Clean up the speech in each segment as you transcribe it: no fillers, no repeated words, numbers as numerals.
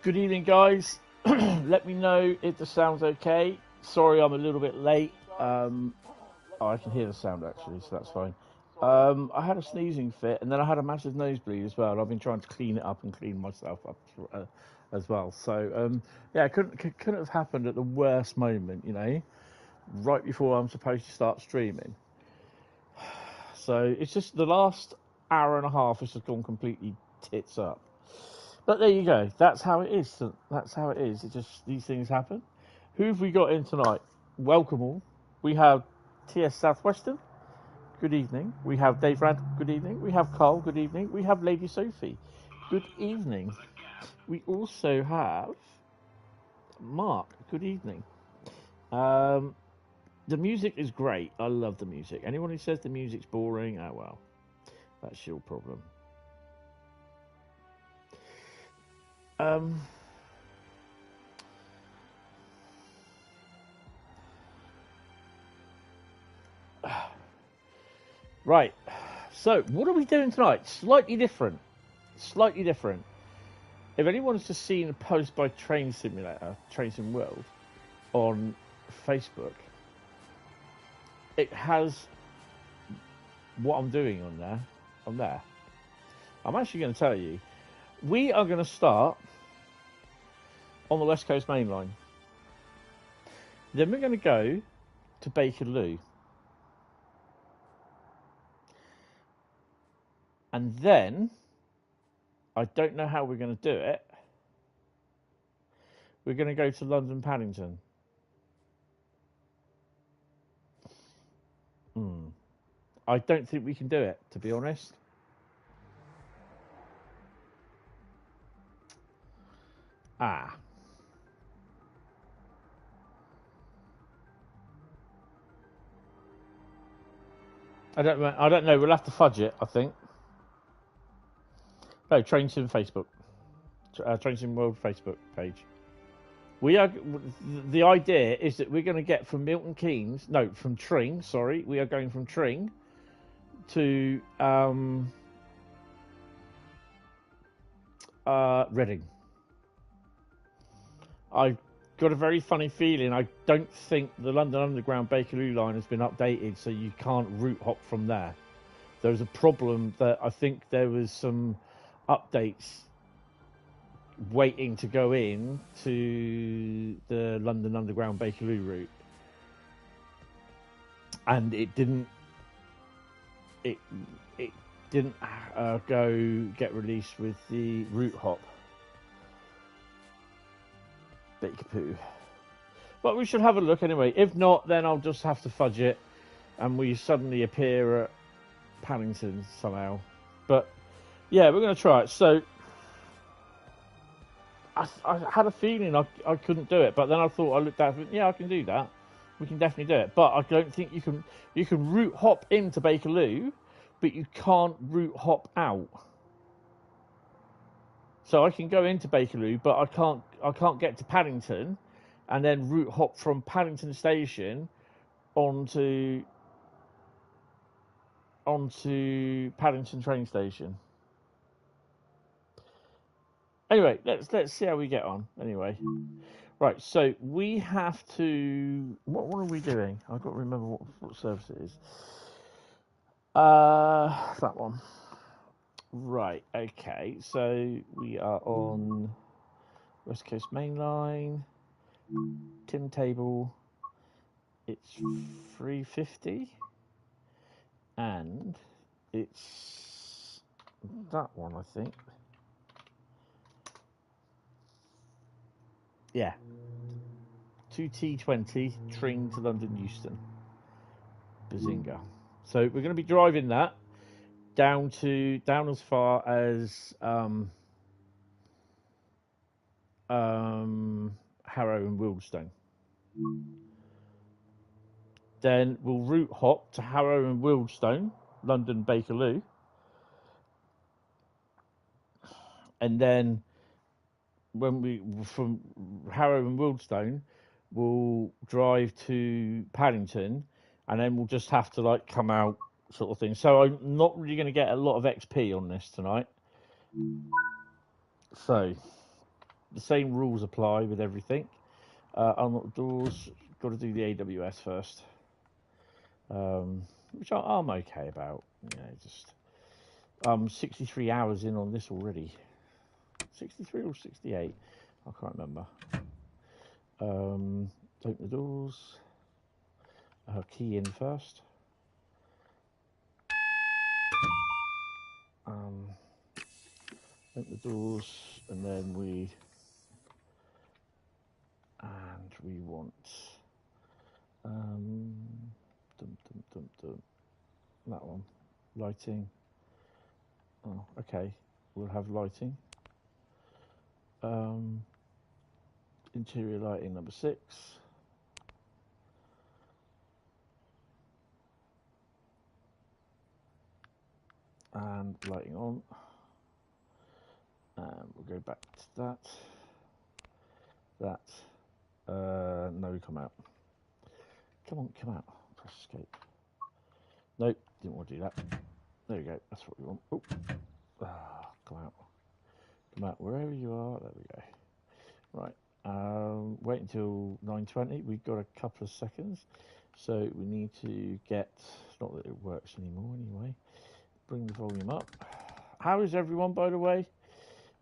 Good evening, guys. Let me know if the sound's okay. Sorry, I'm a little bit late. Oh, I can hear the sound actually, so that's fine. I had a sneezing fit, and then I had a massive nosebleed as well. I've been trying to clean it up and clean myself up as well. So, yeah, it couldn't have happened at the worst moment, you know, right before I'm supposed to start streaming. So it's just the last hour and a half has just gone completely tits up. But there you go. That's how it is. That's how it is. It just, these things happen. Who have we got in tonight? Welcome all. We have TS Southwestern. Good evening. We have Dave Rand. Good evening. We have Carl. Good evening. We have Lady Sophie. Good evening. We also have Mark. Good evening. The music is great. I love the music. Anyone who says the music's boring, oh well, that's your problem. Right, so what are we doing tonight? Slightly different. Slightly different. If anyone's just seen a post by Train Simulator, Train Sim World, on Facebook, it has what I'm doing on there. I'm actually going to tell you. We are going to start on the West Coast Mainline. Then we're going to go to Bakerloo. And then, I don't know how we're going to do it, we're going to go to London Paddington. I don't think we can do it, to be honest. I don't know. We'll have to fudge it, I think. No, Train Sim Facebook. Train Sim World Facebook page. We are. The idea is that we're going to get from Milton Keynes. No, from Tring. Sorry, we are going from Tring to Reading. I've got a very funny feeling. I don't think the London Underground Bakerloo line has been updated, so you can't route hop from there. There was a problem that I think there was some updates waiting to go in to the London Underground Bakerloo route, and it didn't go get released with the route hop Bakerloo. But we should have a look anyway. If not, then I'll just have to fudge it, and we suddenly appear at Paddington somehow. But yeah, we're going to try it. So I had a feeling I couldn't do it, but then I thought, I looked at it, yeah, I can do that. We can definitely do it. But I don't think you can. You can route hop into Bakerloo, but you can't route hop out. So I can go into Bakerloo, but I can't get to Paddington, and then route hop from Paddington Station onto Paddington train station. Anyway, let's see how we get on. Anyway, right. So we have to. What are we doing? I've got to remember what service it is. That one. Right. Okay. So we are on West Coast Mainline. Tim table. It's 350, and it's that one, I think. Yeah. 2T20 Tring to London Euston. Bazinga. So we're going to be driving that down as far as Harrow and Wealdstone. Then we'll route hop to Harrow and Wealdstone, London Bakerloo, and then when we from Harrow and Wealdstone, we'll drive to Paddington, and then we'll just have to like come out, sort of thing. So I'm not really going to get a lot of XP on this tonight. So the same rules apply with everything. Unlock the doors. Got to do the AWS first, which I'm okay about. Just 63 hours in on this already. 63 or 68? I can't remember. Open the doors. Key in first. Open the doors, and then we want that one, lighting. Oh, okay, we'll have lighting. Interior lighting number 6. And lighting on. And we'll go back to that. No, come out. Come on, come out. Press escape. Nope, didn't want to do that. There we go, that's what we want. Oh, come out. Come out wherever you are. There we go. Right. Wait until 9:20. We've got a couple of seconds. So we need to get, not that it works anymore anyway. Bring the volume up. How is everyone, by the way?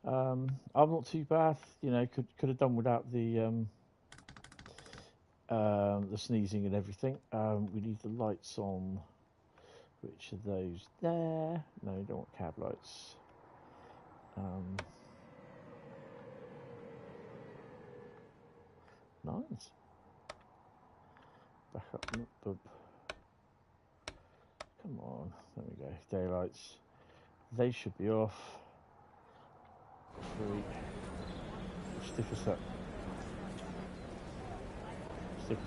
I'm not too bad. Could have done without the sneezing and everything. We need the lights on. Which are those there? No, we don't want cab lights. Nice. Back up. Come on. There we go. Daylights. They should be off. 3. Stick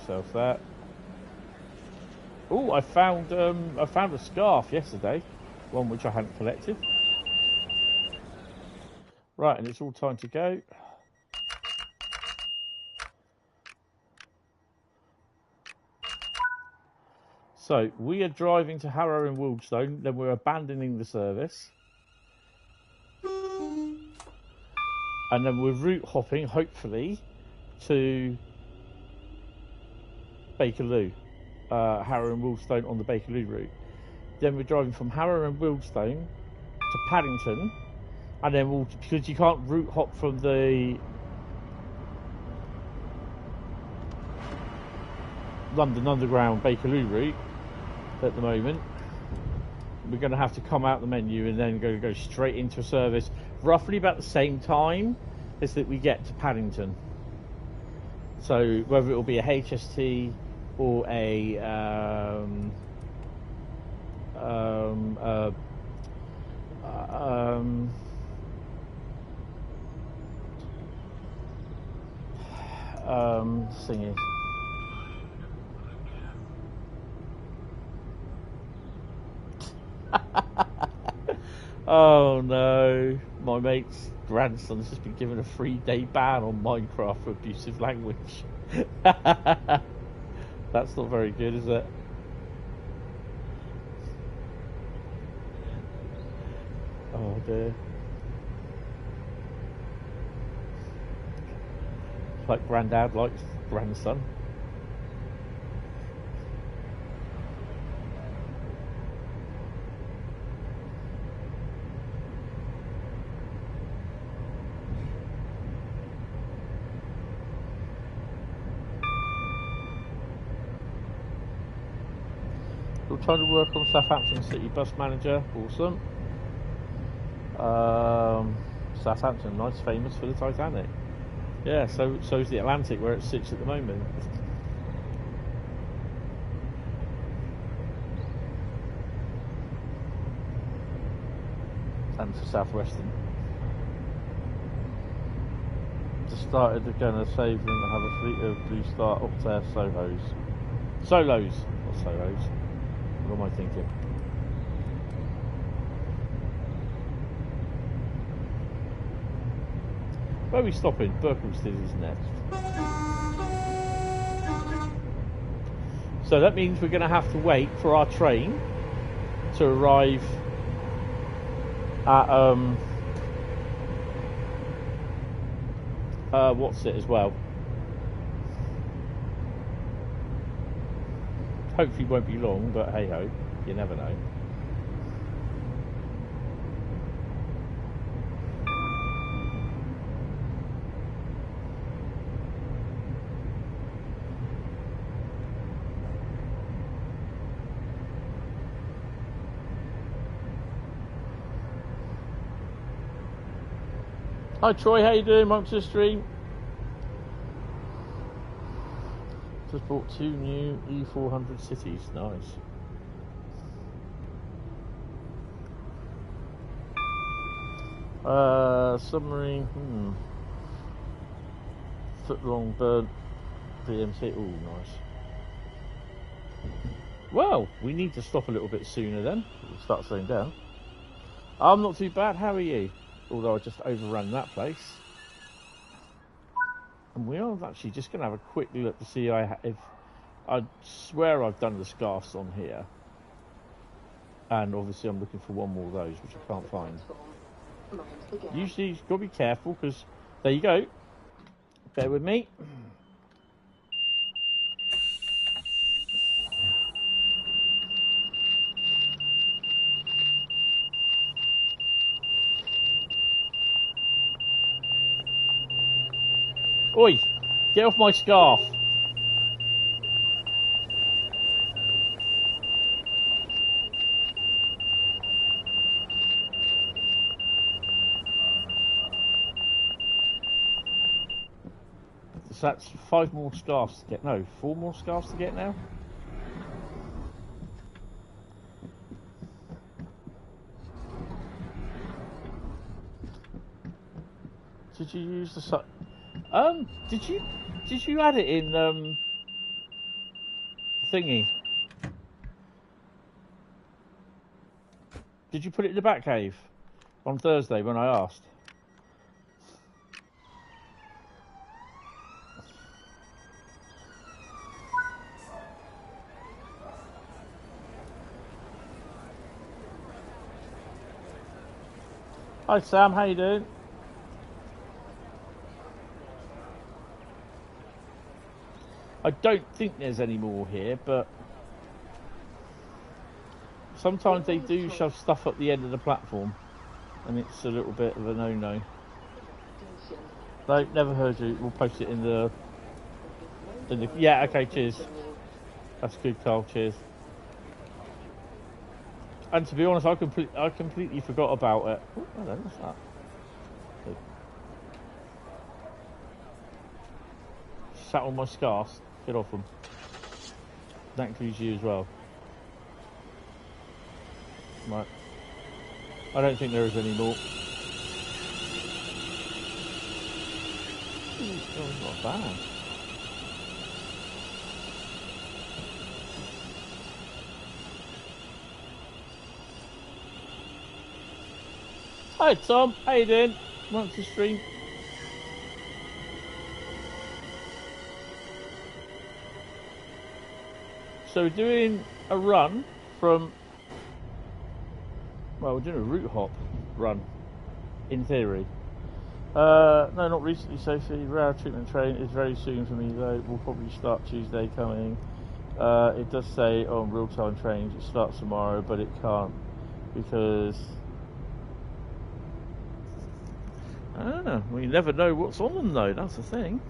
yourself there. Oh, I found a scarf yesterday, one which I hadn't collected. Right, and it's all time to go. So we are driving to Harrow and Wealdstone, then we're abandoning the service, and then we're route hopping, hopefully, to Bakerloo. Harrow and Wealdstone on the Bakerloo route. Then we're driving from Harrow and Wealdstone to Paddington, and then because you can't route hop from the London Underground Bakerloo route at the moment, we're going to have to come out the menu and then go straight into a service roughly about the same time as that we get to Paddington. So whether it will be a HST or a singing. Oh no, my mate's grandson has just been given a 3-day ban on Minecraft for abusive language. That's not very good, is it? Oh dear. Like granddad likes grandson. Still trying to work on Southampton City Bus Manager. Awesome. Southampton, nice, famous for the Titanic. Yeah, so's the Atlantic where it sits at the moment. And for Southwestern. Just started going to save them and have a fleet of Blue Star Optair Solos. Solos, not Solos. What am I thinking? Where are we stopping? Bakerloo is next. So that means we're going to have to wait for our train to arrive at what's it as well. Hopefully won't be long, but hey ho, you never know. Hi Troy, how you doing? Welcome to the stream. Just bought 2 new E400 cities. Nice. Submarine. Foot long burnt BMC. Oh, nice. Well, we need to stop a little bit sooner then. We'll start slowing down. I'm not too bad. How are you? Although I just overran that place. And we are actually just going to have a quick look to see if I swear I've done the scarfs on here. And obviously I'm looking for one more of those, which I can't find. Usually you've got to be careful because there you go. Bear with me. Oi, get off my scarf. So that's 5 more scarves to get. No, 4 more scarves to get now. Did you use the did you add it in thingy? Did you put it in the back cave on Thursday when I asked? Hi Sam, how you doing? I don't think there's any more here, but sometimes they do shove stuff up the end of the platform, and it's a little bit of a no-no. No, never heard you. We'll post it in the yeah, okay, cheers. That's good, Carl, cheers. And to be honest, I completely forgot about it. Oh, hello, what's that? Good. Sat on my scarves. Get off them. That includes you as well. Right. I don't think there is any more. Ooh, not bad. Hi Tom, how you doing? Welcome to the stream. So we're doing a run from, well, we're doing a route hop run, in theory. No, not recently, Sophie. Rail treatment train is very soon for me, though. We'll probably start Tuesday coming. It does say on real-time trains it starts tomorrow, but it can't because I don't know. We never know what's on them, though. That's the thing.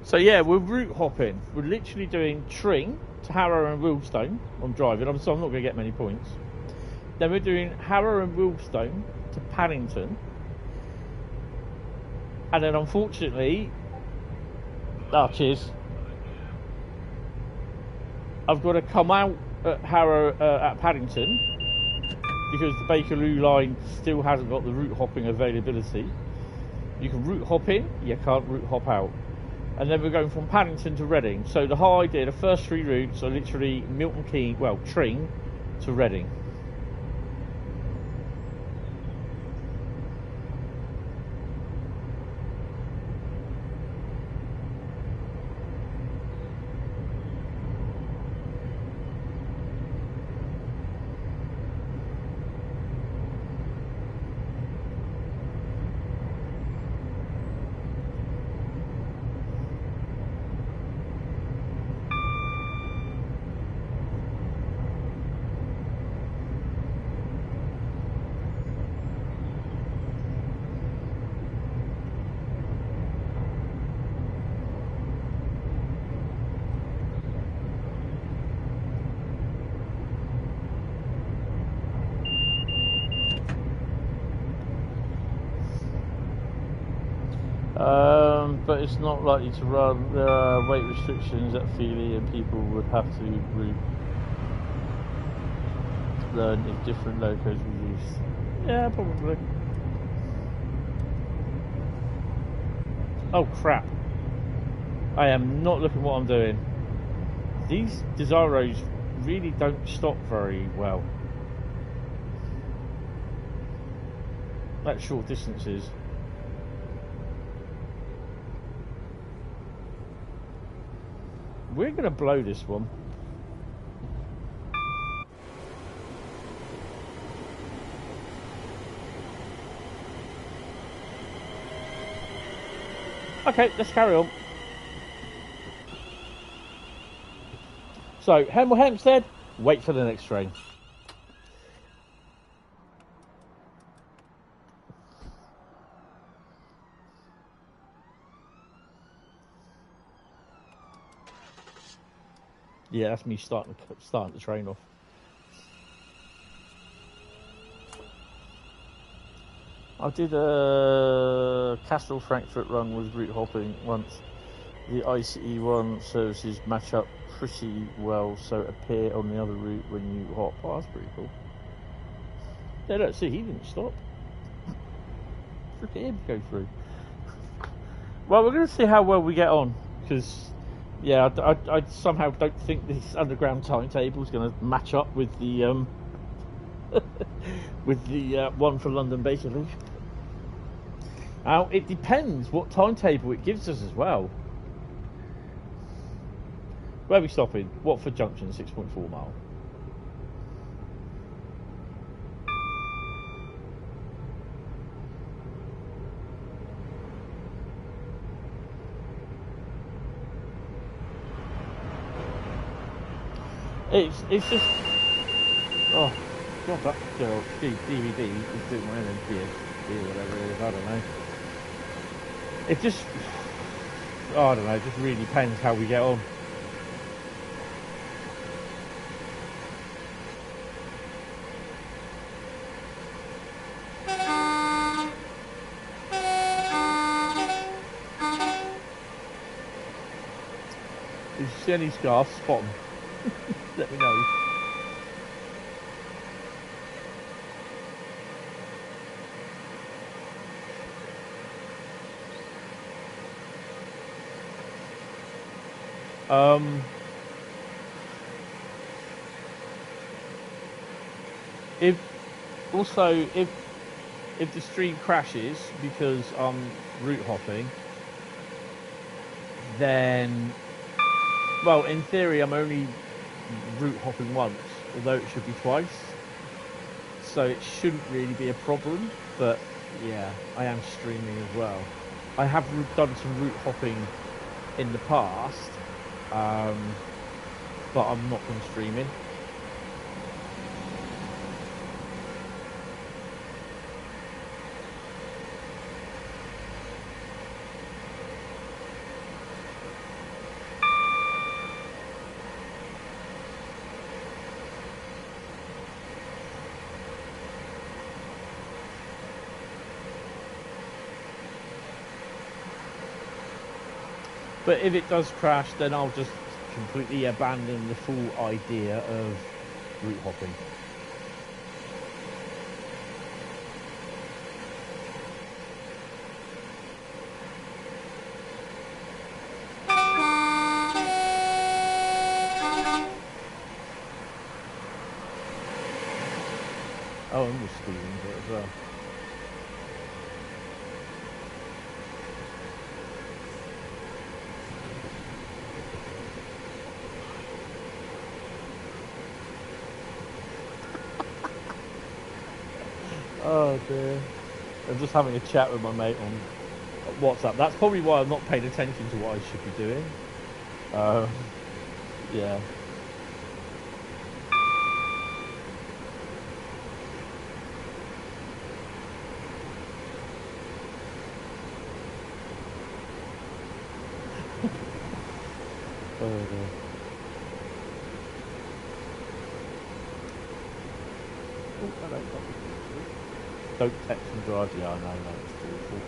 So yeah, we're route hopping. We're literally doing Tring to Harrow and Wealdstone. I'm driving, so I'm not going to get many points. Then we're doing Harrow and Wealdstone to Paddington. And then unfortunately, cheers. I've got to come out at Harrow, at Paddington, because the Bakerloo line still hasn't got the route hopping availability. You can route hop in, you can't route hop out. And then we're going from Paddington to Reading. So the whole idea, the first 3 routes are literally Milton Keynes, well, Tring to Reading. But it's not likely to run. There are weight restrictions at Feely, and people would have to learn if different locos were used. Yeah, probably. Oh crap! I am not looking what I'm doing. These Desiros really don't stop very well at short distances. We're gonna blow this one. Okay, let's carry on. So, Hemel Hempstead, wait for the next train. Yeah, that's me starting the train off. I did a Castle Frankfurt run with route hopping once. The ICE one services match up pretty well, so appear on the other route when you hop. Oh, that's pretty cool. Yeah, look, see, he didn't stop. Look at him go through. Well, we're going to see how well we get on, because, yeah, I somehow don't think this underground timetable is going to match up with the with the one for London Bakerloo. Now, it depends what timetable it gives us as well. Where are we stopping? Watford Junction, 6.4 mile. It's just, oh god, that girl DVD is doing my own PSD or whatever it is. I don't know. It just, oh, I don't know. It just really depends how we get on. If you see any scarves, spot them. Let me know. If the stream crashes because I'm route hopping, then, well, in theory I'm only route hopping once, although it should be twice, so it shouldn't really be a problem. But yeah, I am streaming as well. I have done some route hopping in the past, but I'm not been streaming. But if it does crash, then I'll just completely abandon the full idea of route hopping. Oh, I'm just squeezing it as well. Oh dear. I'm just having a chat with my mate on WhatsApp. That's probably why I'm not paying attention to what I should be doing. Yeah. Oh dear. Oh, hello. Don't text and drive. Yeah, I know, it's awful.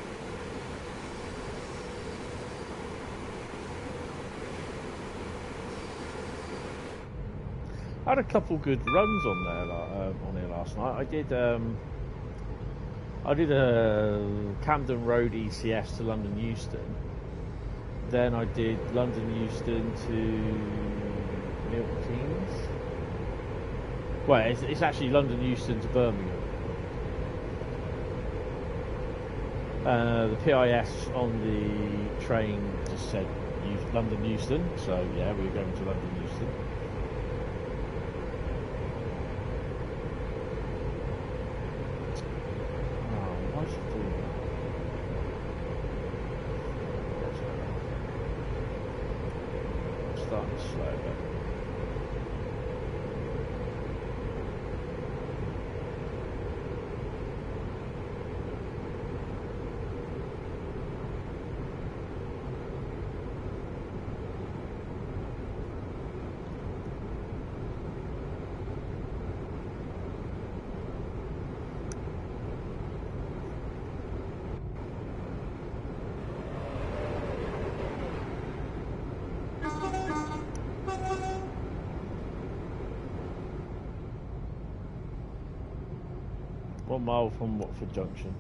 I had a couple good runs on there on here last night. I did a Camden Road ECS to London Euston. Then I did London Euston to Milton Keynes. Well, it's actually London Euston to Birmingham. The PIS on the train just said London Euston, so yeah, we were going to London Euston. Oh, why is it doing that? I'm starting to slow down. One mile from Watford Junction.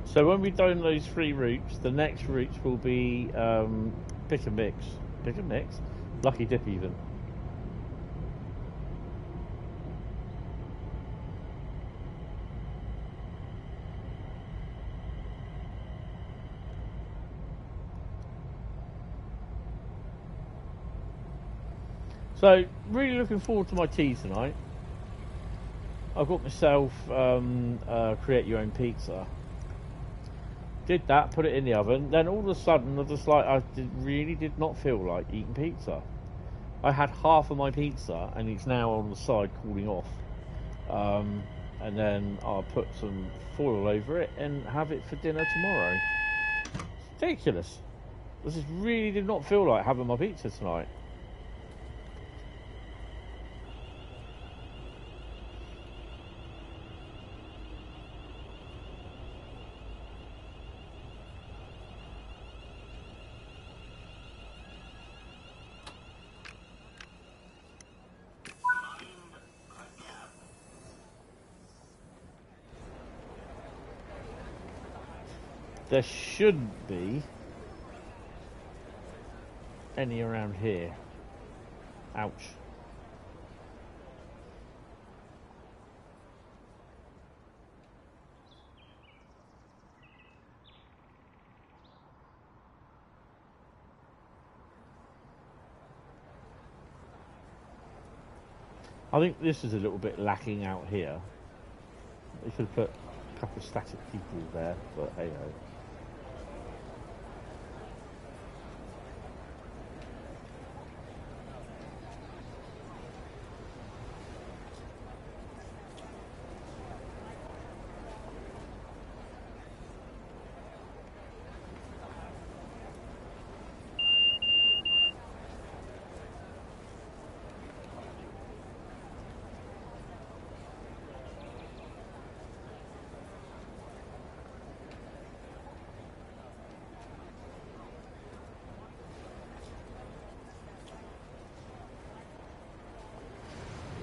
So when we've done those 3 routes, the next routes will be pick and mix. Pick and mix? Lucky dip even. So really looking forward to my tea tonight. I've got myself create your own pizza. Did that, put it in the oven, then all of a sudden really did not feel like eating pizza. I had half of my pizza and it's now on the side cooling off. And then I'll put some foil over it and have it for dinner tomorrow. It's ridiculous. This just really did not feel like having my pizza tonight. There shouldn't be any around here. Ouch. I think this is a little bit lacking out here. They could have put a couple of static people there, but hey ho.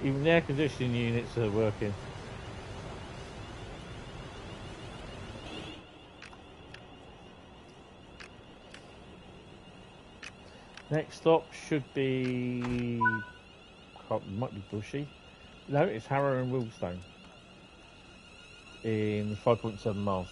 Even the air conditioning units are working. Next stop should be... might be Bushy. No, it's Harrow and Wealdstone. In 5.7 miles.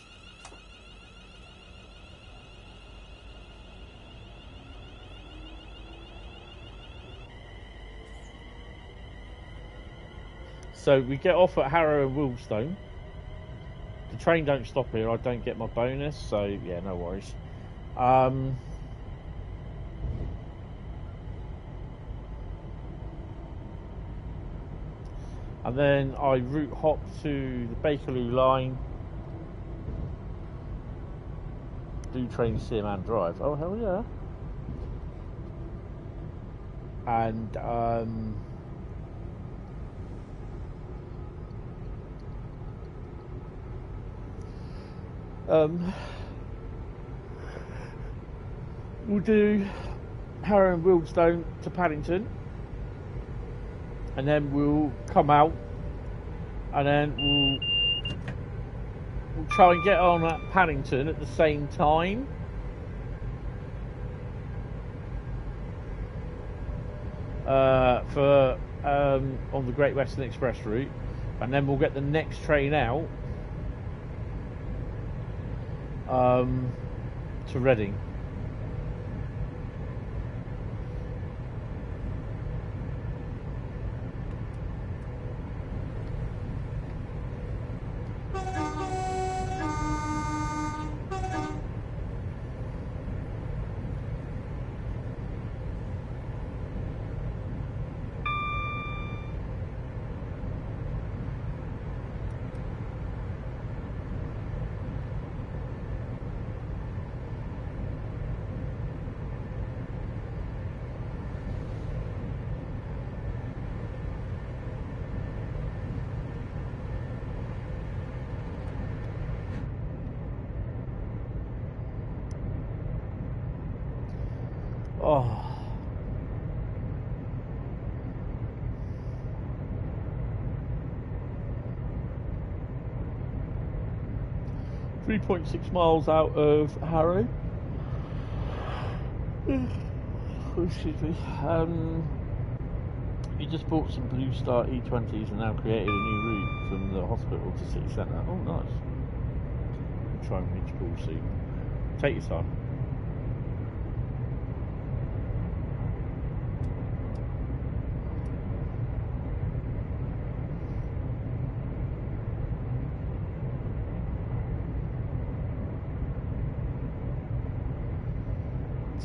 So we get off at Harrow and Wealdstone. The train don't stop here. I don't get my bonus, so yeah, no worries. And then I route hop to the Bakerloo line do trains see a man drive. Oh, hell yeah. And we'll do Harrow and Wealdstone to Paddington, and then we'll come out, and then we'll try and get on at Paddington at the same time. For on the Great Western Express route, and then we'll get the next train out to Reading. Oh. 3.6 miles out of Harrow. Excuse me. You just bought some Blue Star E20s and now created a new route from the hospital to city centre. Oh, nice. Try and reach Pool soon. Take your time.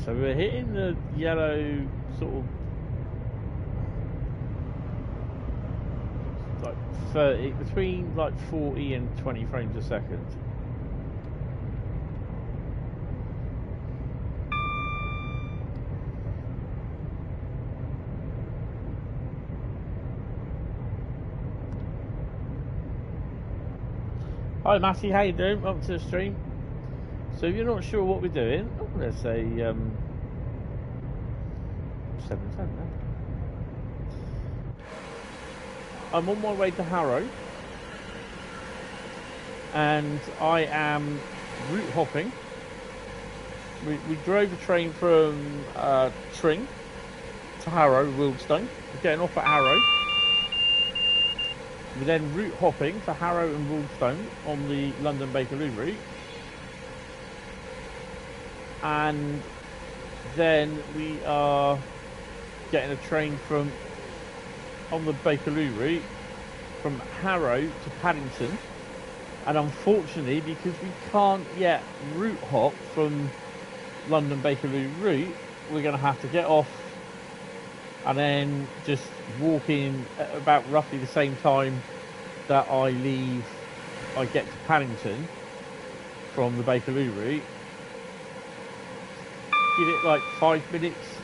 So we're hitting the yellow sort of like 30, between like 40 and 20 frames a second. Hi Matty, how you doing? Welcome to the stream. So if you're not sure what we're doing, let's say 7:10 now. I'm on my way to Harrow, and I am route hopping. We drove a train from Tring to Harrow, Wealdstone. We're getting off at Harrow. We're then route hopping for Harrow and Wealdstone on the London Bakerloo route. And then we are getting a train from on the Bakerloo route from Harrow to Paddington, and unfortunately, because we can't yet route hop from London Bakerloo route, we're going to have to get off and then just walk in at about roughly the same time that I get to Paddington from the Bakerloo route. Give it like 5 minutes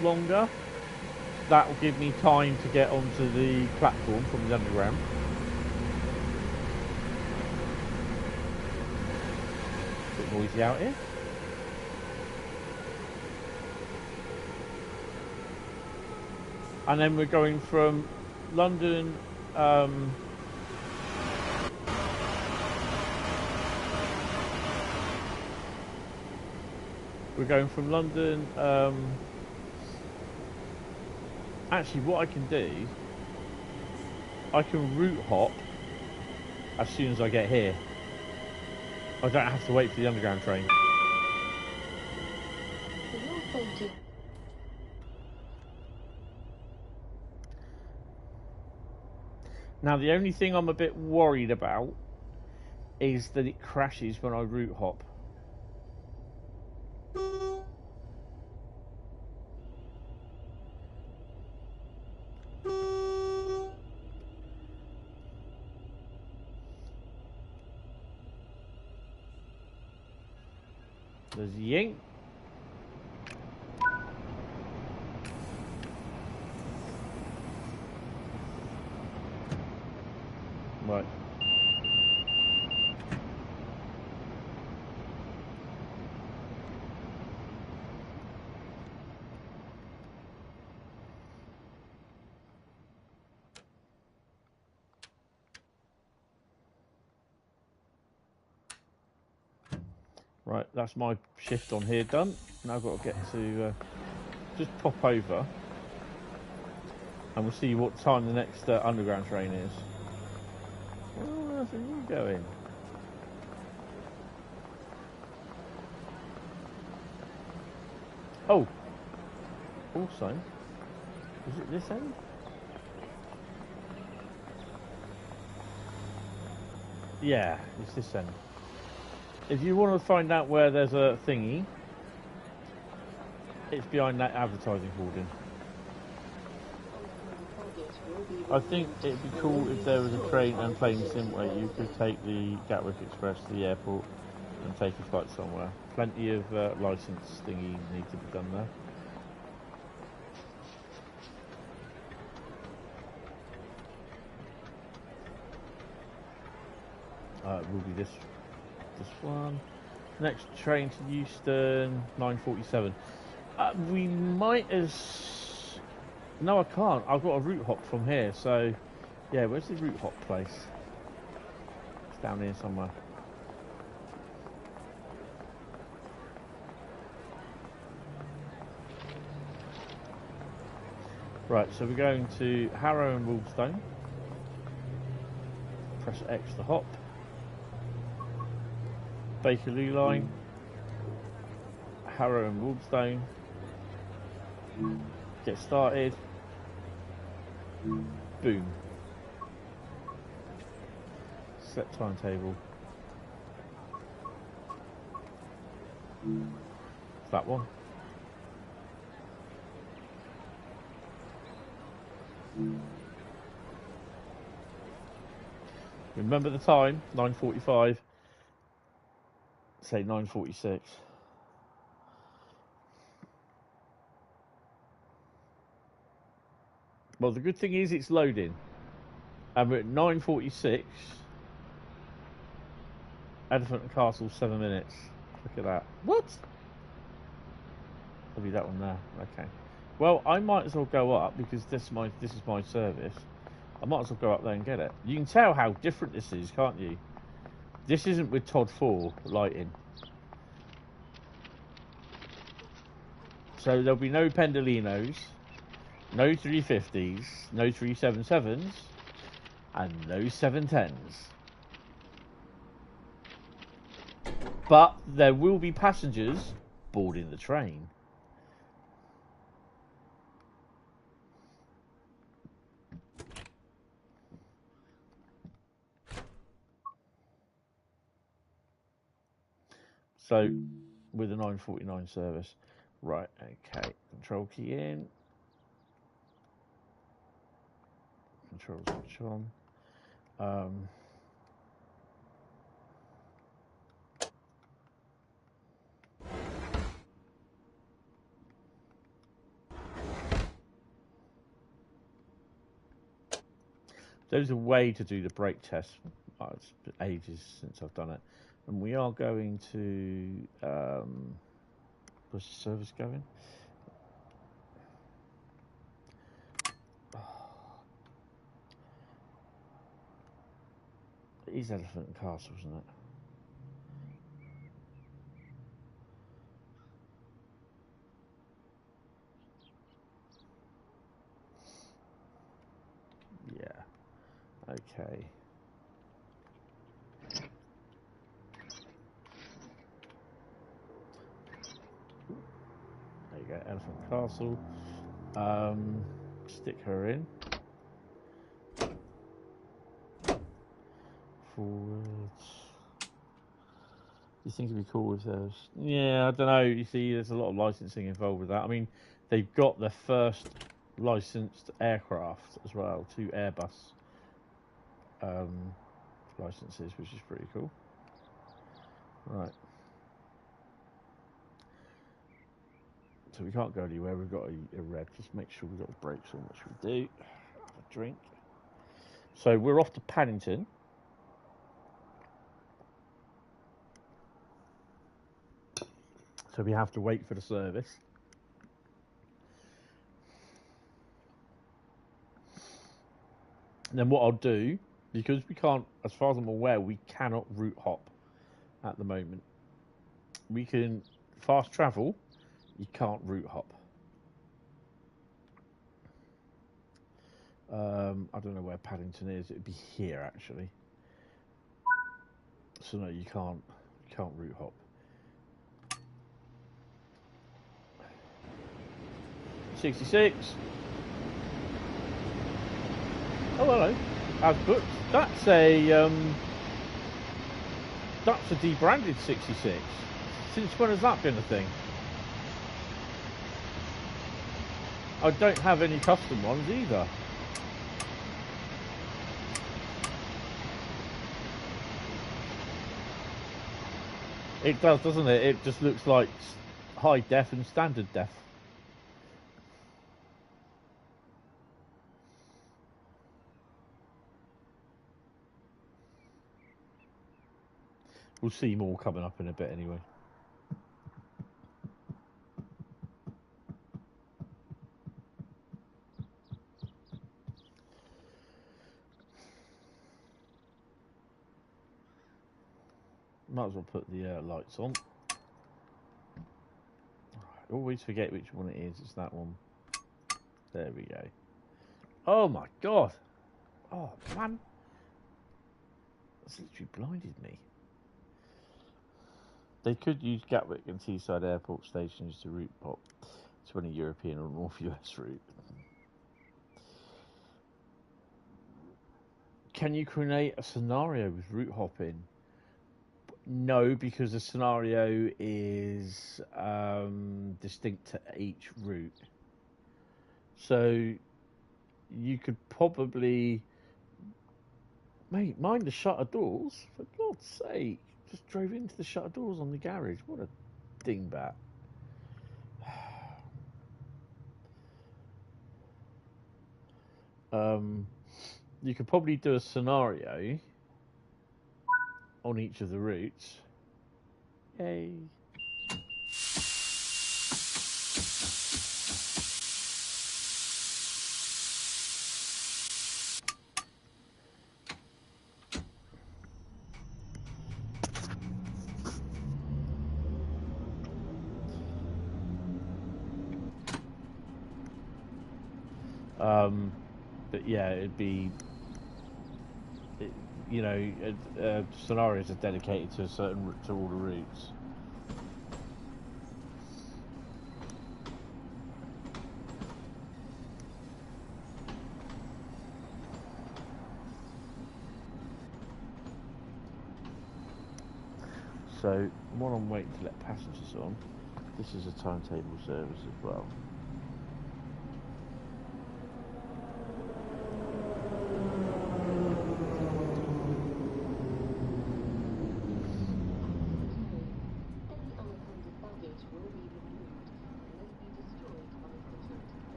longer. That will give me time to get onto the platform from the underground. A bit noisy out here. And then we're going from London actually what I can do, I can route hop as soon as I get here. I don't have to wait for the underground train. Now the only thing I'm a bit worried about is that it crashes when I route hop. There's Ying. Right. Right, that's my shift on here done. Now I've got to get to just pop over and we'll see what time the next underground train is. Where on earth are you going? Oh, also, is it this end? Yeah, it's this end. If you want to find out where there's a thingy, it's behind that advertising hoarding. I think it'd be cool if there was a train and plane sim where you could take the Gatwick Express to the airport and take a flight somewhere. Plenty of license thingy need to be done there. It will be this one. Next train to Wealdstone, 9:47. We might as... No, I can't. I've got a route hop from here, so... Yeah, where's the route hop place? It's down here somewhere. Right, so we're going to Harrow and Wealdstone. Press X to hop. Bakerloo line. Harrow and Wealdstone. Get started. Boom. Set timetable. That one. Remember the time, 9:45. Say 9:46. Well, the good thing is it's loading. And we're at 9:46. Elephant and Castle, 7 minutes. Look at that. What? I'll be that one there. Okay. Well, I might as well go up because this is my service. I might as well go up there and get it. You can tell how different this is, can't you? This isn't with Todd 4 lighting. So there'll be no Pendolinos, no 350s, no 377s, and no 710s. But there will be passengers boarding the train. So, with a 9:49 service. Right, okay. Control key in. Control switch on. There's a way to do the brake test. Oh, it's been ages since I've done it. And we are going to... where's the service going? It is Elephant and Castle, isn't it? Yeah. Okay. There you go, Elephant and Castle. Stick her in. Forwards. You think it'd be cool if there's... Yeah, I don't know. You see, there's a lot of licensing involved with that. I mean, they've got their first licensed aircraft as well, 2 Airbus licenses, which is pretty cool. Right. So we can't go anywhere. We've got a red. Just make sure we've got the brakes on, which we do. Have a drink. So we're off to Paddington. So we have to wait for the service. And then what I'll do, because we can't, as far as I'm aware, we cannot route hop at the moment. We can fast travel, you can't route hop. I don't know where Paddington is. It'd be here actually. So no, you can't route hop. 66. Oh hello. As booked. That's a debranded 66. Since when has that been a thing? I don't have any custom ones either. It does, doesn't it? It just looks like high def and standard def. We'll see more coming up in a bit anyway. Might as well put the lights on. I always forget which one it is. It's that one. There we go. Oh my god. Oh man. That's literally blinded me. They could use Gatwick and Teesside airport stations to route pop to any European or North US route. Can you create a scenario with route hopping? No, because the scenario is distinct to each route. So you could probably... Mate, mind the shutter doors, for God's sake. Just drove into the shutter doors on the garage. What a dingbat. You could probably do a scenario on each of the routes. Yay. But yeah, it'd be, you know, scenarios are dedicated to a certain to all the routes. So while I'm waiting to let passengers on, this is a timetable service as well.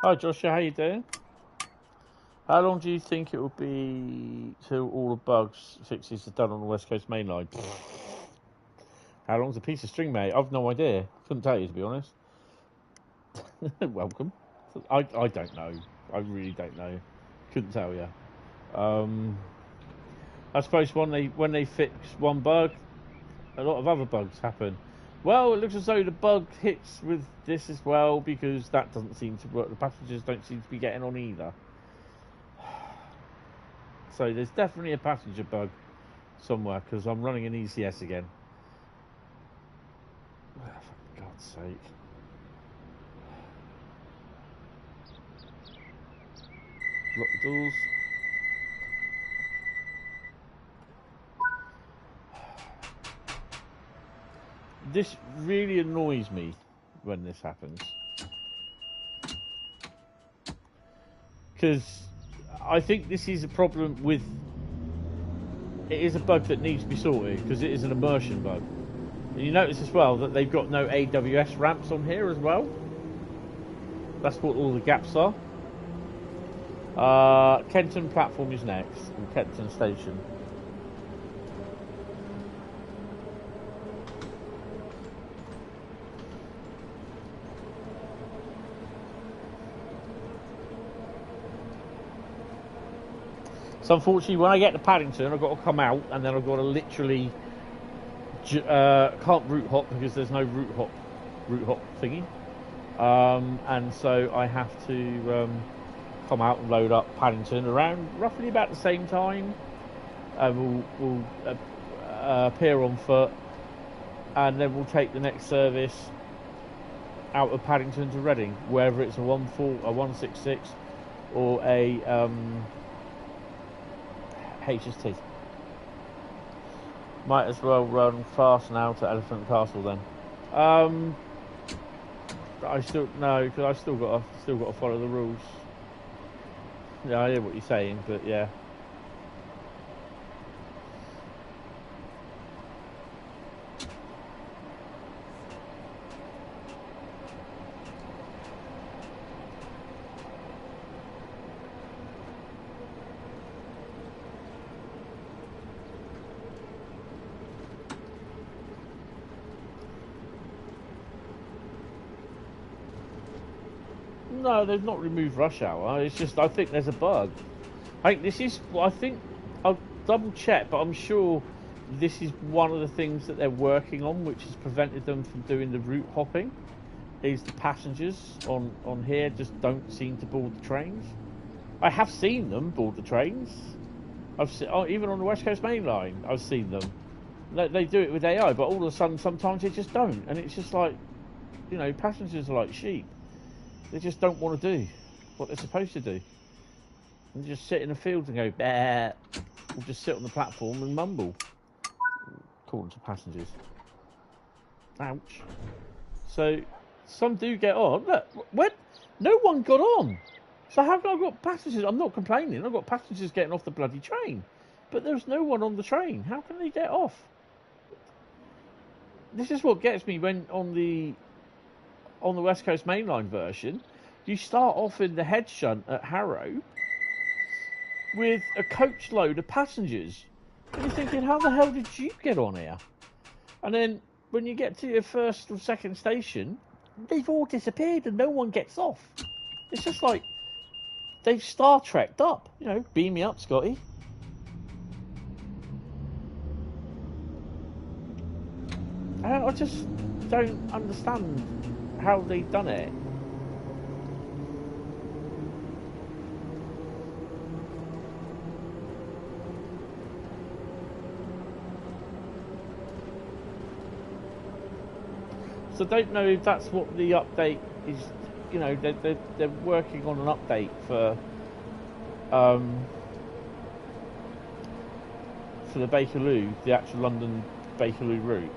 Hi Joshua, how you doing? How long do you think it will be till all the bugs fixes are done on the West Coast Mainline? How long's a piece of string, mate? I've no idea. Couldn't tell you, to be honest. Welcome. I don't know. I really don't know. Couldn't tell you. I suppose when they fix one bug, a lot of other bugs happen. Well, it looks as though the bug hits with this as well, because that doesn't seem to work. The passengers don't seem to be getting on either. So there's definitely a passenger bug somewhere, because I'm running an ECS again. Oh, for God's sake. Lock the doors. This really annoys me when this happens. because I think this is a problem with. It is a bug that needs to be sorted because it is an immersion bug. And you notice as well that they've got no AWS ramps on here as well. That's what all the gaps are. Kenton platform is next, and Kenton station. So unfortunately, when I get to Paddington, I've got to come out, and then I've got to literally can't route hop because there's no route hop thingy, and so I have to come out and load up Paddington around roughly about the same time. We'll appear on foot, and then we'll take the next service out of Paddington to Reading, whether it's a 166 or a HST. Might as well run fast now to Elephant Castle then. I still no, because I've still got to follow the rules. Yeah, I hear what you're saying, but yeah. No, they've not removed rush hour. It's just I think there's a bug. I think this is. I think I'll double check, but I'm sure this is one of the things that they're working on, which has prevented them from doing the route hopping. Is the passengers on here just don't seem to board the trains. I have seen them board the trains. I've seen, even on the West Coast Mainline, I've seen them. They do it with AI, but all of a sudden, sometimes they just don't, and it's just like, you know, passengers are like sheep. They just don't want to do what they're supposed to do. And just sit in the field and go, bah, or just sit on the platform and mumble. According to passengers. Ouch. So, some do get on. Look, when no one got on. So how come I've got passengers? I'm not complaining. I've got passengers getting off the bloody train. But there's no one on the train. How can they get off? This is what gets me when on the West Coast Mainline version, you start off in the head shunt at Harrow with a coach load of passengers. And you're thinking, how the hell did you get on here? And then when you get to your first or second station, they've all disappeared and no one gets off. It's just like they've Star Trekked up. You know, beam me up, Scotty. I just don't understand how they've done it. So I don't know if that's what the update is. You know, they're working on an update for the Bakerloo, the actual London Bakerloo route.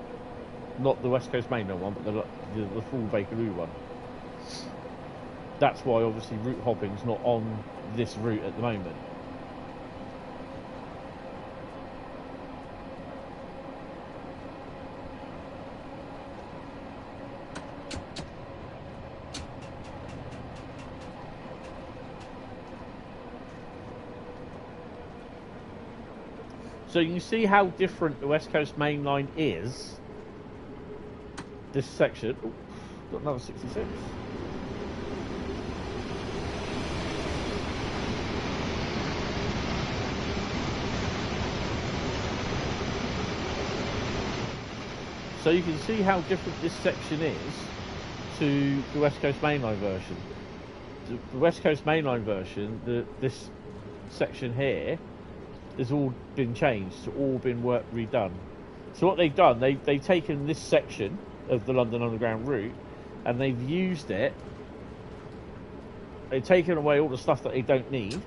Not the West Coast Mainline one, but the full Bakerloo one. That's why obviously route hopping's not on this route at the moment. So you can see how different the West Coast Mainline is. This section. Ooh, got another 66. So you can see how different this section is to the West Coast Mainline version. The West Coast Mainline version, this section here, has all been changed, it's all been redone. So what they've done, they've taken this section of the London Underground route and they've used it. They've taken away all the stuff that they don't need.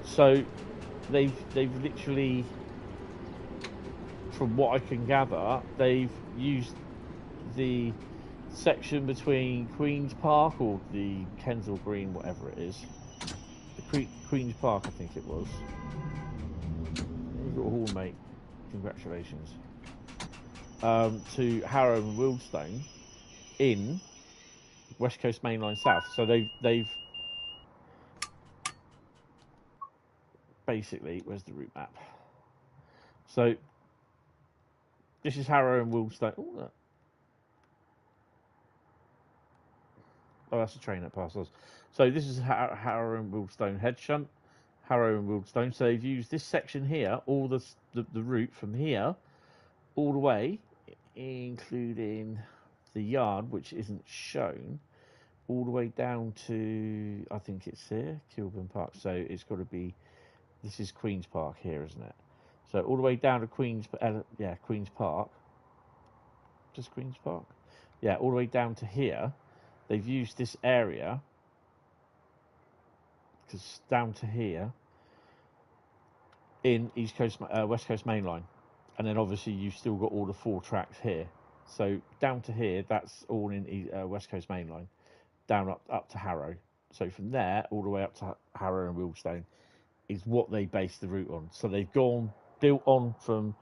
So they've literally, from what I can gather, they've used the section between Queen's Park or the Kensal Green, whatever it is. The Queen's Park, I think it was. You got a haul, mate. Congratulations. To Harrow and Wealdstone in West Coast Mainline South. So they've basically, where's the route map? So this is Harrow and Wealdstone. Oh, that's a train that passes us. So this is Harrow and Wealdstone head shunt. Harrow and Wealdstone. So they've used this section here, all the route from here all the way, including the yard, which isn't shown, all the way down to, I think it's here, Kilburn Park. So it's got to be, this is Queen's Park here, isn't it? So all the way down to Queen's Park. Just Queen's Park? Yeah, all the way down to here. They've used this area, because down to here, in West Coast Mainline. And then obviously you've still got all the 4 tracks here. So down to here, that's all in West Coast Mainline. Down up to Harrow. So from there, all the way up to Harrow and Wealdstone is what they base the route on. So they've built on from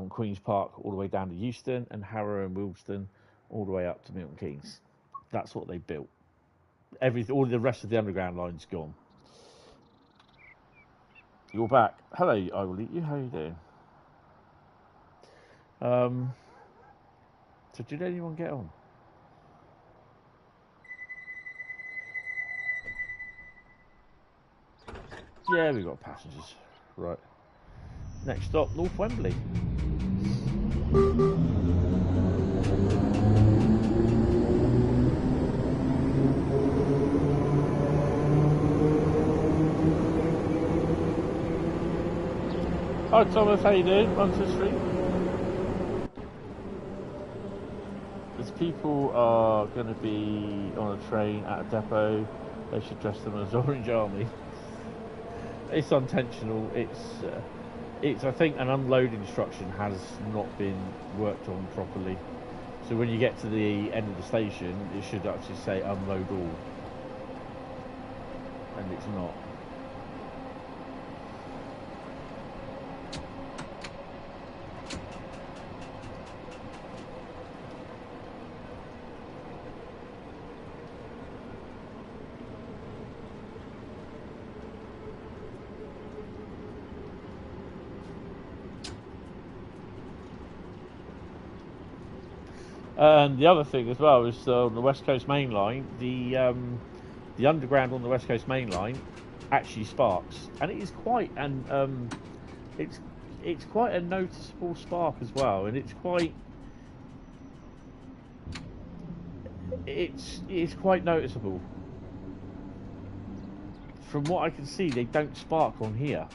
Queen's Park all the way down to Euston, and Harrow and Wealdstone all the way up to Milton Keynes. That's what they built. All the rest of the underground line's gone. You're back. Hello, I will eat you. How are you doing? So did anyone get on? Yeah, we got passengers. Right. Next stop, North Wembley. Hi Thomas, how you doing? 1, 2, 3. As people are going to be on a train at a depot, they should dress them as Orange Army. It's unintentional. It's I think an unload instruction has not been worked on properly. So when you get to the end of the station, it should actually say unload all, and it's not. And the other thing as well is on the West Coast Mainline, the underground on the West Coast Mainline actually sparks, and it is quite it's quite a noticeable spark as well, and it's quite noticeable. From what I can see, they don't spark on here.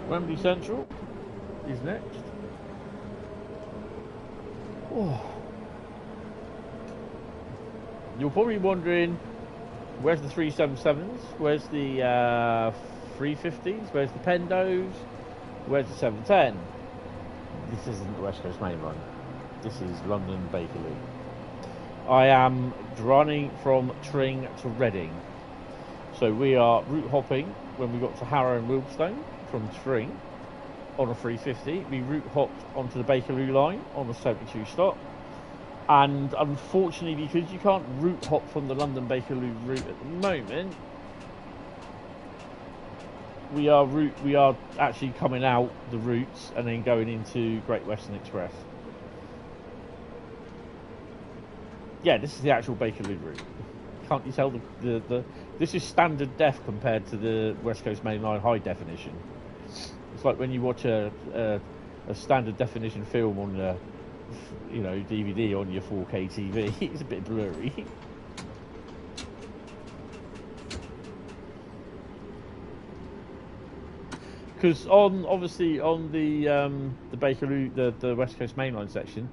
Wembley Central is next. Oh. You're probably wondering, where's the 377s? Where's the 350s? Where's the Pendos? Where's the 710? This isn't the West Coast Mainline. This is London Bakerloo. I am running from Tring to Reading. So we are route hopping when we got to Harrow and Wealdstone from Tring on a 350. We route hopped onto the Bakerloo line on the 72 stop. And unfortunately, because you can't route hop from the London Bakerloo route at the moment, we are actually coming out the routes and then going into Great Western Express. Yeah, this is the actual Bakerloo route. Can't you tell the this is standard def compared to the West Coast Mainline high definition. It's like when you watch a standard definition film on the DVD on your 4K TV. It's a bit blurry. Because obviously on the Bakerloo, the West Coast Mainline section,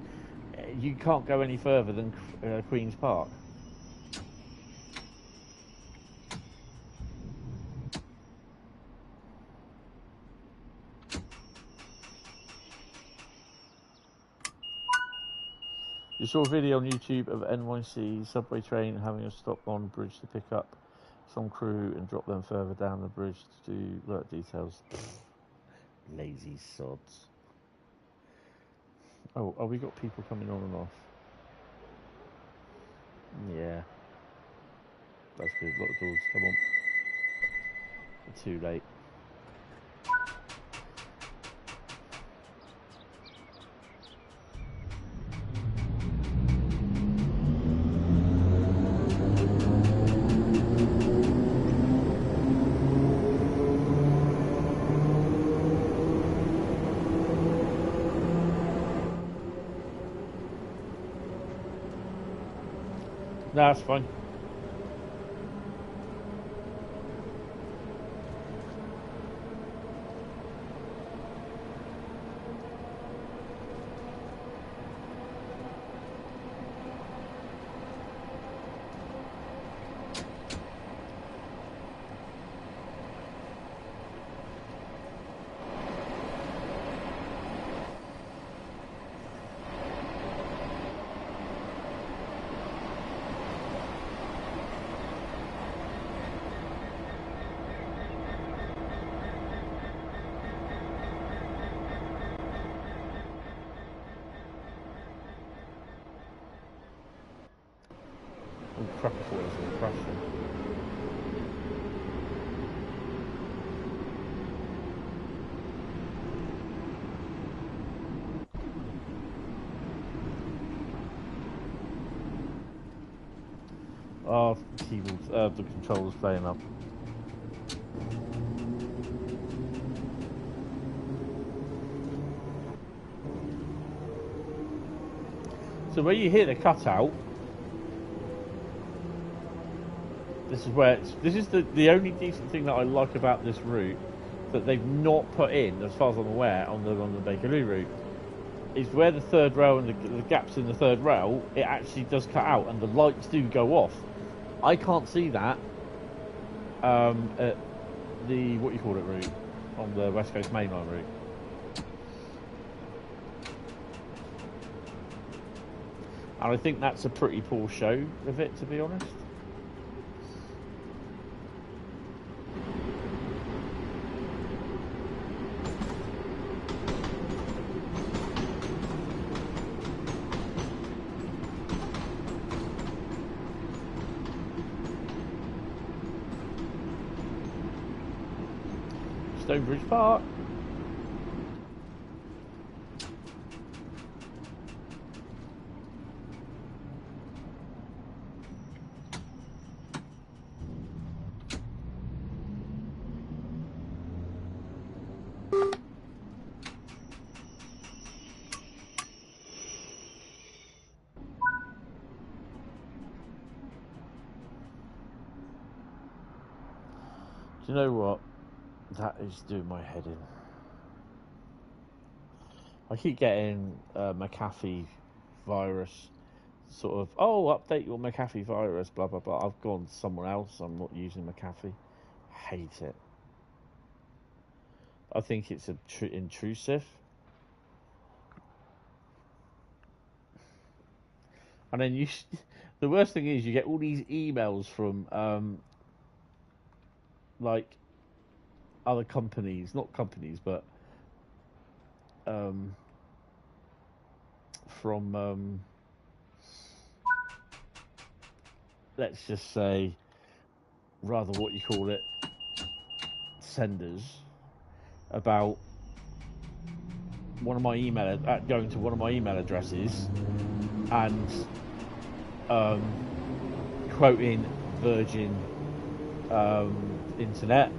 you can't go any further than Queen's Park. You saw a video on YouTube of NYC subway train having a stop on bridge to pick up some crew and drop them further down the bridge to do work details. Lazy sods. Oh, we got people coming on and off. Yeah. That's good. Lock the doors. Come on. It's too late. No, that's fine. Oh crap, I thought it was a crash then. Oh, the controller's playing up. So where you hear the cutout, this is the only decent thing that I like about this route that they've not put in, as far as I'm aware, on the Bakerloo route, is where the third rail and the gaps in the third rail, it actually does cut out and the lights do go off. I can't see that at the route on the West Coast Mainline route. And I think that's a pretty poor show of it, to be honest. Stonebridge Park. Do you know what? That is doing my head in. I keep getting McAfee virus, sort of, update your McAfee virus, blah, blah, blah. I've gone somewhere else. I'm not using McAfee. Hate it. I think it's intrusive. And then the worst thing is you get all these emails from, like, other companies, not companies, but from let's just say, rather senders about one of my going to one of my email addresses and quoting Virgin Internet.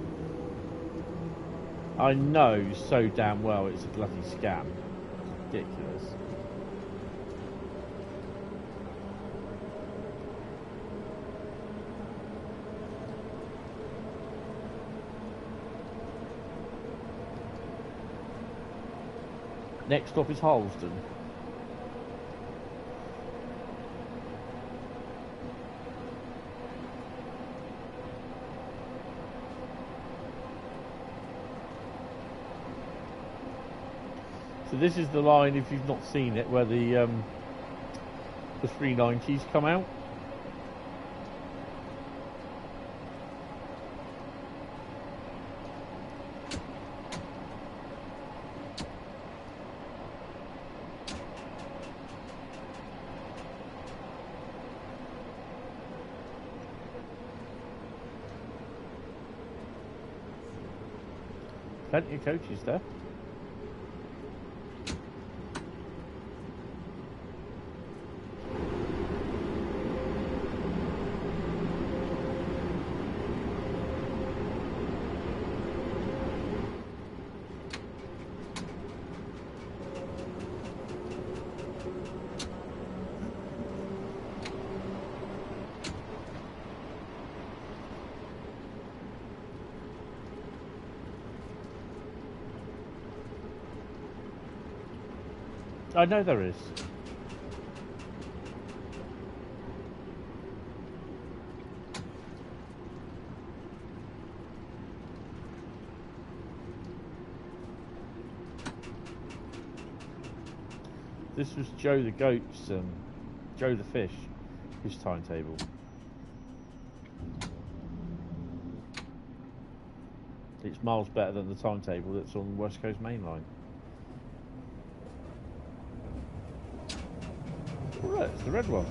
I know so damn well it's a bloody scam. It's ridiculous. Next stop is Wealdstone. So this is the line, if you've not seen it, where the 390s come out. Plenty of coaches there. I know there is. This was Joe the Goat's and Joe the Fish, his timetable. It's miles better than the timetable that's on West Coast Mainline. Right, it's the red one.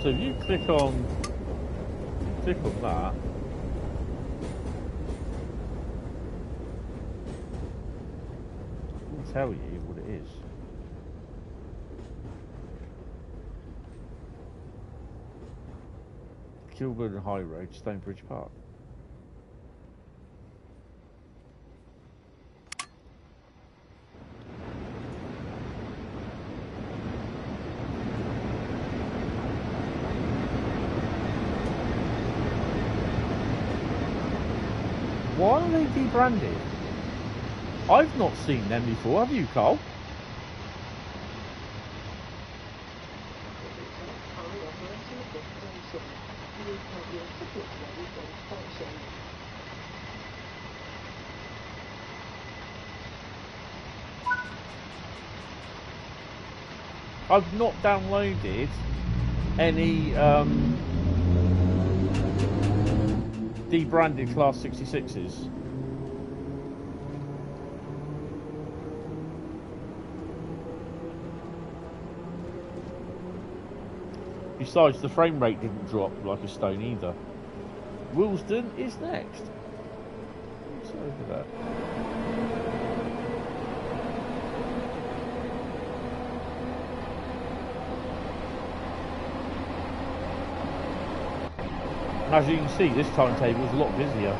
So if you click on that, it'll tell you what it is. Kilburn High Road, Stonebridge Park. Why are they debranded? I've not seen them before, have you, Carl? I've not downloaded any debranded Class 66s. Besides, the frame rate didn't drop like a stone either. Wealdstone is next. What's over there? And as you can see, this timetable is a lot busier.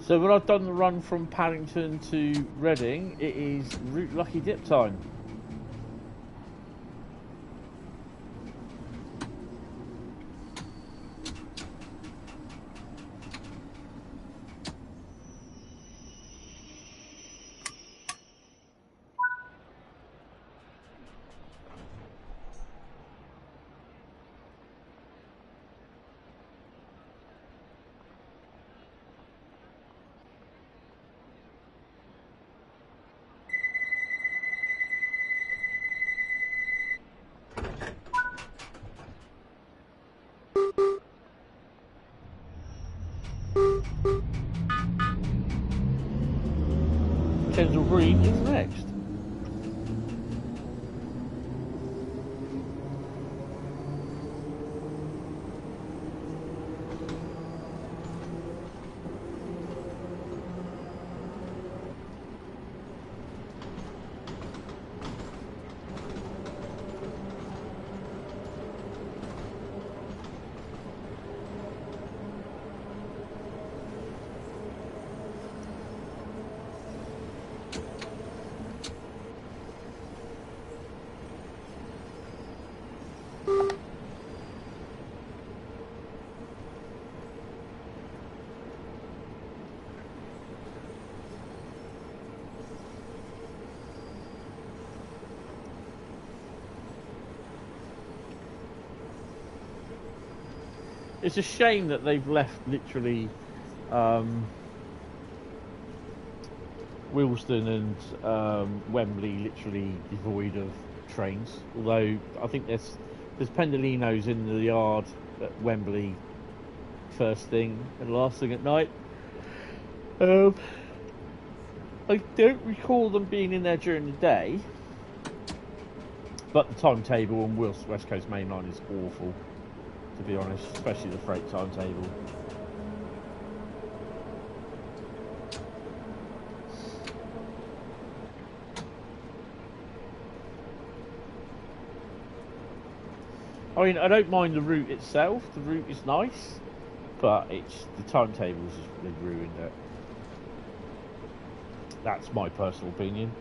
So when I've done the run from Paddington to Reading, it is Route Lucky Dip time. Kensal Green is next. It's a shame that they've left literally Wealdstone and Wembley literally devoid of trains. Although I think there's Pendolinos in the yard at Wembley first thing and last thing at night. I don't recall them being in there during the day, but the timetable on West Coast Mainline is awful, to be honest, especially the freight timetable. I mean, I don't mind the route itself. The route is nice, but it's the timetables has ruined it. That's my personal opinion.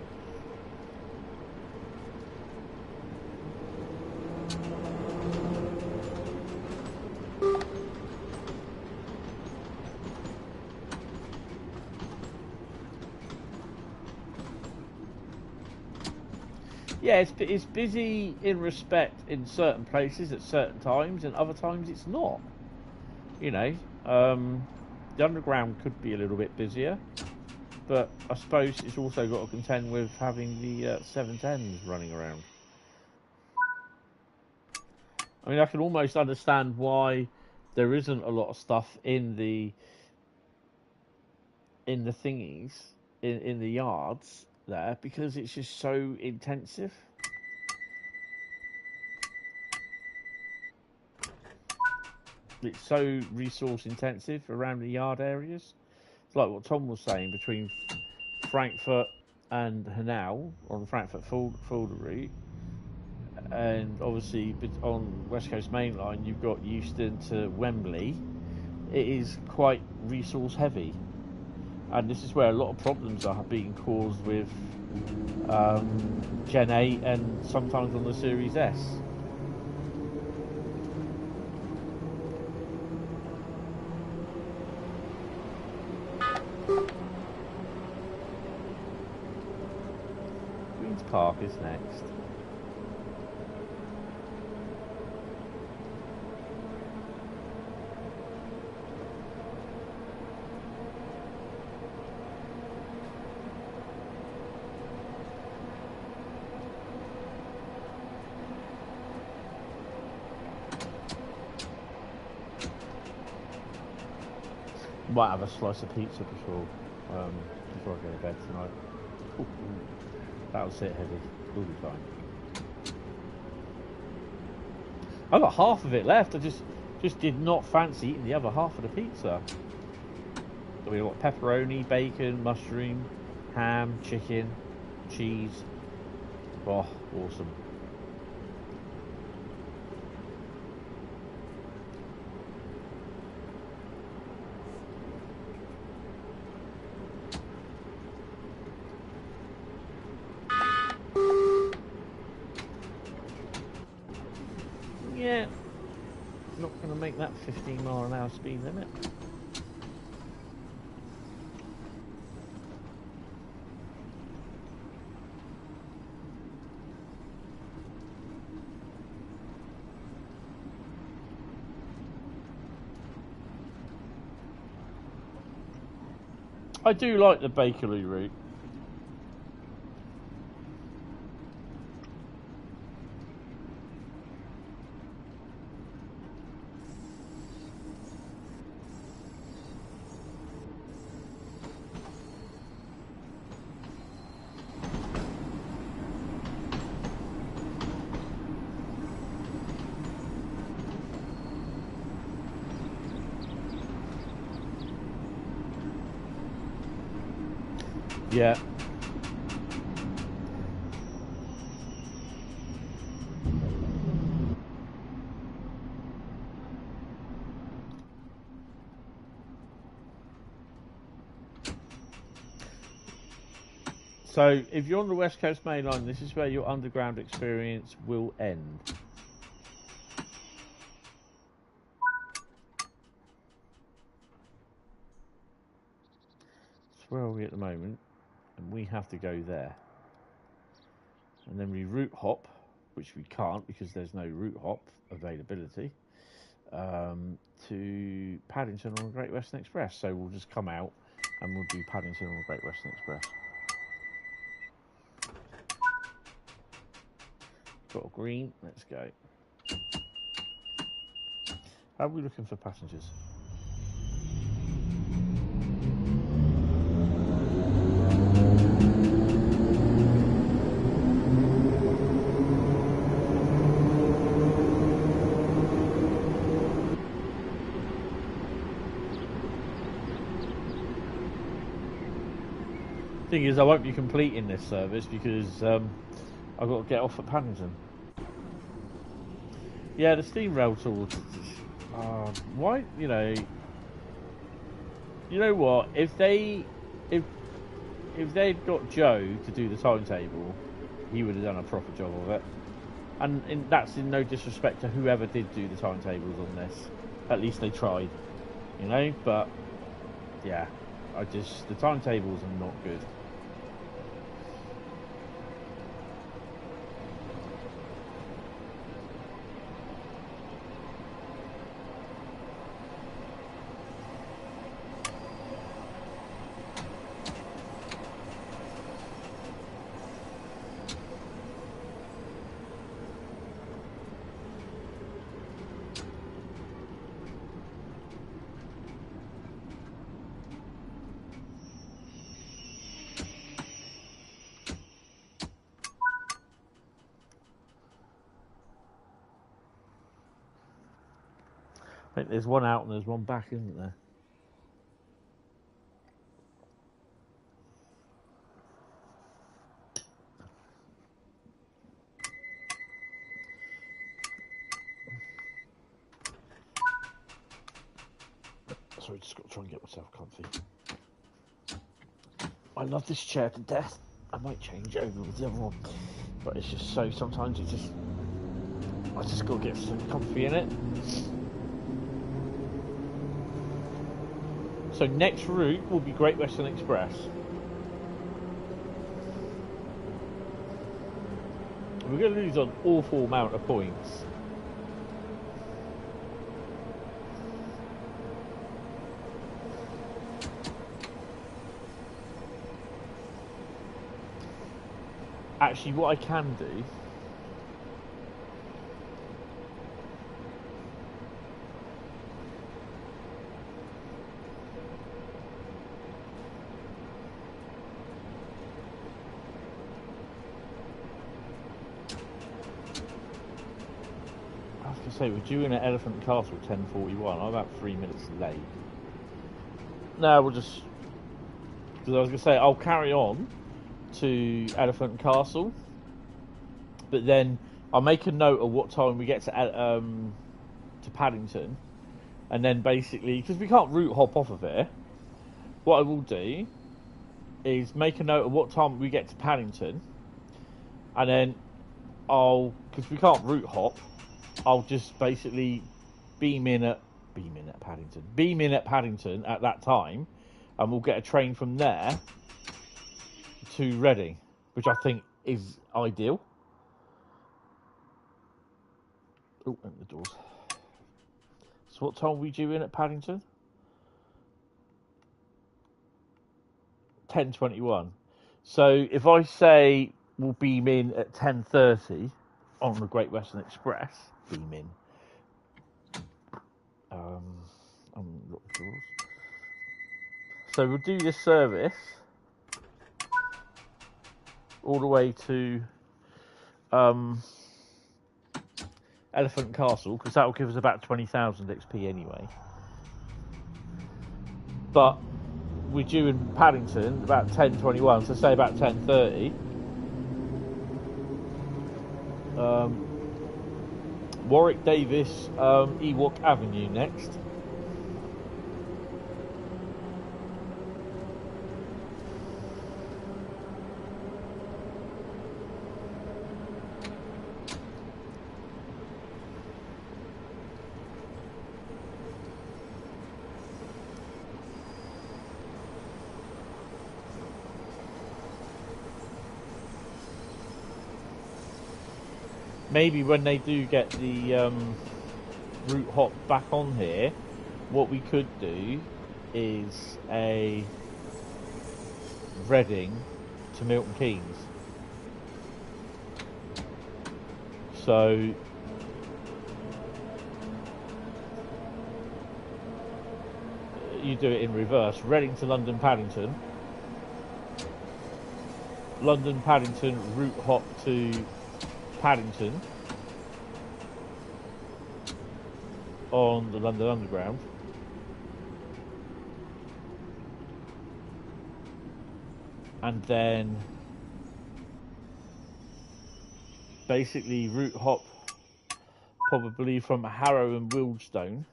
Yeah, it's busy in respect in certain places at certain times, and other times it's not. You know, the underground could be a little bit busier, but I suppose it's also got to contend with having the 710s running around. I mean, I can almost understand why there isn't a lot of stuff in the thingies in the yards there, because it's just so intensive. It's so resource intensive around the yard areas. It's like what Tom was saying, between Frankfurt and Harrow on the Frankfurt-Fulda route, and obviously on West Coast Mainline you've got Euston to Wembley. It is quite resource heavy, and this is where a lot of problems are being caused with Gen 8 and sometimes on the Series S. Queen's Park is next. Might have a slice of pizza before I go to bed tonight. Ooh, that'll sit heavy all the time. I've got half of it left. I just did not fancy eating the other half of the pizza. So we've got pepperoni, bacon, mushroom, ham, chicken, cheese. Oh, awesome. Yeah, not going to make that 15 mile an hour speed limit. I do like the Bakerloo route. Yeah. So, if you're on the West Coast Mainline, this is where your underground experience will end. So where are we at the moment? And we have to go there. And then we route hop, which we can't because there's no route hop availability, to Paddington on the Great Western Express. So we'll just come out and we'll do Paddington on the Great Western Express. Got a green, let's go. How are we looking for passengers? Thing is, I won't be completing this service because I've got to get off at Paddington. Yeah, the steam rail tool. Why? You know what? If they'd got Joe to do the timetable, he would have done a proper job of it. And that's in no disrespect to whoever did do the timetables on this. At least they tried, you know. But yeah, the timetables are not good. I think there's one out and there's one back, isn't there? Sorry, just got to try and get myself comfy. I love this chair to death. I might change over with the other one, but it's just so, sometimes I just got to get so comfy in it. So next route will be Great Western Express. We're going to lose an awful amount of points. Actually, what I can do we're due in at Elephant Castle 10:41. I'm about 3 minutes late. No, we'll just, because I was going to say I'll carry on to Elephant Castle, but then I'll make a note of what time we get to Paddington, and then basically, because we can't route hop off of here, what I will do is make a note of what time we get to Paddington, and then because we can't route hop, I'll just basically beam in at Paddington at that time, and we'll get a train from there to Reading, which I think is ideal. Oh, open the doors. So what time are we due in at Paddington? 10:21. So if I say we'll beam in at 10:30 on the Great Western Express, beam in. Unlock the doors. So we'll do this service all the way to Elephant Castle, because that will give us about 20,000 XP anyway. But we're due in Paddington about 10:21, so say about 10:30. Warwick Davis, Ewok Avenue next. Maybe when they do get the route hop back on here, what we could do is a Reading to Milton Keynes. So you do it in reverse. Reading to London Paddington. London Paddington route hop to Paddington on the London Underground. And then basically route hop probably from Harrow and Wealdstone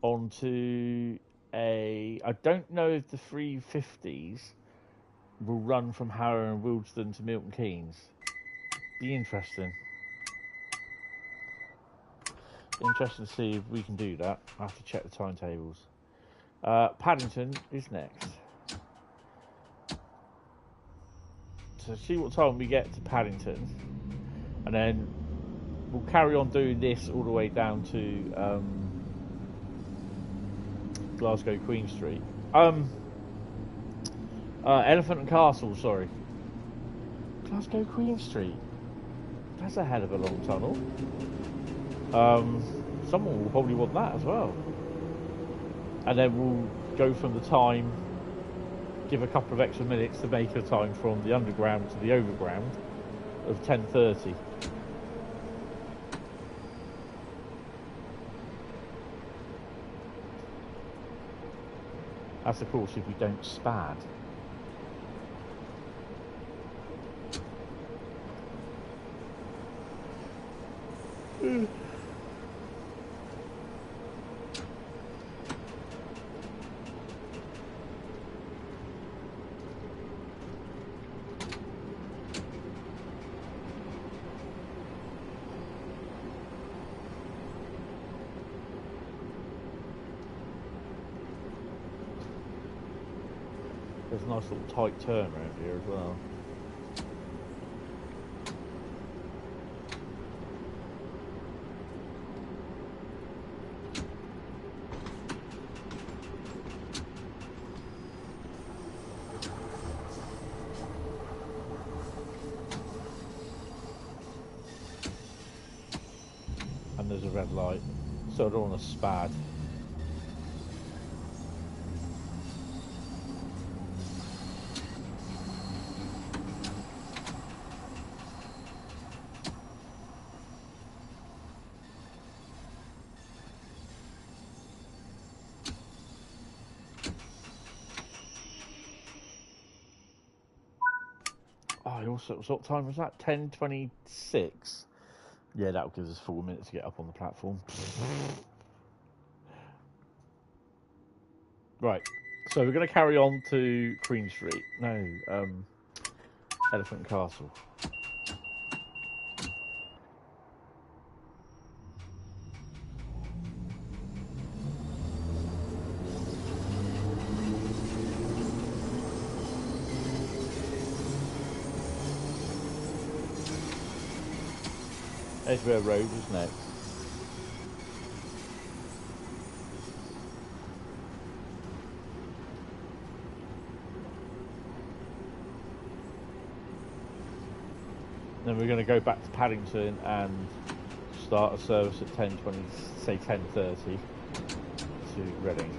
onto a... I don't know if the 350s will run from Harrow and Wealdstone to Milton Keynes. Be interesting. Interesting to see if we can do that. I have to check the timetables. Paddington is next. So see what time we get to Paddington, and then we'll carry on doing this all the way down to Glasgow Queen Street. Elephant and Castle, sorry. Glasgow Queen Street. That's a hell of a long tunnel. Someone will probably want that as well. And then we'll go from the time, give a couple of extra minutes to make a time from the underground to the overground of 10:30. That's of course if we don't spad. There's a nice little tight turn around here as well. And there's a red light, so I don't want to spad. What time was that? 10:26. Yeah, that'll give us 4 minutes to get up on the platform. Right, so we're going to carry on to Queen Street. No, Elephant Castle. Edgware Road is next. Then we're going to go back to Paddington and start a service at 10:20, say 10:30 to Reading.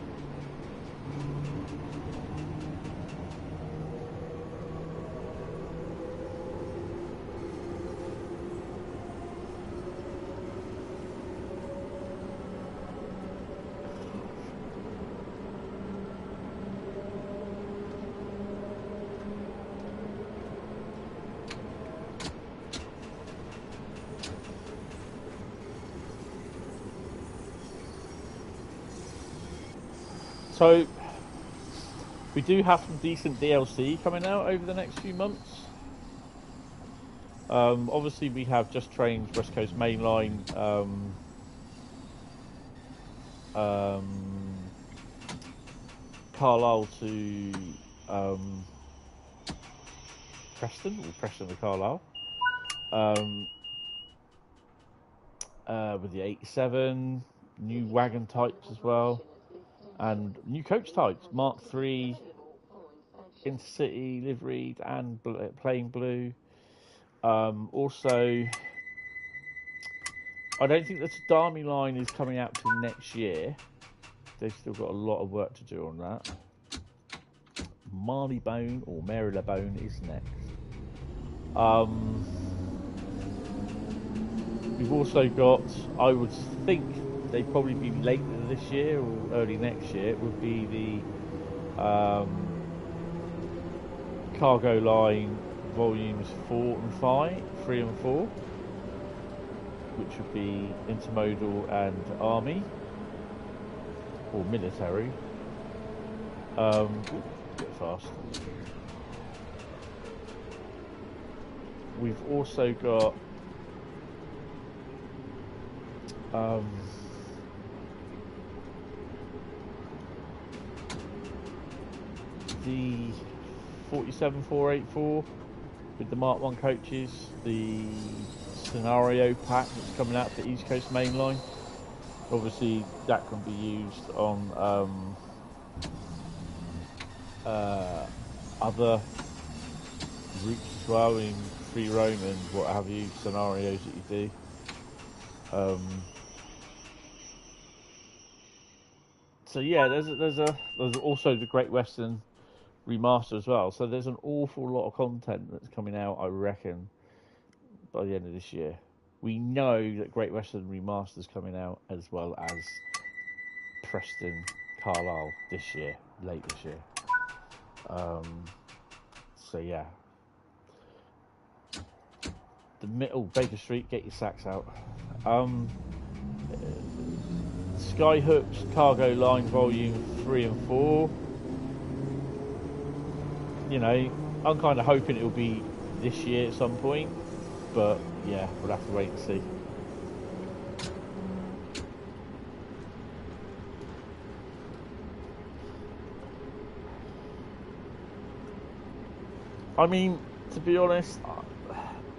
So we do have some decent DLC coming out over the next few months. Obviously, we have Just Trains West Coast Mainline, Carlisle to Preston, or Preston to Carlisle, with the 87, new wagon types as well, and new coach types, Mark III, Intercity, liveried, and plain blue. Also, I don't think the Tadami line is coming out till next year. They've still got a lot of work to do on that. Marylebone or Marylebone is next. We've also got, I would think they'd probably be later this year or early next year, it would be the cargo line volumes 3 and 4, which would be intermodal and army or military. Bit fast. We've also got the 47484 with the Mark 1 coaches, the scenario pack that's coming out for East Coast Mainline. Obviously that can be used on other routes as well, in free roam and what have you, scenarios that you do. So yeah, there's also the Great Western remaster as well. So there's an awful lot of content that's coming out, I reckon, by the end of this year. We know that Great Western remaster is coming out, as well as Preston Carlisle this year, late this year. So yeah, the middle Baker Street, get your sacks out. Skyhook's cargo line volume 3 and 4. You know, I'm kind of hoping it'll be this year at some point, but yeah, we'll have to wait and see. I mean, to be honest,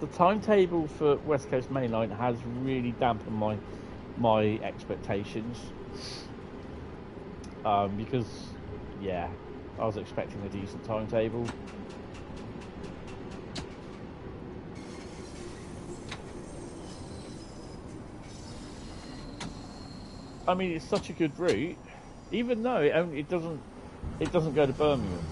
the timetable for West Coast Mainline has really dampened my expectations, because yeah, I was expecting a decent timetable. I mean, it's such a good route, even though it doesn't go to Birmingham.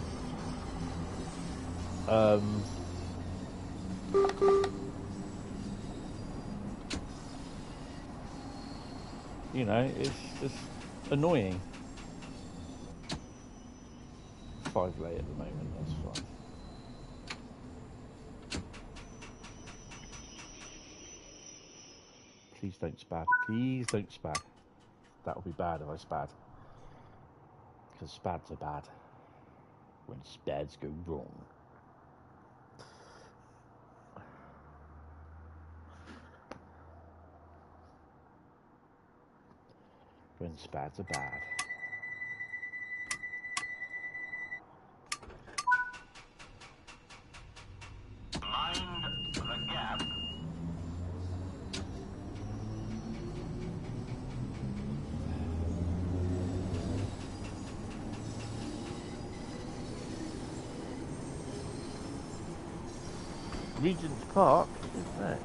You know, it's just annoying. 5 late at the moment, that's fine. Please don't spad. Please don't spad. That would be bad if I spad. Because spads are bad. When spads go wrong. When spads are bad. Mind the gap. Regent's Park is next.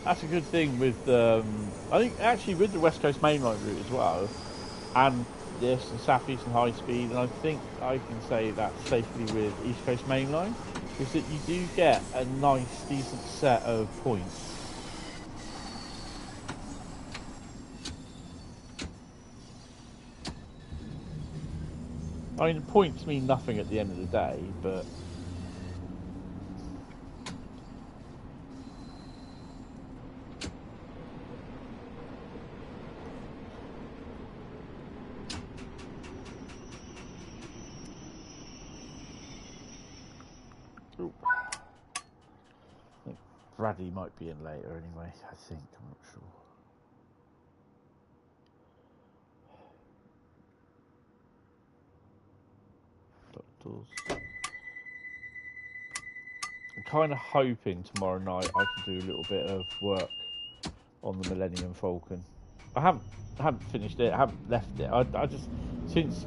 That's a good thing with, I think actually with the West Coast Mainline route as well, and this and South Eastern High Speed, and I think I can say that safely with East Coast Mainline, is that you do get a nice, decent set of points. I mean, the points mean nothing at the end of the day, but ooh. I think Bradley might be in later anyway, I think, I'm not sure. Doctors. I'm kind of hoping tomorrow night I can do a little bit of work on the Millennium Falcon. I haven't finished it, I haven't left it. I just, since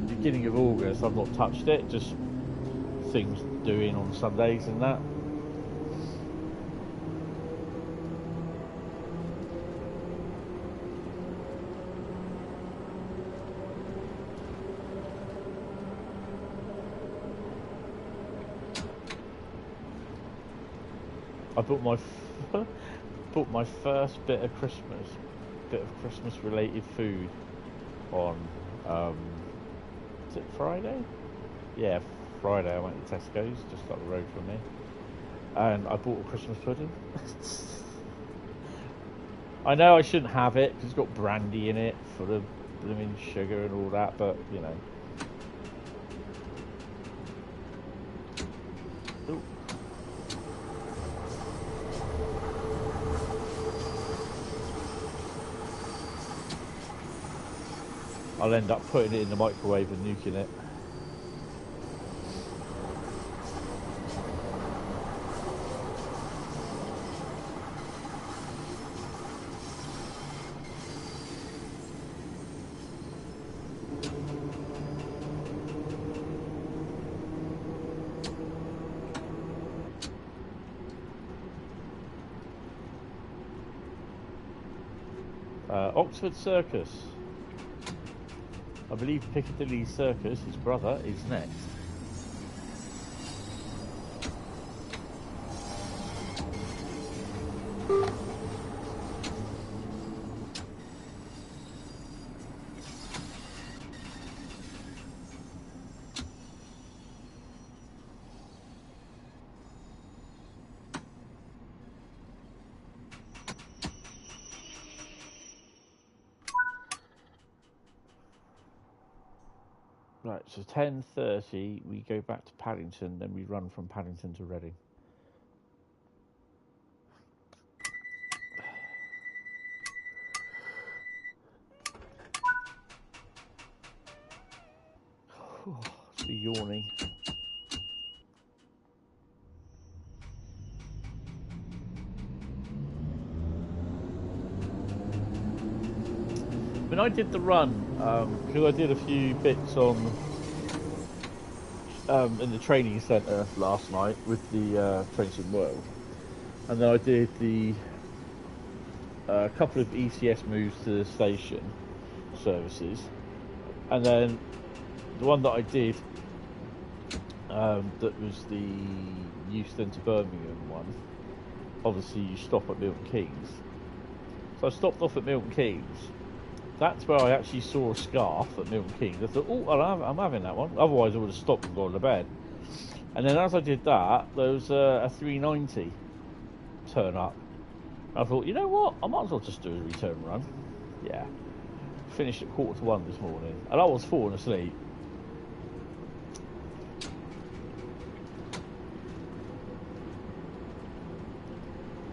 the beginning of August, I've not touched it, just things doing on Sundays and that. I bought my first bit of Christmas related food on is it Friday? Yeah, Friday. I went to Tesco's just up the road from me, and I bought a Christmas pudding. I know I shouldn't have it because it's got brandy in it for the blooming sugar and all that, but you know. Ooh. I'll end up putting it in the microwave and nuking it. Oxford Circus. I believe Piccadilly Circus, his brother, is next. Right, so 10:30, we go back to Paddington, then we run from Paddington to Reading. It's yawning. When I did the run, because I did a few bits on in the training centre last night with the Trains World, and then I did the couple of ECS moves to the station services, and then the one that I did that was the Wealdstone to Birmingham one. Obviously, you stop at Milton Keynes, so I stopped off at Milton Keynes. That's where I actually saw a scarf at Milton Keynes. I thought, oh, I'm having that one. Otherwise, I would have stopped and gone to bed. And then as I did that, there was a 390 turn up. I thought, you know what? I might as well just do a return run. Yeah. Finished at 1:45 this morning. And I was falling asleep.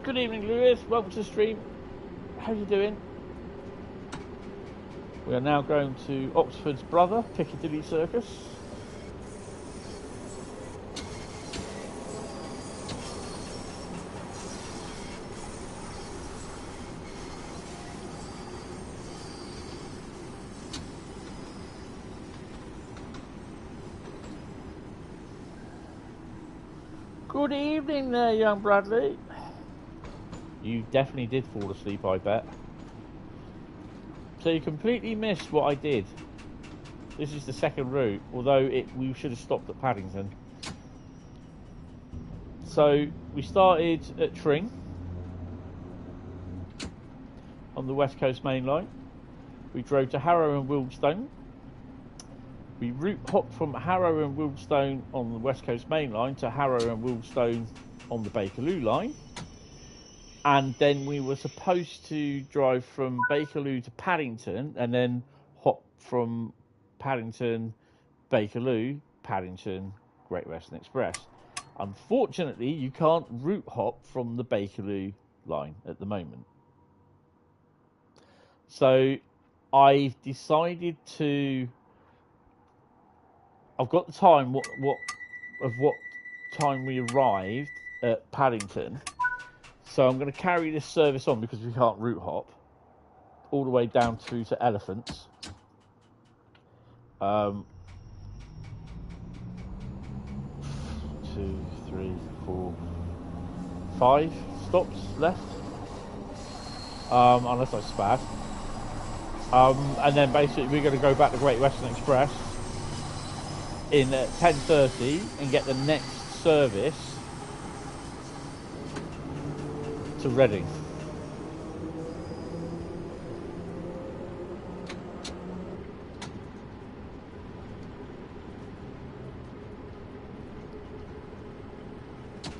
Good evening, Lewis. Welcome to the stream. How you doing? We are now going to Oxford's brother, Piccadilly Circus. Good evening there, young Bradley. You definitely did fall asleep, I bet. So you completely missed what I did. This is the second route, although we should have stopped at Paddington. So we started at Tring on the West Coast Mainline. We drove to Harrow and Wealdstone. We route hopped from Harrow and Wealdstone on the West Coast Mainline to Harrow and Wealdstone on the Bakerloo line. And then we were supposed to drive from Bakerloo to Paddington and then hop from Paddington, Bakerloo, Paddington, Great Western Express. Unfortunately, you can't route hop from the Bakerloo line at the moment. So I've decided to... I've got the time what time we arrived at Paddington. So I'm going to carry this service on because we can't route hop all the way down through to Elephants. 2, 3, 4, 5 stops left. Unless I spad. And then basically we're going to go back to Great Western Express in at 10:30 and get the next service to Reading.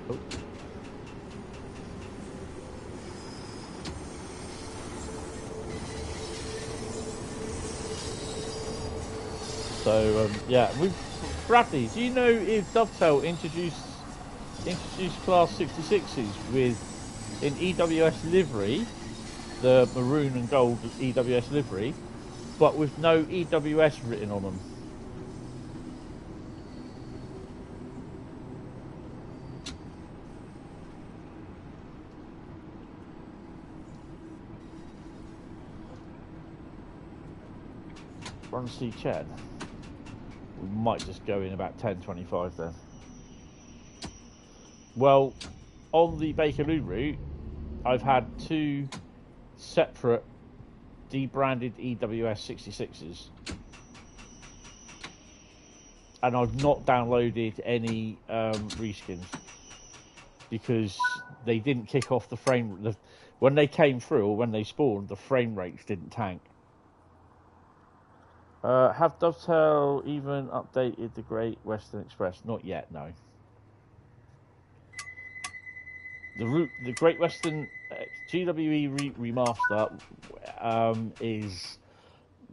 Oh. So yeah, Bradley, do you know if Dovetail introduced Class 66s with in EWS livery, the maroon and gold EWS livery, but with no EWS written on them? Run see Chad. We might just go in about 10:25 then. Well, on the Bakerloo route, I've had 2 separate debranded EWS 66s, and I've not downloaded any reskins because they didn't kick off the frame. When they came through or when they spawned, the frame rates didn't tank. Have Dovetail even updated the Great Western Express? Not yet, no. The Great Western GWE remaster is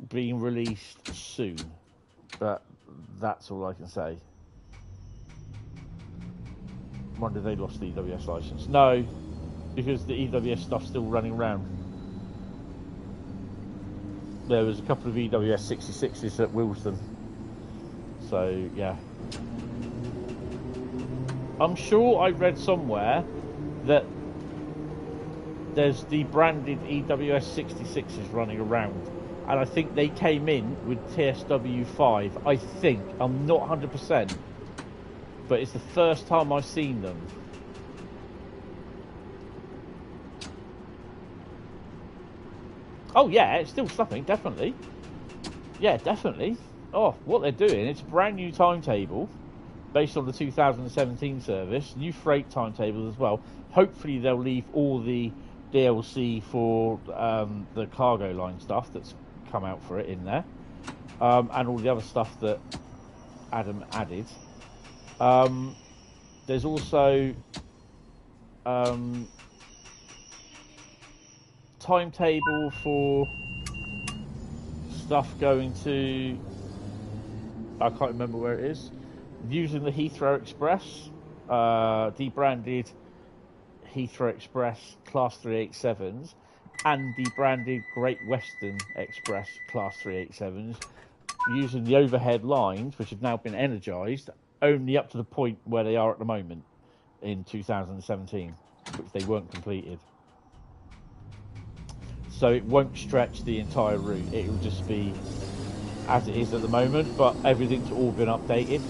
being released soon, but that's all I can say. Wonder they lost the EWS license. No, because the EWS stuff's still running around. There was a couple of EWS 66s at Wealdstone. So, yeah. I'm sure I read somewhere that there's the branded EWS 66s running around. And I think they came in with TSW5. I think. I'm not 100%. But it's the first time I've seen them. Oh yeah, it's still stuffing, definitely. Yeah, definitely. Oh, what they're doing, it's a brand new timetable based on the 2017 service, new freight timetable as well. Hopefully they'll leave all the DLC for the cargo line stuff that's come out for it in there, and all the other stuff that Adam added. There's also timetable for stuff going to, I can't remember where it is, using the Heathrow Express, debranded Heathrow Express Class 387s and debranded Great Western Express Class 387s, using the overhead lines which have now been energised only up to the point where they are at the moment in 2017, which they weren't completed. So it won't stretch the entire route. It will just be as it is at the moment, but everything's all been updated.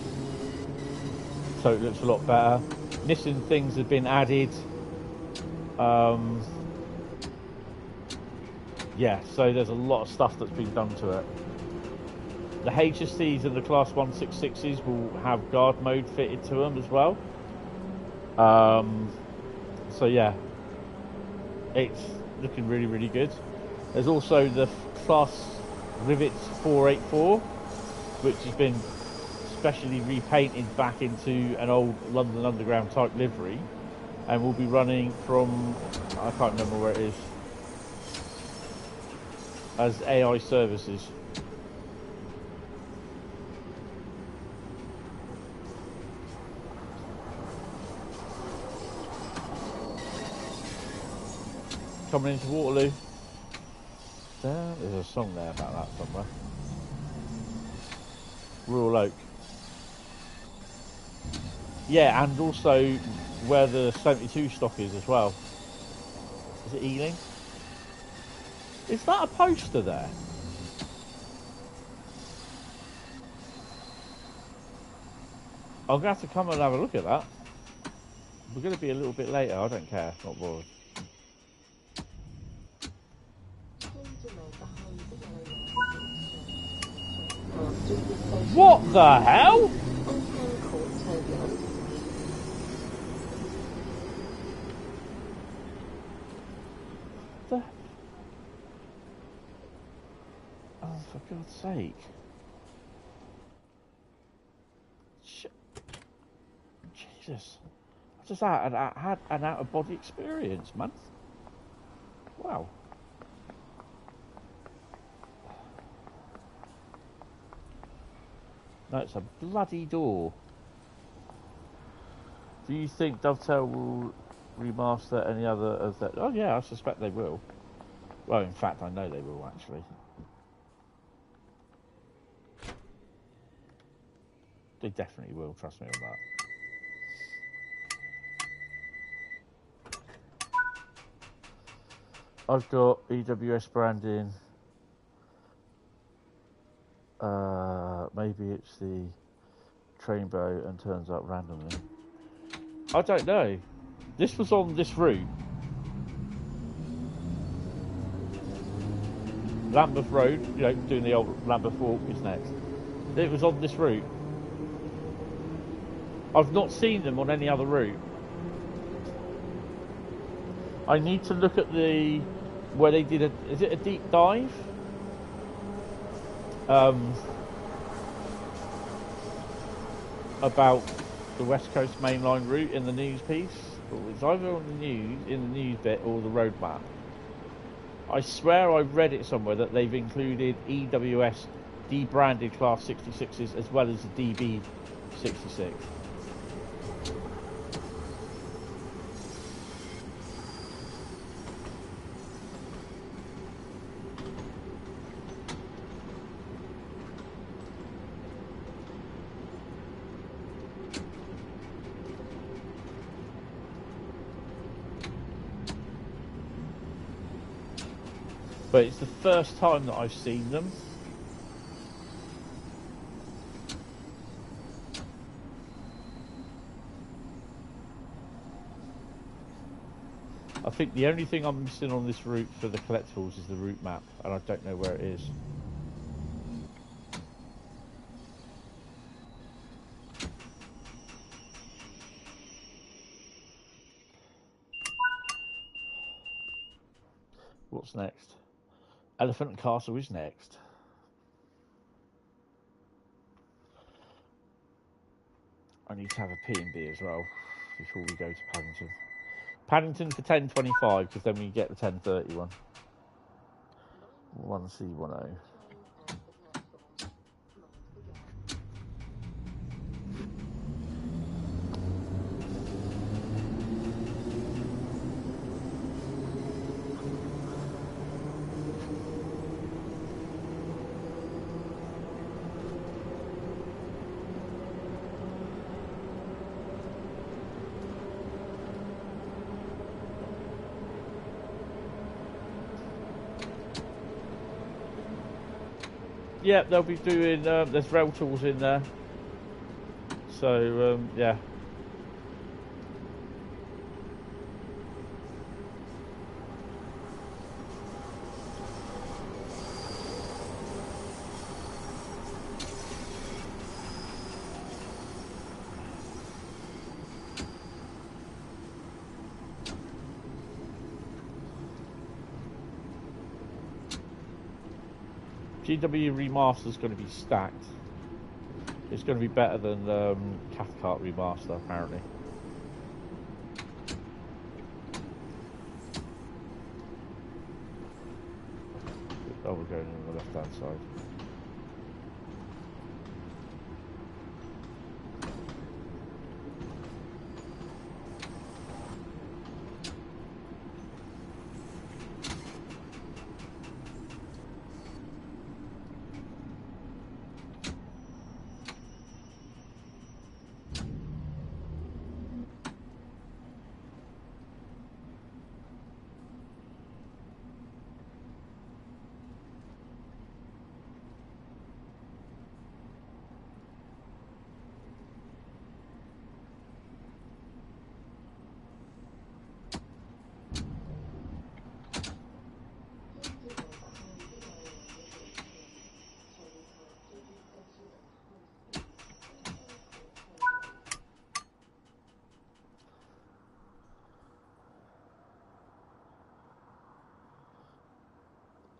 So it looks a lot better. Missing things have been added. Yeah, so there's a lot of stuff that's been done to it. The HSTs and the Class 166s will have guard mode fitted to them as well. So yeah, it's looking really, really good. There's also the Class Rivets 484, which has been specially repainted back into an old London Underground type livery, and will be running from, I can't remember where it is, as AI services. Coming into Waterloo. There's a song there about that somewhere. Rural Oak. Yeah, and also where the 72 stock is as well. Is it Ealing? Is that a poster there? I'm going to have to come and have a look at that. We're going to be a little bit later, I don't care, not bothered. What the hell? Oh, for God's sake. Jesus. I just had an out-of-body experience, man. Wow. No, it's a bloody door. Do you think Dovetail will remaster any other of that? Oh yeah, I suspect they will. Well, in fact, I know they will, actually. They definitely will, trust me on that. I've got EWS branding. Maybe it's the train bow and turns up randomly. I don't know. This was on this route. Lambeth Road, you know, doing the old Lambeth Walk is next. It was on this route. I've not seen them on any other route. I need to look at the where they did is it a deep dive? About the West Coast Mainline Route in the news piece. It's either on the news, in the news bit, or the road map. I swear I read it somewhere that they've included EWS debranded Class 66s as well as the DB 66. But it's the first time that I've seen them. I think the only thing I'm missing on this route for the collectibles is the route map, and I don't know where it is. What's next? Elephant and Castle is next. I need to have a P&B as well before we go to Paddington. Paddington for 10.25 because then we get the 10.30 one. 1C10. Yeah, they'll be doing, there's rail tools in there. So, yeah. GW Remaster is going to be stacked. It's going to be better than Cathcart Remaster, apparently. Oh, we're going on the left-hand side.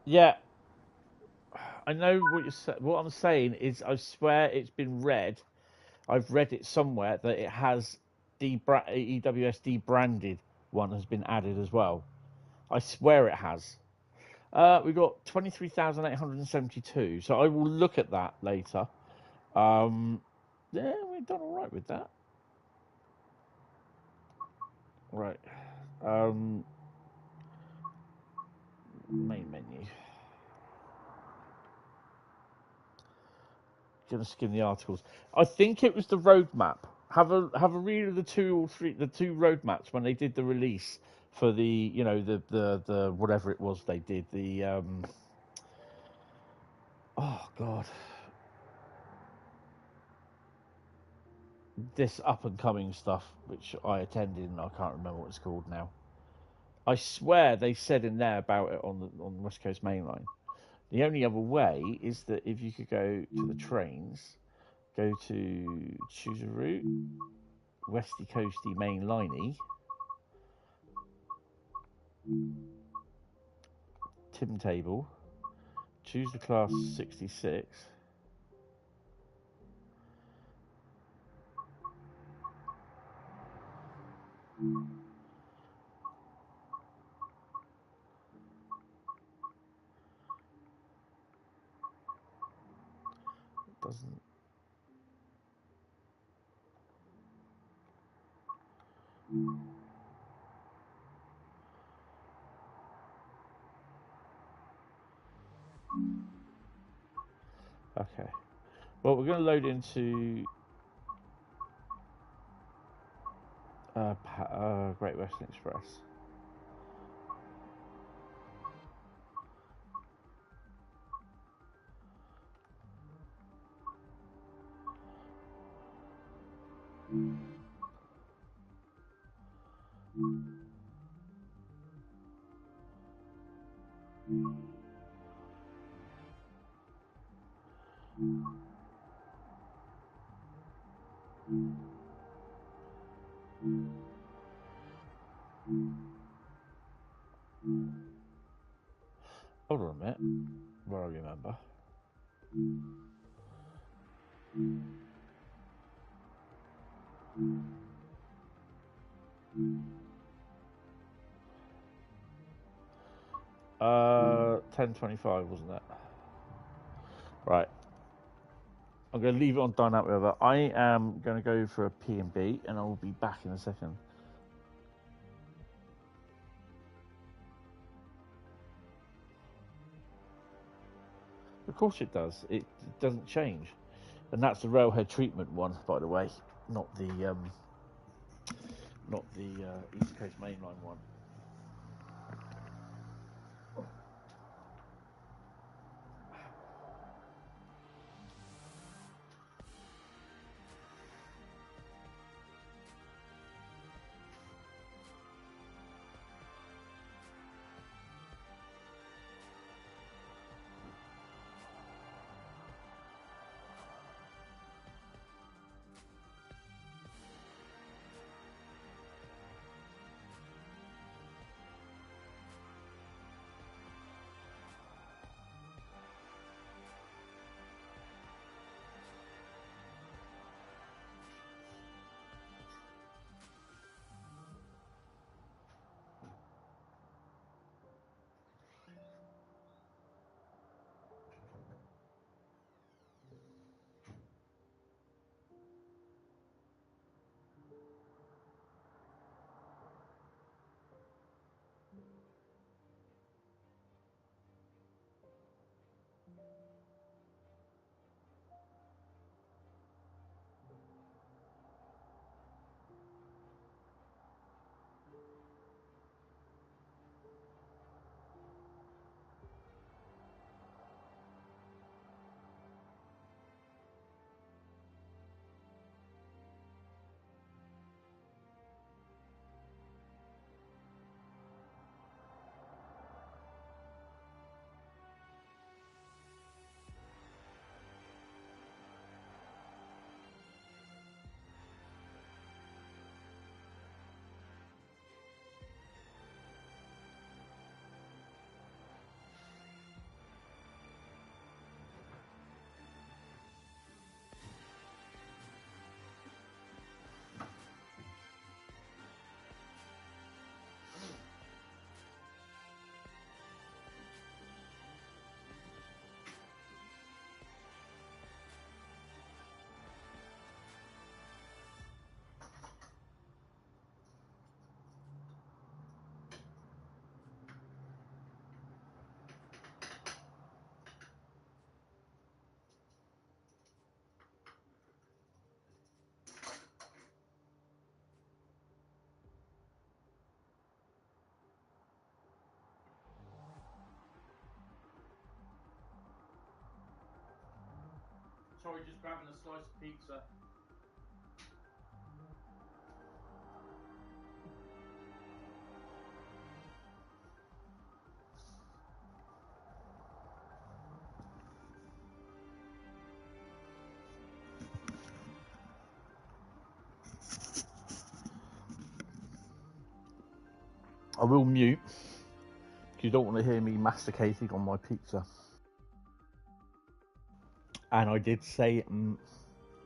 Yeah, I know what you're saying. What I'm saying is, I swear it's been read. I've read it somewhere that it has EWS debranded one has been added as well. I swear it has. We got 23,872. So I will look at that later. Yeah, we've done all right with that. Right. Main menu. Gonna skim the articles. I think it was the roadmap. Have a read of the two road maps when they did the release for the the whatever it was they did the oh god, this up and coming stuff which I attended and I can't remember what it's called now. I swear they said in there about it on the West Coast Mainline. The only other way is that if you could go to the trains, go to choose a route, Westy Coasty Mainliney, Tim table, choose the class 66. It doesn't. Okay. Well, we're going to load into Great Western Express. Hold on a minute. Well, I remember. Uh, 10:25 wasn't it? Right. I'm going to leave it on Dynamic Weather. I am going to go for a P&B and I will be back in a second. Of course it does. It doesn't change. And that's the railhead treatment one, by the way, not the East Coast Mainline one. sorry, just grabbing a slice of pizza. I will mute because you don't want to hear me masticating on my pizza. And I did say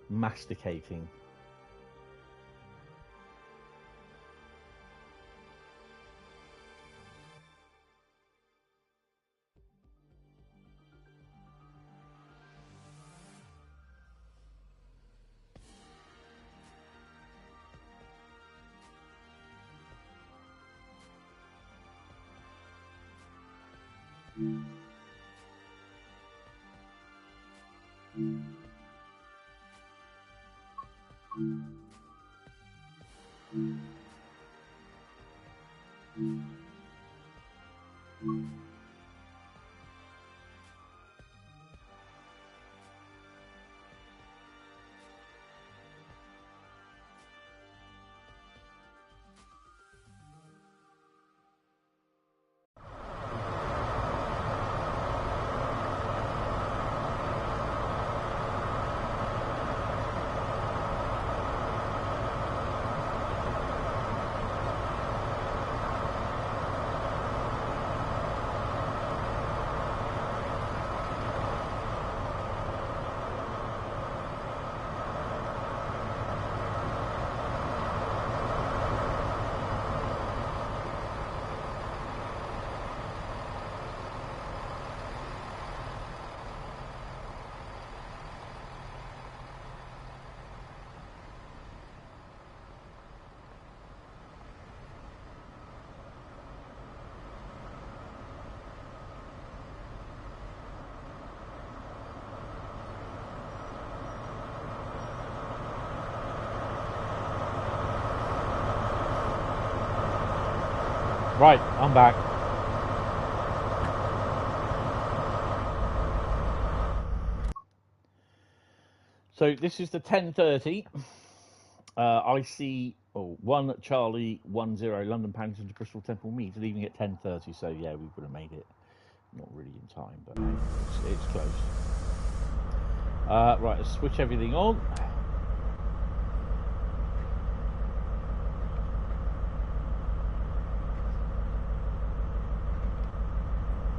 masticating. Right, I'm back. So this is the 10:30. I see 1 Charlie 10 London Paddington to Bristol Temple Meads, leaving at 10:30. So yeah, we would have made it. Not really in time, but it's close. Right, let's switch everything on.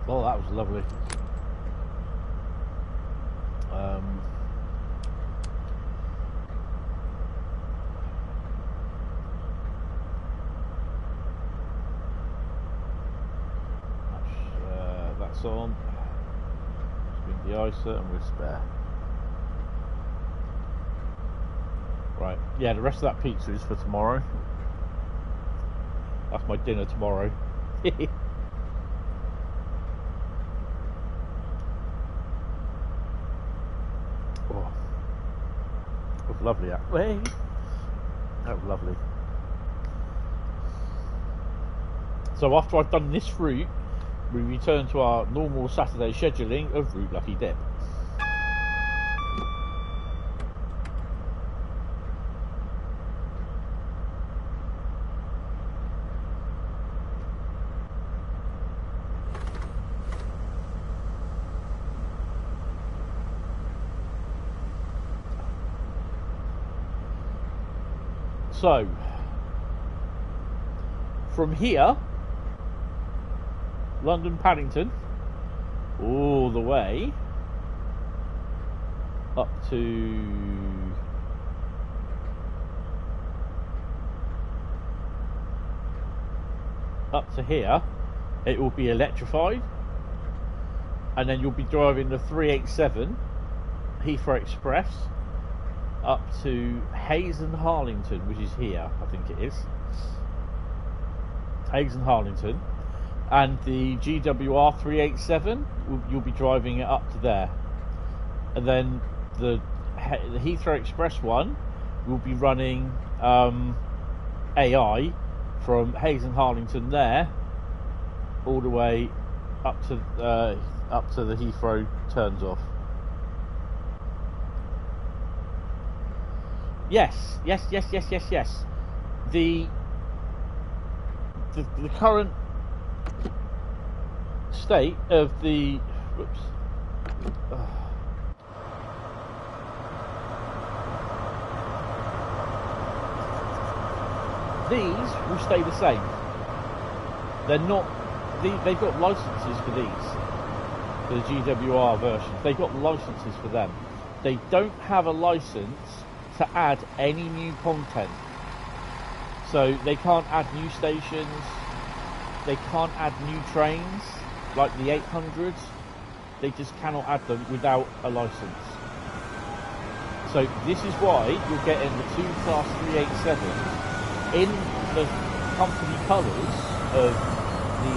Oh, that was lovely. That's on. Spin the icer and we're spare. Right, yeah, the rest of that pizza is for tomorrow. That's my dinner tomorrow. Oh, that was lovely that way. That was lovely. So after I've done this route, we return to our normal Saturday scheduling of Route Lucky Dip. So, from here, London Paddington, all the way up to here, it will be electrified, and then you'll be driving the 387 Heathrow Express up to Hayes and Harlington, which is here, I think it is. Hayes and Harlington. And the GWR 387, you'll be driving it up to there. And then the Heathrow Express one will be running AI from Hayes and Harlington there, all the way up to the Heathrow turns off. Yes. The current state of the these will stay the same. They're not. They've got licenses for these, for the GWR versions. They've got licenses for them. They don't have a license to add any new content. So they can't add new stations. They can't add new trains like the 800s. They just cannot add them without a license. So this is why you're getting the 2 Class 387s in the company colours of the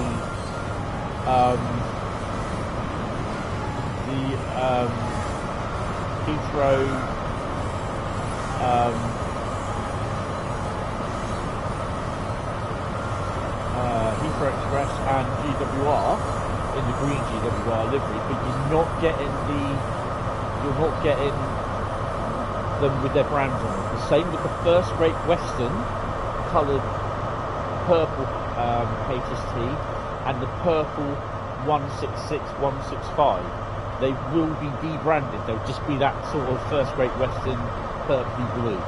Heathrow Heathrow Express and GWR in the green GWR livery, but you're not getting them with their brands on it. The same with the First Great Western coloured purple HST and the purple 166, 165. They will be debranded. They'll just be that sort of First Great Western purpley blue,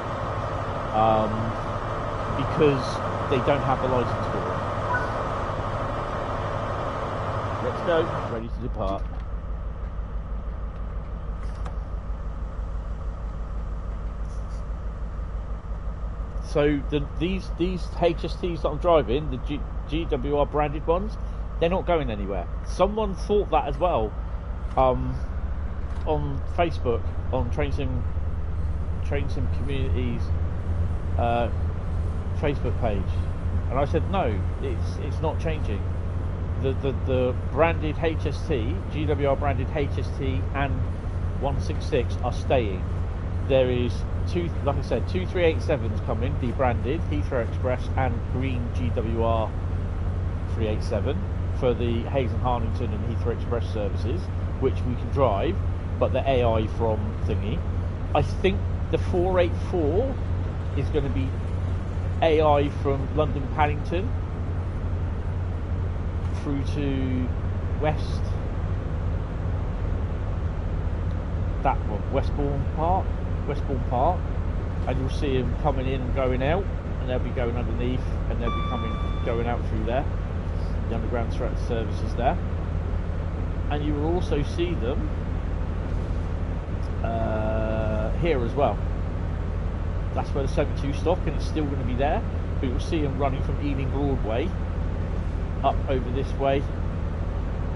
because they don't have the license for it. Let's go. Ready to depart. So these HSTs that I'm driving, the GWR branded ones, they're not going anywhere. Someone thought that as well, on Facebook, on Train Sim Communities Facebook page, and I said no, it's not changing. The branded HST, GWR branded HST and 166 are staying. There is two 387s coming, debranded, Heathrow Express and green GWR 387 for the Hayes and Harnington and Heathrow Express services, which we can drive, but the AI from thingy. I think the 484 is going to be AI from London Paddington through to Westbourne Park, and you'll see them coming in and going out, and they'll be going underneath, and they'll be going out through there, the underground services there, and you will also see them here as well. That's where the 72 stop, and it's still going to be there, but you'll see them running from Ealing Broadway up over this way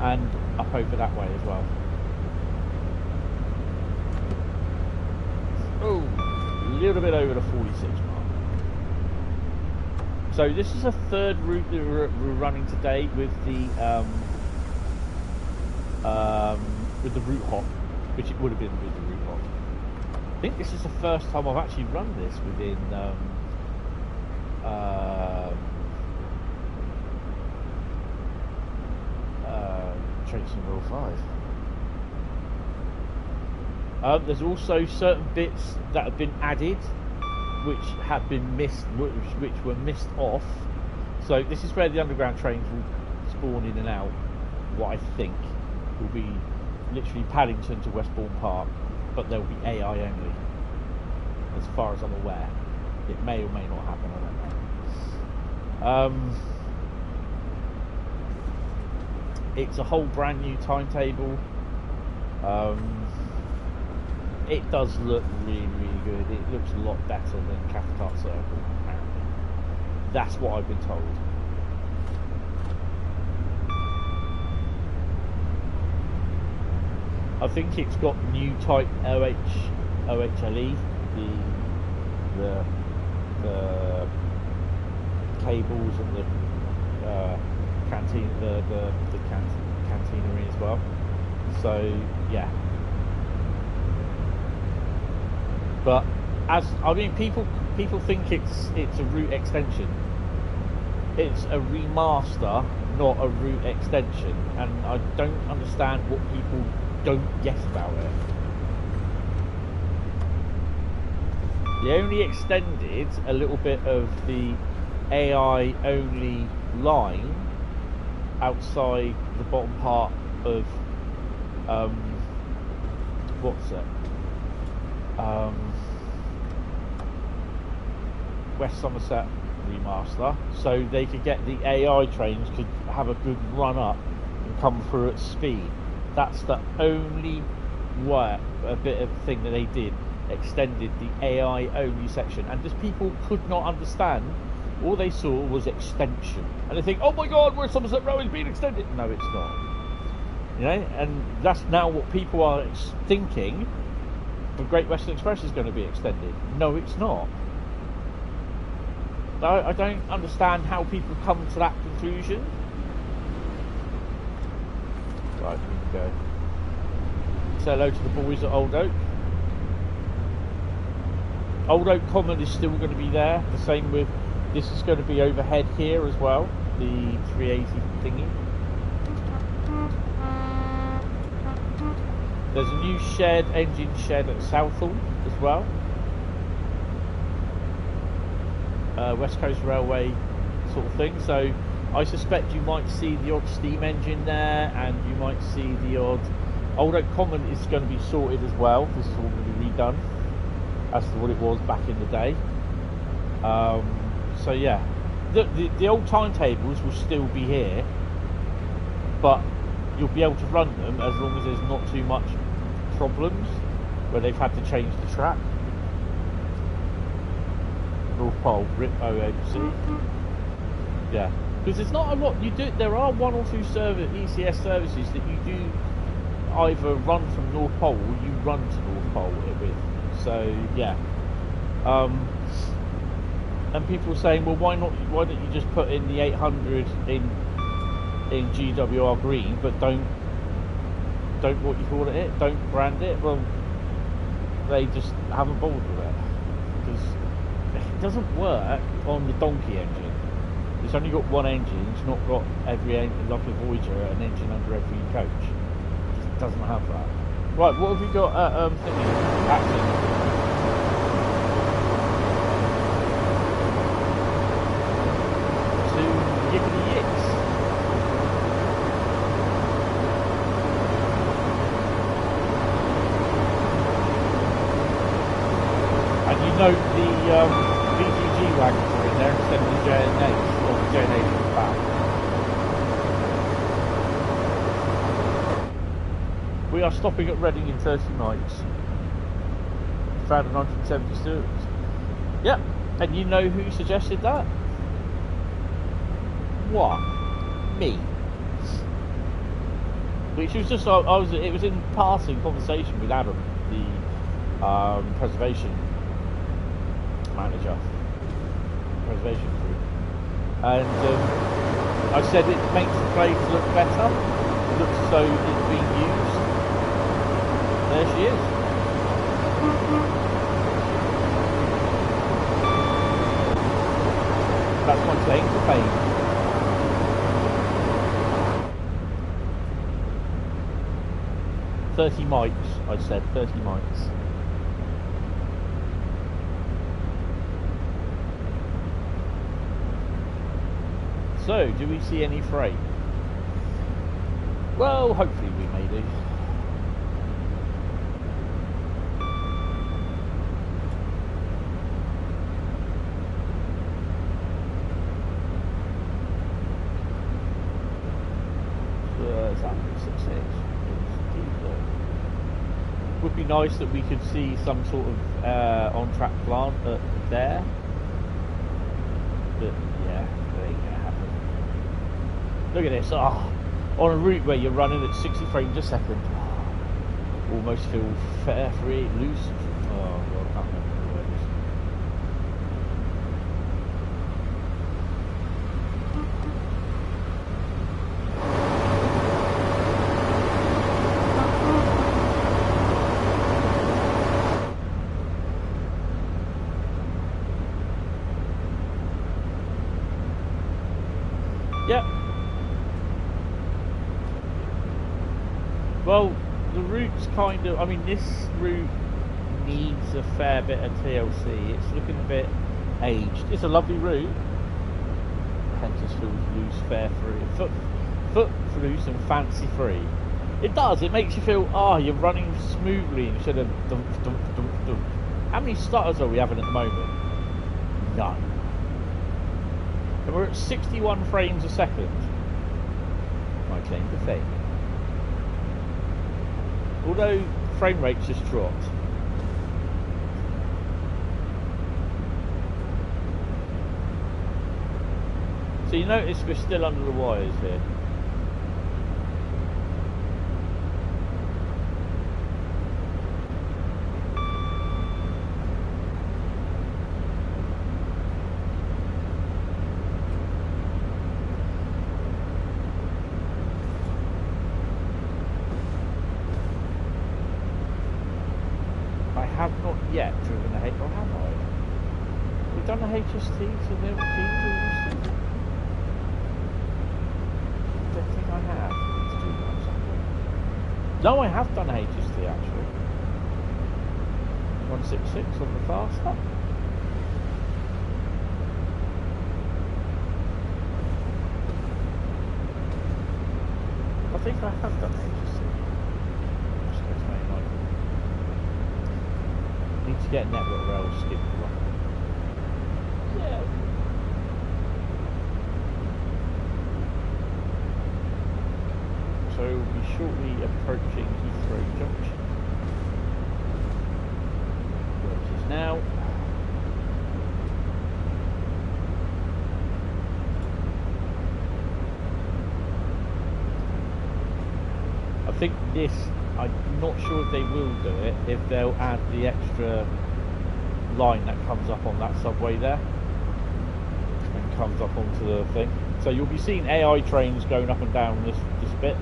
and up over that way as well. Oh, a little bit over the 46 mark. So this is a third route that we're running today with the route hop, which it would have been with the route hop. I think this is the first time I've actually run this within Train Sim World 5. There's also certain bits that have been added, which have been missed, which were missed off. So this is where the underground trains will spawn in and out. What I think will be literally Paddington to Westbourne Park, but there will be AI only, as far as I'm aware. It may or may not happen, I don't know. It's a whole brand new timetable. It does look really, really good. It looks a lot better than Cathcart Circle, apparently. That's what I've been told. I think it's got new type OHLE, the cables and the cantinery as well. So yeah. But people think it's a route extension. It's a remaster, not a route extension, and I don't understand what people don't get about it. They only extended a little bit of the AI only line outside the bottom part of what's it? West Somerset remaster, so they could get the AI trains could have a good run up and come through at speed. That's the only a bit of thing that they did, extended the AI only section, and just people could not understand. All they saw was extension, and they think, oh my god, West Somerset Road is being extended. No, it's not. You know, and that's now what people are thinking. The Great Western Express is going to be extended. No, it's not. I don't understand how people come to that conclusion. Right, here we go. Say hello to the boys at Old Oak. Old Oak Common is still going to be there. The same with, this is going to be overhead here as well. The 380 thingy. There's a new engine shed at Southall as well. West Coast Railway sort of thing. So I suspect you might see the odd steam engine there, and you might see the odd. Old Oak Common is going to be sorted as well. This is all going to be redone as to what it was back in the day. So yeah, the old timetables will still be here, but you'll be able to run them as long as there's not too much problems where they've had to change the track. North Pole, RIP OOC. Yeah, because there's not a lot you do. There are one or two ECS services that you do either run from North Pole or you run to North Pole with. So yeah, and people are saying, well, why don't you just put in the 800 in GWR green, but don't what you call it, don't brand it? Well, they just haven't bothered with it because it doesn't work on the donkey engine. It's only got one engine. It's not got every engine, like a Voyager, an engine under every coach. It just doesn't have that. Right, what have we got at Acton? Note the VGG wagons are in there instead of the JNAs, or the JNAs in the back. We are stopping at Reading in 30 miles. Found 170 stewards. Yep, and you know who suggested that? What? Me. Which was just, it was in passing conversation with Adam, the preservation manager, preservation group, and I said it makes the place look better. It looks as though it's being used. There she is. That's my claim to fame. "30 mics," I said, 30 mics. So, do we see any freight? Well, hopefully we may do. So, it's 166. Would be nice that we could see some sort of on-track plant there. But, yeah, that ain't gonna happen. Look at this, on a route where you're running at 60 frames a second. Almost feel fair, free, loose. Oh, well, I can't remember the word is. Yep. Well, the route's kind of, I mean, this route needs a fair bit of TLC. It's looking a bit aged. It's a lovely route. Hentis feels loose, fair free, foot loose and fancy free. It does. It makes you feel, you're running smoothly instead of dum dum dum dum. How many stutters are we having at the moment? None. And we're at 61 frames a second. My claim to fame. Although frame rate's just dropped. So you notice we're still under the wires here. I have not yet driven a H. Or have I? We've done a HST to the Wealdstone. I don't think I have. Let's do that something. No, I have done a HST actually. 166 on the faster. I think I have done HST. West Coast Mainline. Need to get network rail skip one. Yeah. So we'll be shortly approaching Heathrow Junction, where it is now. I think this, I'm not sure if they will do it, if they'll add the extra line that comes up on that subway there and comes up onto the thing. So you'll be seeing AI trains going up and down this bit.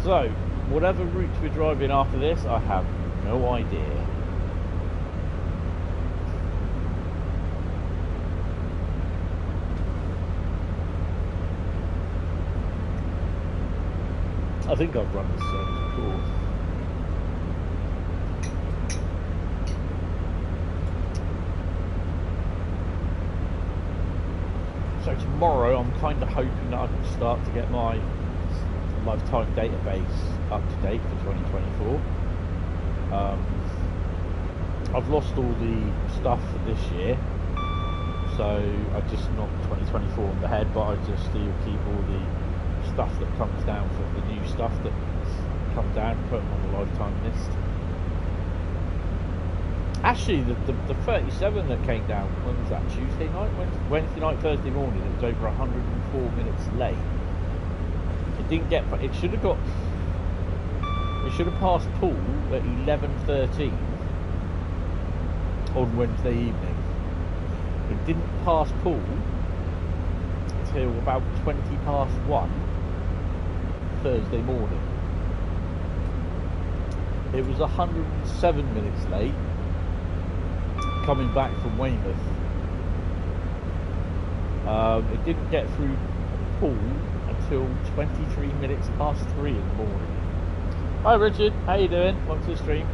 So, whatever route we're driving after this, I have no idea. I think I've run this service before. So tomorrow I'm kind of hoping that I can start to get my lifetime database up to date for 2024. I've lost all the stuff for this year, so I just knocked 2024 on the head, but I just still keep all the stuff that comes down for the new stuff that comes down, put them on the lifetime list. Actually, the 37 that came down, when was that, Tuesday night? Wednesday night, Thursday morning, it was over 104 minutes late. It didn't get, it should have got, it should have passed Poole at 11:13 on Wednesday evening. It didn't pass Poole until about 20 past 1 Thursday morning. It was 107 minutes late coming back from Weymouth. It didn't get through Poole until 23 minutes past 3 in the morning. Hi Richard, how you doing? Welcome to the stream.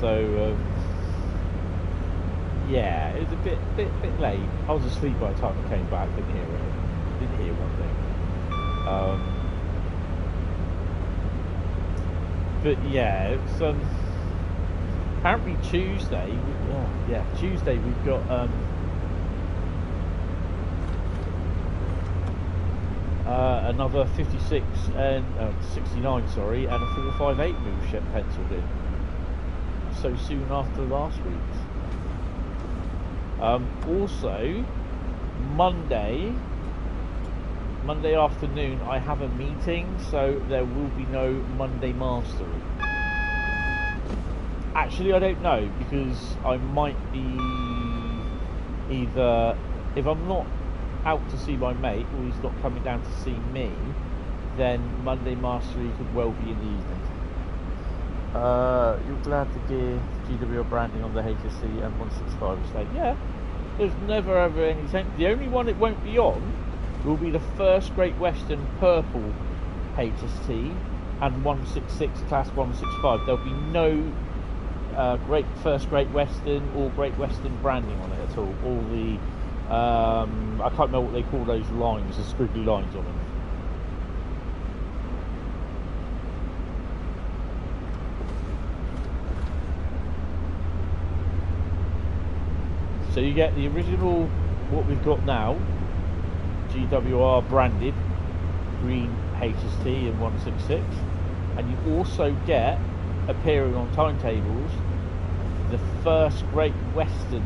So yeah, it was a bit late. I was asleep by the time I came back. Didn't hear one thing. But yeah, it's apparently Tuesday. Tuesday we've got another 56 and 69, sorry, and a 458 move ship penciled in. So soon after last week's. Also, Monday afternoon, I have a meeting, so there will be no Monday mastery. Actually, I don't know, because I might be either, if I'm not out to see my mate, or he's not coming down to see me, then Monday Mastery could well be in the evening. You're glad to gear GWR branding on the HSC and 165 estate? Yeah, there's never ever any change. The only one it won't be on will be the first Great Western purple HST and 166 class 165. There'll be no first Great Western or Great Western branding on it at all. All the I can't remember what they call those lines, the squiggly lines on them. So you get the original, what we've got now, GWR branded green HST in 166, and you also get, appearing on timetables, the first Great Western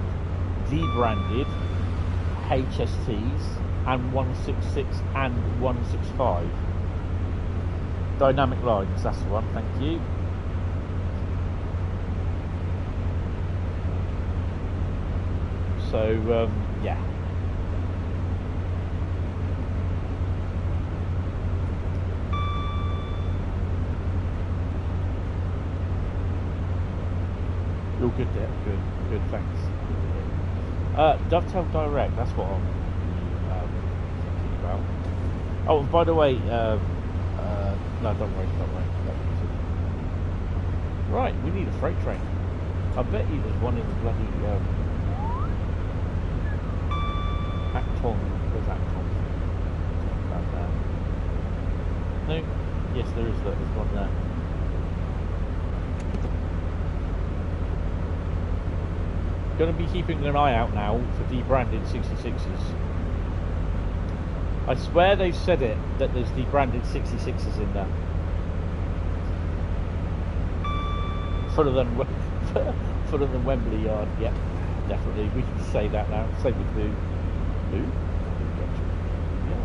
debranded HSTs and 166 and 165. Dynamic lines, that's the one, thank you. So, yeah. You're good there, good, thanks. Dovetail Direct, that's what I'm thinking about. Oh, by the way, no, don't worry. Right, we need a freight train. I bet you there's one in the bloody Acton. Where's Acton? About there. No? Yes, there's one there. Going to be keeping an eye out now for debranded 66s. I swear they've said it, that there's debranded 66s in there. Fuller than Wembley Yard, yep, definitely. We can say that now. Same with Boo. Boo? Yeah.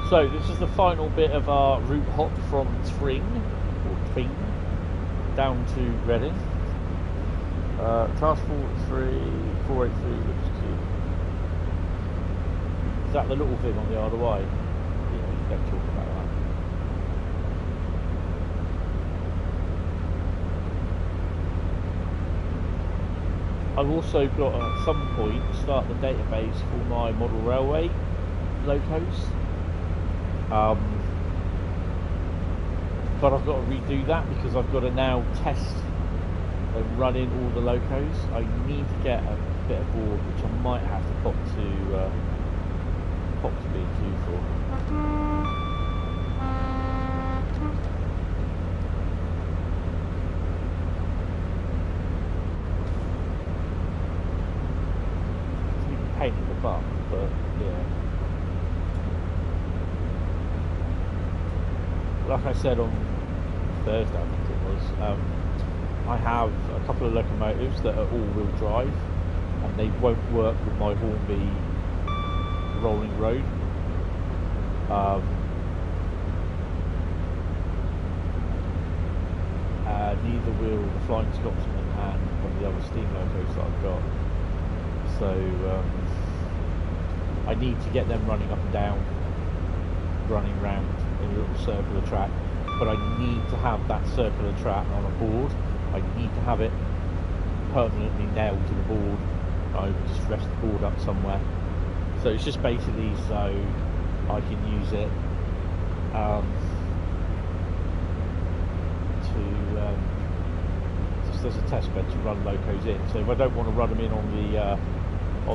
So this is the final bit of our route hop from Tring down to Reading. Class 483 looks cute. Is that the little thing on the Isle of Wight? Yeah, you don't talk about that. I've also got to, at some point, start the database for my model railway locos. But I've got to redo that because I've got to now test and run in all the locos. I need to get a bit of board, which I might have to pop to B&Q for. It's a pain in the butt, but yeah. Like I said on Thursday, I think it was, I have a couple of locomotives that are all-wheel drive, and they won't work with my Hornby rolling road. Neither will the Flying Scotsman and one of the other steam locos that I've got. So I need to get them running up and down, running round in a little circular track, but I need to have that circular track on a board. I need to have it permanently nailed to the board. I would just rest the board up somewhere. So it's just basically so I can use it just as a test bed to run locos in. So if I don't want to run them in on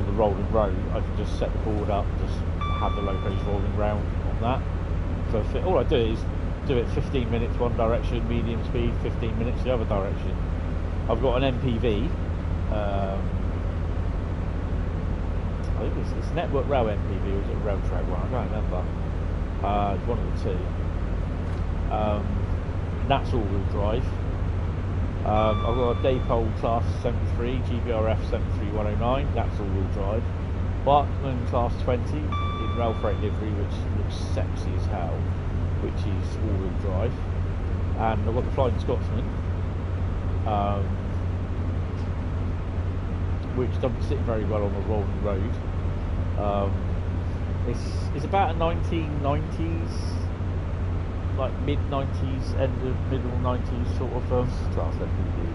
the rolling road, I can just set the board up, just have the locos rolling round on that. So all I do is do it 15 minutes one direction, medium speed, 15 minutes the other direction. I've got an MPV. I think it's Network Rail MPV, or is it a Rail Track one? I don't remember. It's one of the two. That's all-wheel drive. I've got a Daypole Class 73, GBRF 73109. That's all-wheel drive. Barkman Class 20 in rail freight livery, which looks sexy as hell, which is all-wheel drive. And I've got the Flying Scotsman, which doesn't sit very well on the rolling road. It's about a 1990s, like mid-90s, middle 90s sort of class FPV,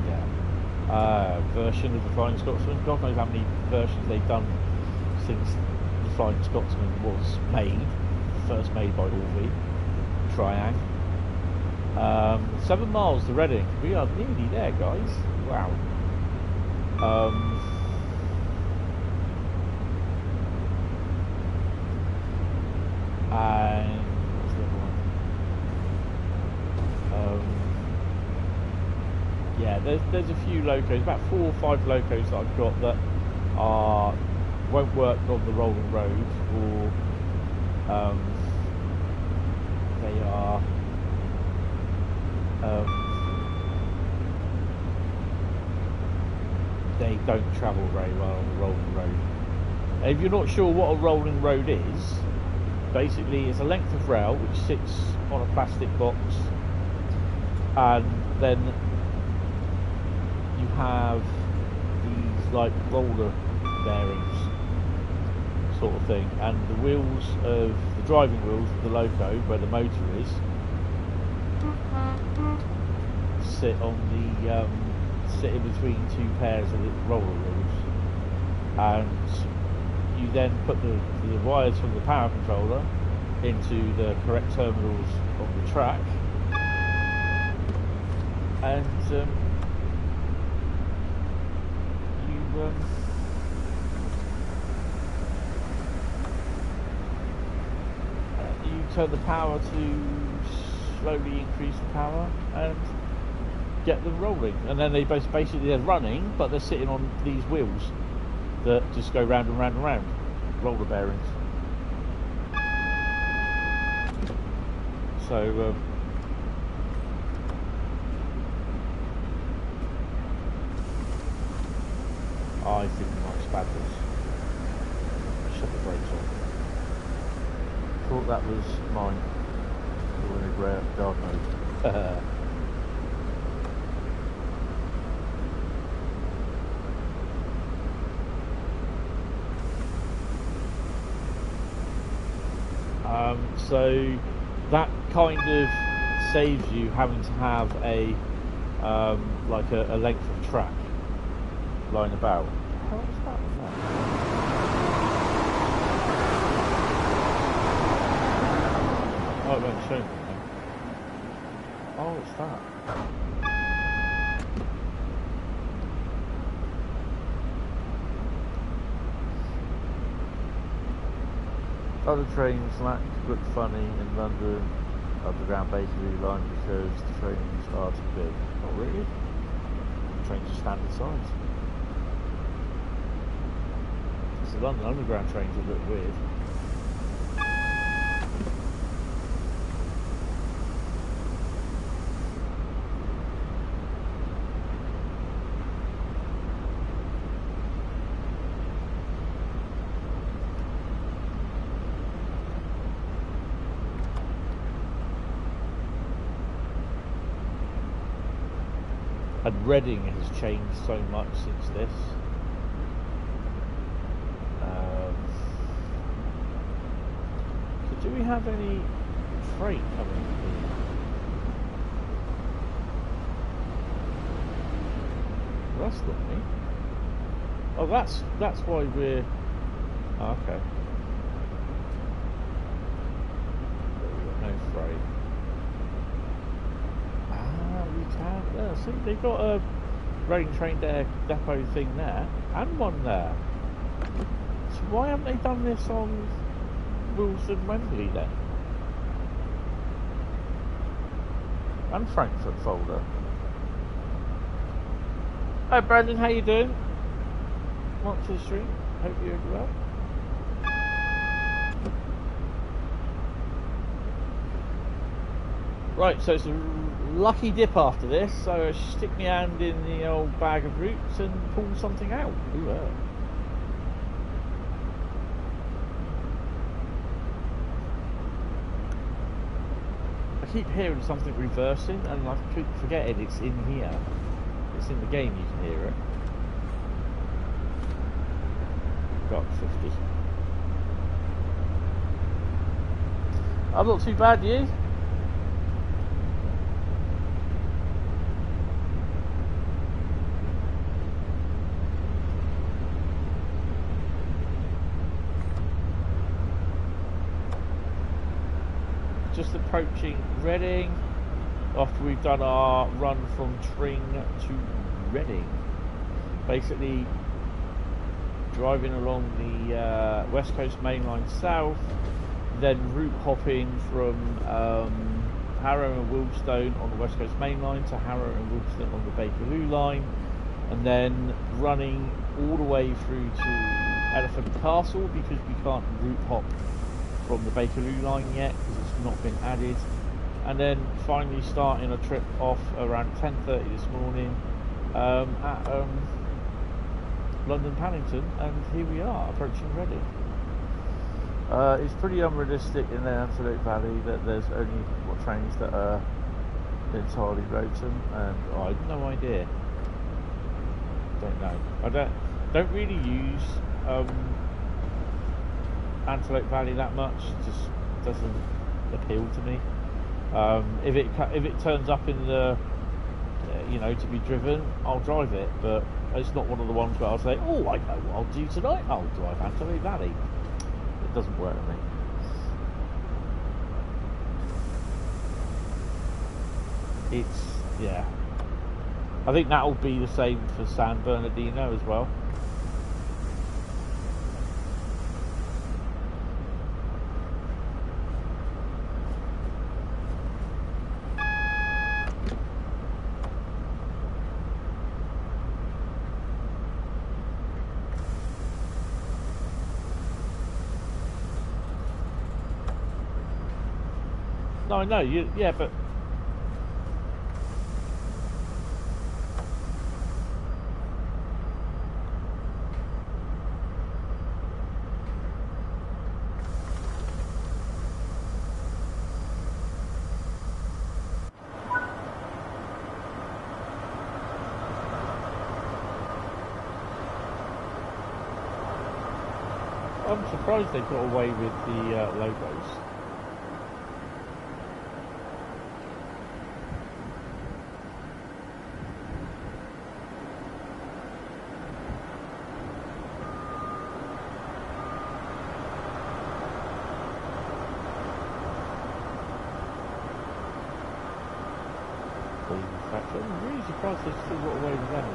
version of the Flying Scotsman. God knows how many versions they've done since the Flying Scotsman was made, first made by Orvie, Triang. 7 miles to Reading. We are nearly there, guys. Wow. And what's the other one? Yeah, there's a few locos, about 4 or 5 locos that I've got that won't work on the rolling road, or they are they don't travel very well on the rolling road. And if you're not sure what a rolling road is, basically it's a length of rail which sits on a plastic box, and then you have these like roller bearings sort of thing, and the wheels of the driving wheels of the loco where the motor is sit on the sit in between 2 pairs of the roller wheels, and you then put the wires from the power controller into the correct terminals on the track, and you turn the power to slowly increase the power and get them rolling, and then basically they're running, but they're sitting on these wheels that just go round and round and round, roller bearings. So I think we might spad this. Shut the brakes on. Thought that was mine. Or in a grey dark mode. So that kind of saves you having to have a like a length of track lying about. How is that one there? Oh, it won't show me. Oh, it's that. Other trains look funny in London Underground Bakerloo line because the trains are too big. Not really. The trains are standard size. It's the London Underground trains that look weird. And Reading has changed so much since this. So do we have any freight coming through? That's not me. Oh, that's why we're. Oh, okay. But we've got no freight. Yeah, see, they've got a Reading train depot thing there, and one there. So why haven't they done this on Wealdstone, Wembley then? And Frankfurt folder. Hi Brandon, how you doing? Welcome to the stream. Hope you're well. Right, so it's a lucky dip after this, so I stick my hand in the old bag of roots and pull something out. Ooh, I keep hearing something reversing, and I keep forgetting it's in here. It's in the game, you can hear it. Got 50. I'm not too bad, you? Just approaching Reading after we've done our run from Tring to Reading. Basically driving along the West Coast Mainline South, then route hopping from Harrow and Wealdstone on the West Coast Mainline to Harrow and Wealdstone on the Bakerloo line, and then running all the way through to Elephant Castle because we can't route hop from the Bakerloo line yet because it's not been added, and then finally starting a trip off around 10:30 this morning at London Paddington, and here we are approaching Reading. It's pretty unrealistic in the Antelope Valley that there's only trains that are entirely Rotem, and I have no idea. Don't know. I don't really use Antelope Valley that much. It just doesn't appeal to me. If it turns up in the to be driven, I'll drive it, but it's not one of the ones where I'll say, oh, I know what I'll do tonight, I'll drive Antelope Valley. It doesn't work for me. Yeah. I think that'll be the same for San Bernardino as well. No, I know, yeah, but I'm surprised they got away with the logos. I'm really surprised they still got away with them.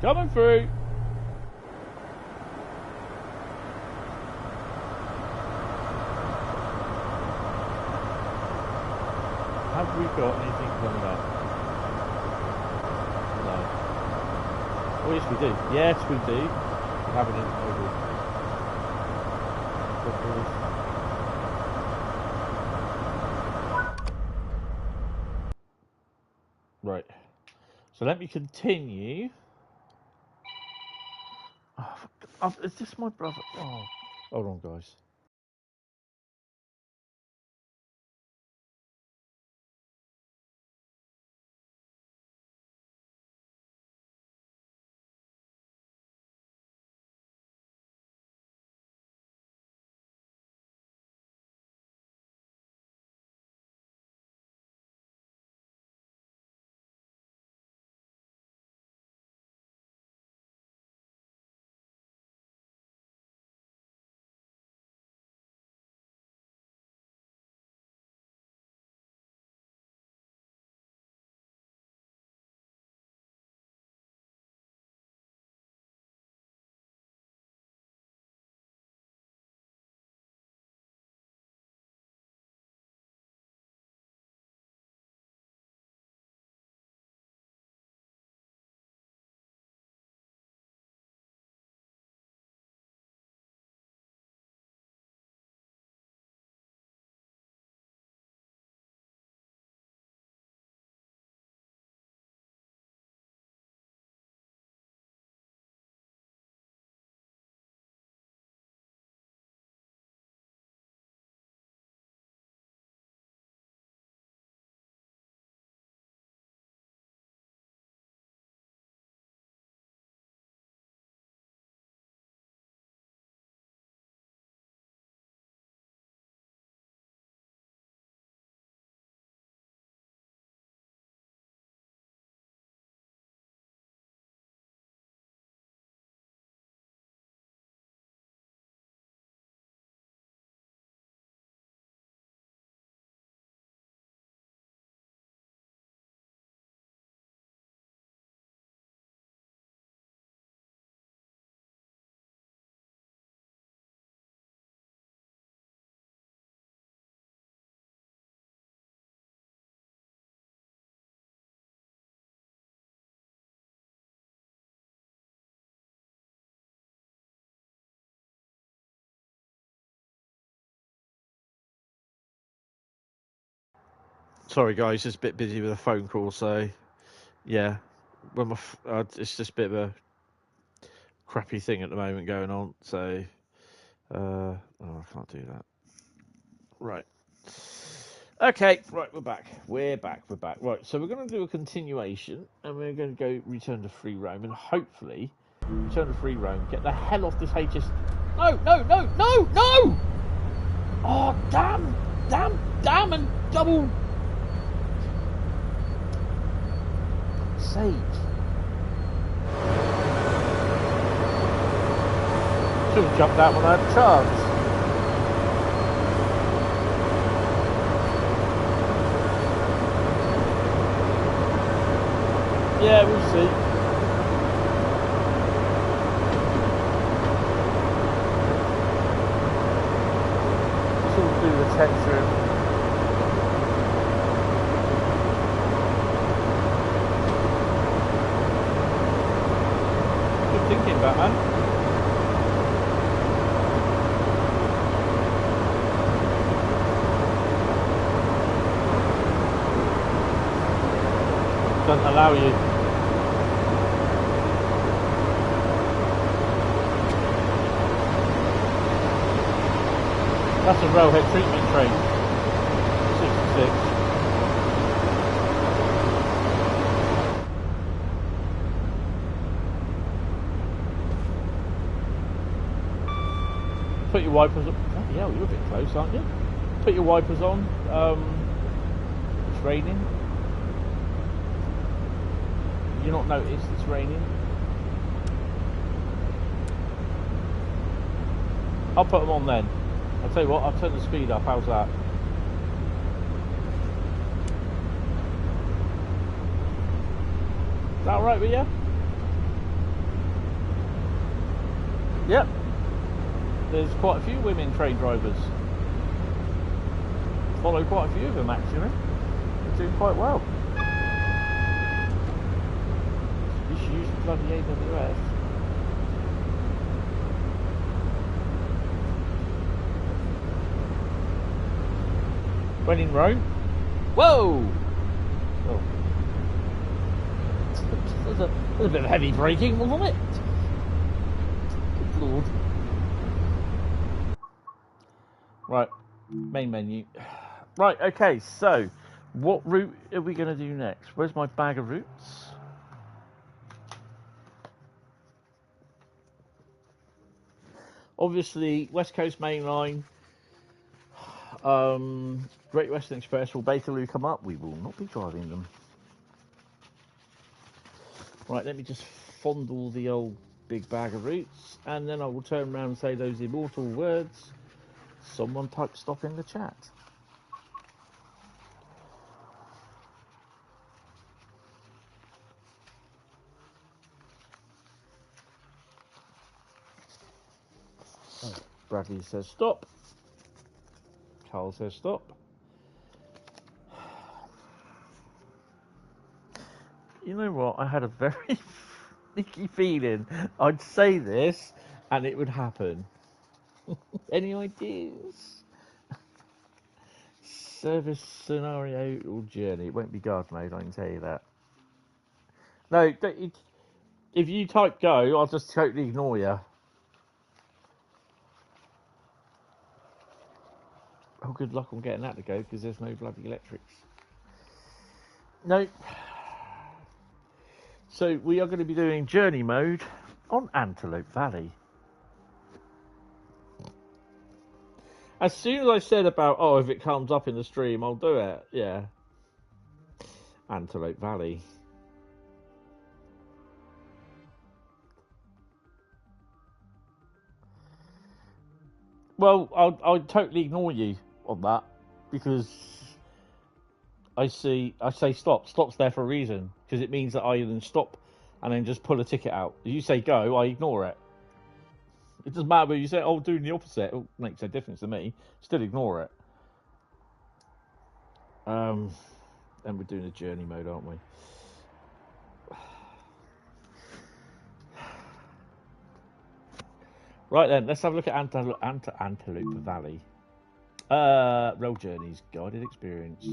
Coming through. Have we got anything coming up? No. Oh yes we do. Yes we do. We have an intermodal. Right. So let me continue. Oh, is this my brother? Oh, hold on guys. Sorry, guys, just a bit busy with a phone call, so yeah. When it's just a bit of a crappy thing at the moment going on, so oh, I can't do that. Right. Okay, right, we're back. We're back. Right, so we're going to do a continuation, and we're going to go return to free roam, and hopefully return to free roam, get the hell off this HS. No! Oh, damn, and double. Sake. Should have jumped out when I had a chance. Yeah, we'll see. Sort of do the texture. Good thinking, Batman. Doesn't allow you. That's a railhead treatment train. 66. Put your wipers on. Oh, yeah, you're a bit close, aren't you? Put your wipers on. It's raining. You not noticed it's raining? I'll put them on then. I'll tell you what, I'll turn the speed up. How's that? Is that alright with you? Yep. There's quite a few women train drivers. Follow quite a few of them actually. They're doing quite well. You should use the bloody AWS. When in Rome? Whoa! Oh. There's a bit of heavy braking, wasn't it? Good lord. Right, main menu. Right, okay, so what route are we going to do next? Where's my bag of routes? Obviously, West Coast Mainline, Great Western Express or Bakerloo come up. We will not be driving them. Right, let me just fondle the old big bag of routes, and then I will turn around and say those immortal words. Someone type stop in the chat. Oh, Bradley says stop. Carl says stop. You know what? I had a very sneaky feeling I'd say this and it would happen. Any ideas? Service scenario or journey? It won't be guard mode, I can tell you that. No, if you type go, I'll just totally ignore you. Oh, good luck on getting that to go because there's no bloody electrics. No. So we are going to be doing journey mode on Antelope Valley. As soon as I said about, oh, if it comes up in the stream, I'll do it. Yeah. Antelope Valley. Well, I'll totally ignore you on that because I say stop. Stop's there for a reason because it means that I then stop and then just pull a ticket out. If you say go, I ignore it. It doesn't matter whether you say, oh, doing the opposite. It makes no difference to me. Still ignore it. And we're doing a journey mode, aren't we? Right then, let's have a look at Antelope Valley. Rail journeys, guided experience.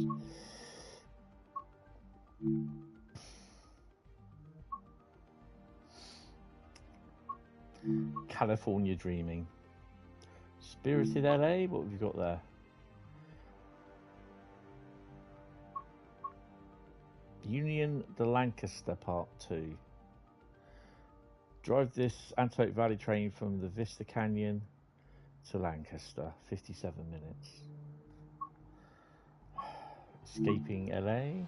California Dreaming. Spirited LA, what have you got there? Union de Lancaster Part 2. Drive this Antelope Valley train from the Vista Canyon to Lancaster, 57 minutes. Escaping LA.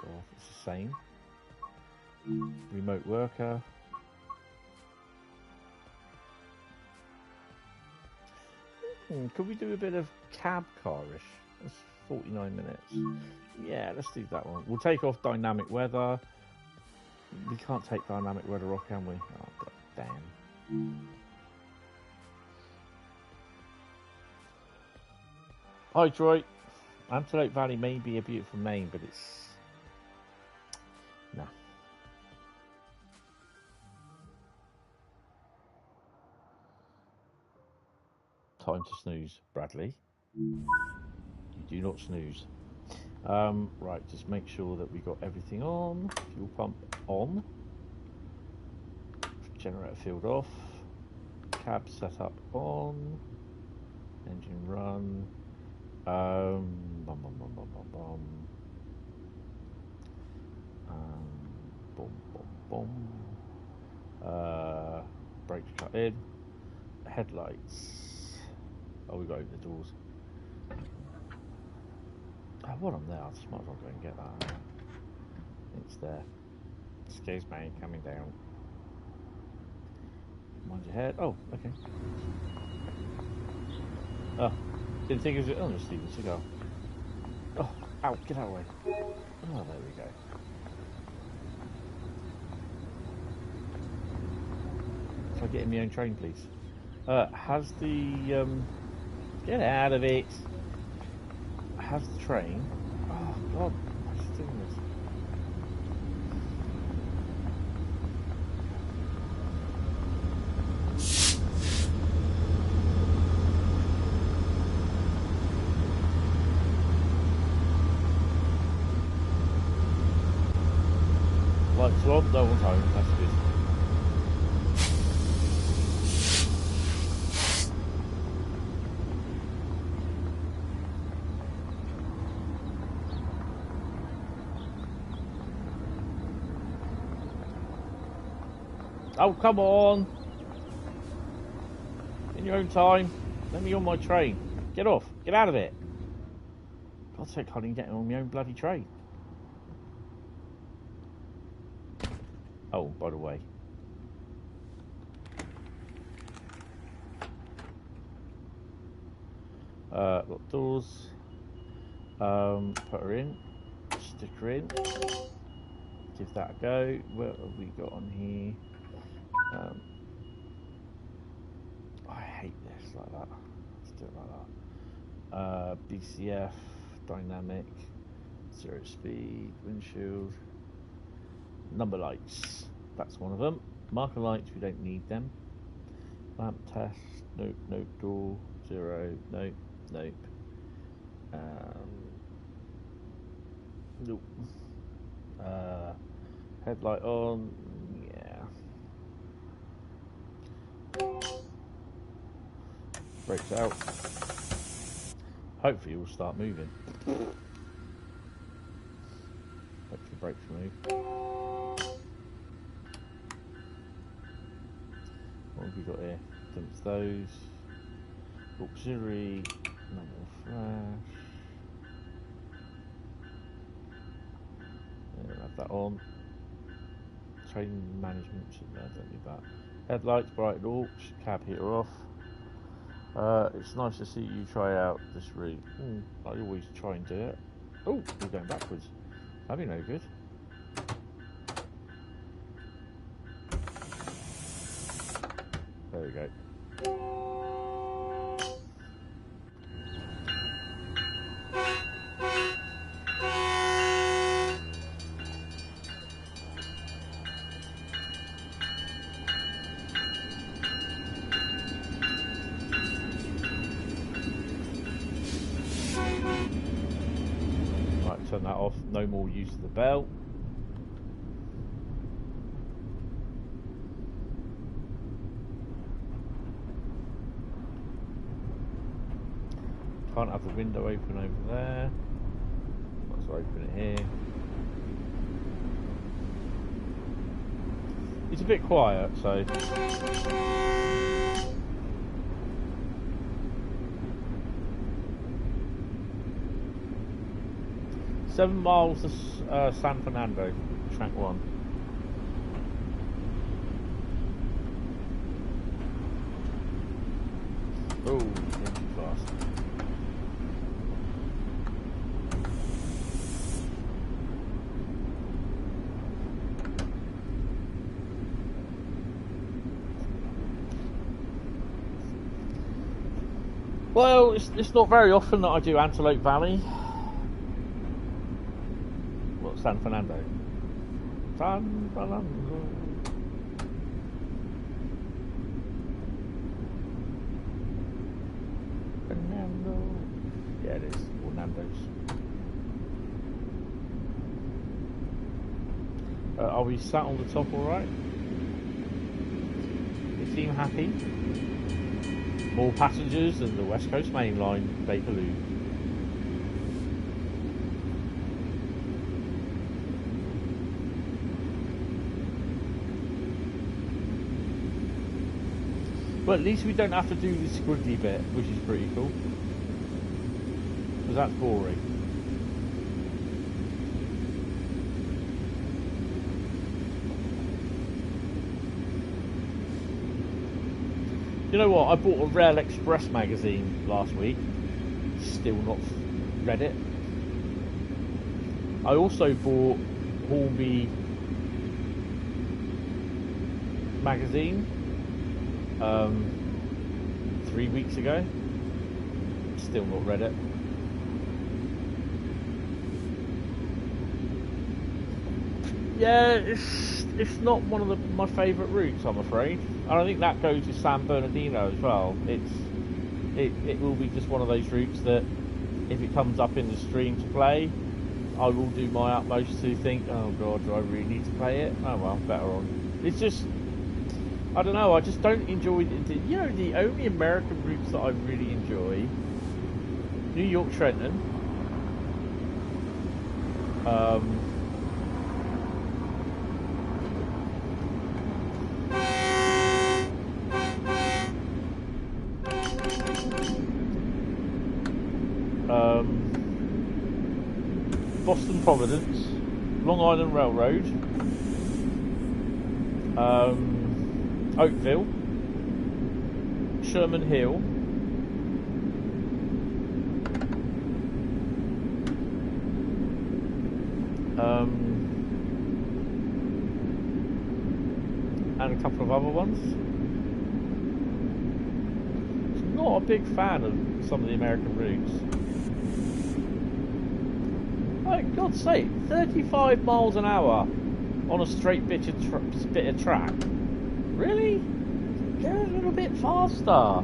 God, it's the same. Remote worker. Could we do a bit of cab carish? That's 49 minutes. Yeah, let's do that one. We'll take off dynamic weather. We can't take dynamic weather off, can we? Oh, god damn. Hi, Troy. Antelope Valley may be a beautiful name, but it's... Nah. Time to snooze, Bradley. You do not snooze. Right, just make sure that we got everything on. Fuel pump on. Generator field off. Cab setup on. Engine run. Bum, bum, bum, bum, bum, bum. Boom, boom, boom. Brakes cut in. Headlights. Oh, we got to open the doors. Oh, while I'm there, I just might as well go and get that. It's there. Excuse me, coming down. Mind your head. Oh, okay. Oh, didn't think it was. Oh, just leave it to go. Oh, ow, get out of the way. Oh, there we go. So I get in my own train, please. Has the get out of it. Has the train? Oh God, why is it doing this? Lights on, no one's home. That's good. Oh, come on. In your own time. Let me on my train. Get off. Get out of it. God's sake, I can't even get on my own bloody train. Oh, by the way. Lock doors. Put her in. Stick her in. Give that a go. What have we got on here? I hate this like that. Let's do it like that. BCF, dynamic, 0 speed, windshield, number lights. That's one of them. Marker lights, we don't need them. Lamp test, nope, nope, door, 0, nope, nope. Nope. Headlight on, yeah. Brakes out. Hopefully it will start moving. Hopefully brakes move. What have we got here? Dumps those. Auxiliary, normal flash. Yeah, have that on. Train management, no, don't need that. Headlights, bright aux, cab heater off. It's nice to see you try out this route. I always try and do it. Oh, we're going backwards. That'd be no good. There we go. turn that off. No more use of the belt. Can't have the window open over there. Let's open it here. It's a bit quiet, so. 7 miles to San Fernando, track 1. Oh, too fast. Well, it's not very often that I do Antelope Valley. What, San Fernando? San Fernando. Fernando. Yeah, it is. Or Nando's. Are we sat on the top alright? You seem happy? More passengers than the West Coast Mainline, Bakerloo. Well, at least we don't have to do the squiggly bit, which is pretty cool. Because that's boring. You know what? I bought a Rail Express magazine last week. Still not read it. I also bought Hornby magazine 3 weeks ago. Still not read it. Yeah, it's not one of my favourite routes, I'm afraid. And I think that goes to San Bernardino as well. It will be just one of those routes that, if it comes up in the stream to play, I will do my utmost to think, oh god, do I really need to play it? Oh well, better on. It's just, I don't know, I just don't enjoy it. You know, the only American routes that I really enjoy, New York Trenton, Boston Providence, Long Island Railroad, Oakville, Sherman Hill, and a couple of other ones. Not a big fan of some of the American routes. Oh, God's sake, 35 miles an hour on a straight bit of track. Really? Go a little bit faster.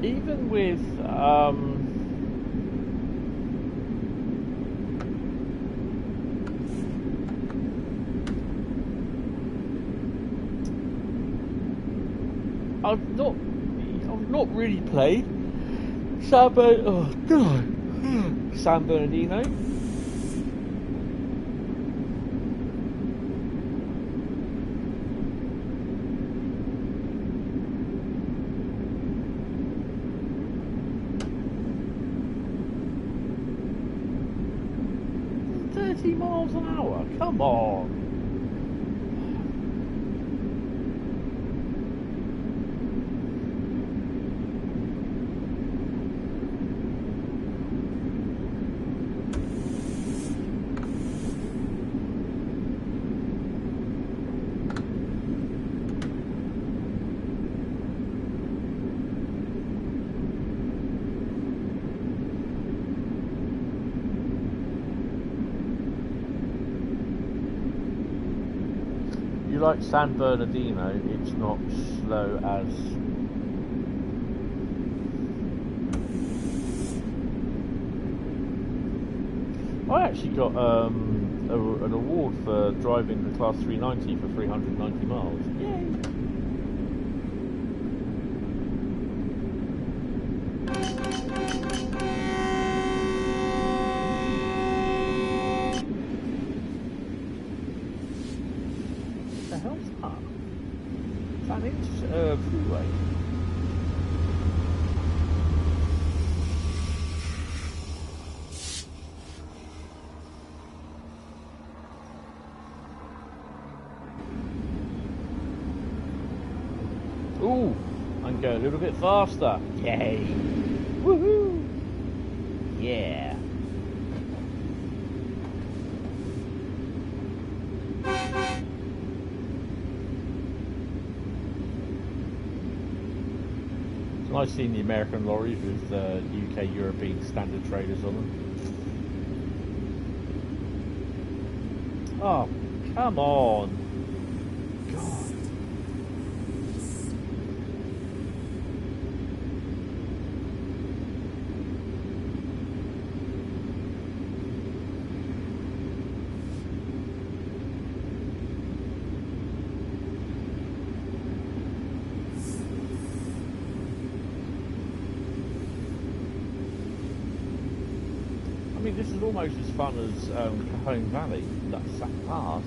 Even with I've not really played San Bernardino. Miles an hour, come on. like San Bernardino, it's not slow as... I actually got an award for driving the Class 390 for 390 miles. Yay! What the hell's that? Is that an freeway? Ooh, I can go a little bit faster. Yay! Woohoo! Yeah. It's nice seeing the American lorries with UK European standard trailers on them. Oh, come on! God. I mean, this is almost as fun as Cajon Valley, that's that pass.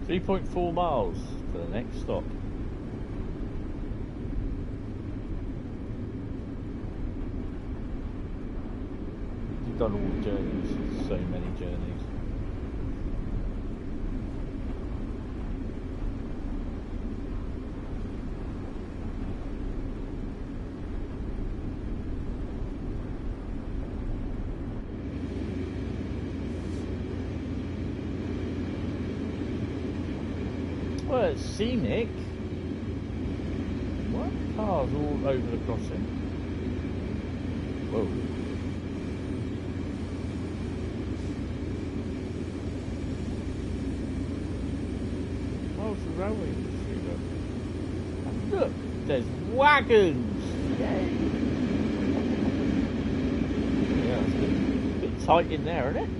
.4 miles to the next stop. You've done all the journeys, so many journeys. Well, it's scenic. What? Cars all over the crossing. Whoa. Oh, it's the railway industry, look. And look, there's wagons! Yay! Yeah, it's a bit tight in there, isn't it?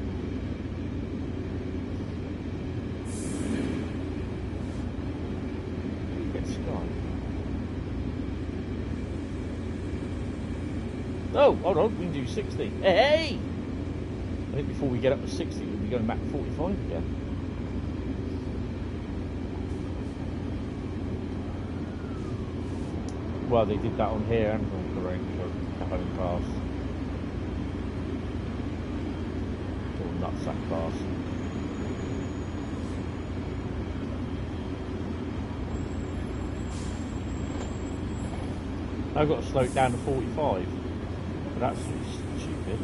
Oh, hold on, we can do 60. Hey! I think before we get up to 60, we'll be going back to 45 again. Well, they did that on here and on the range of Cajon Pass. Or Nutsack Pass. I've got to slow it down to 45. But that's stupid.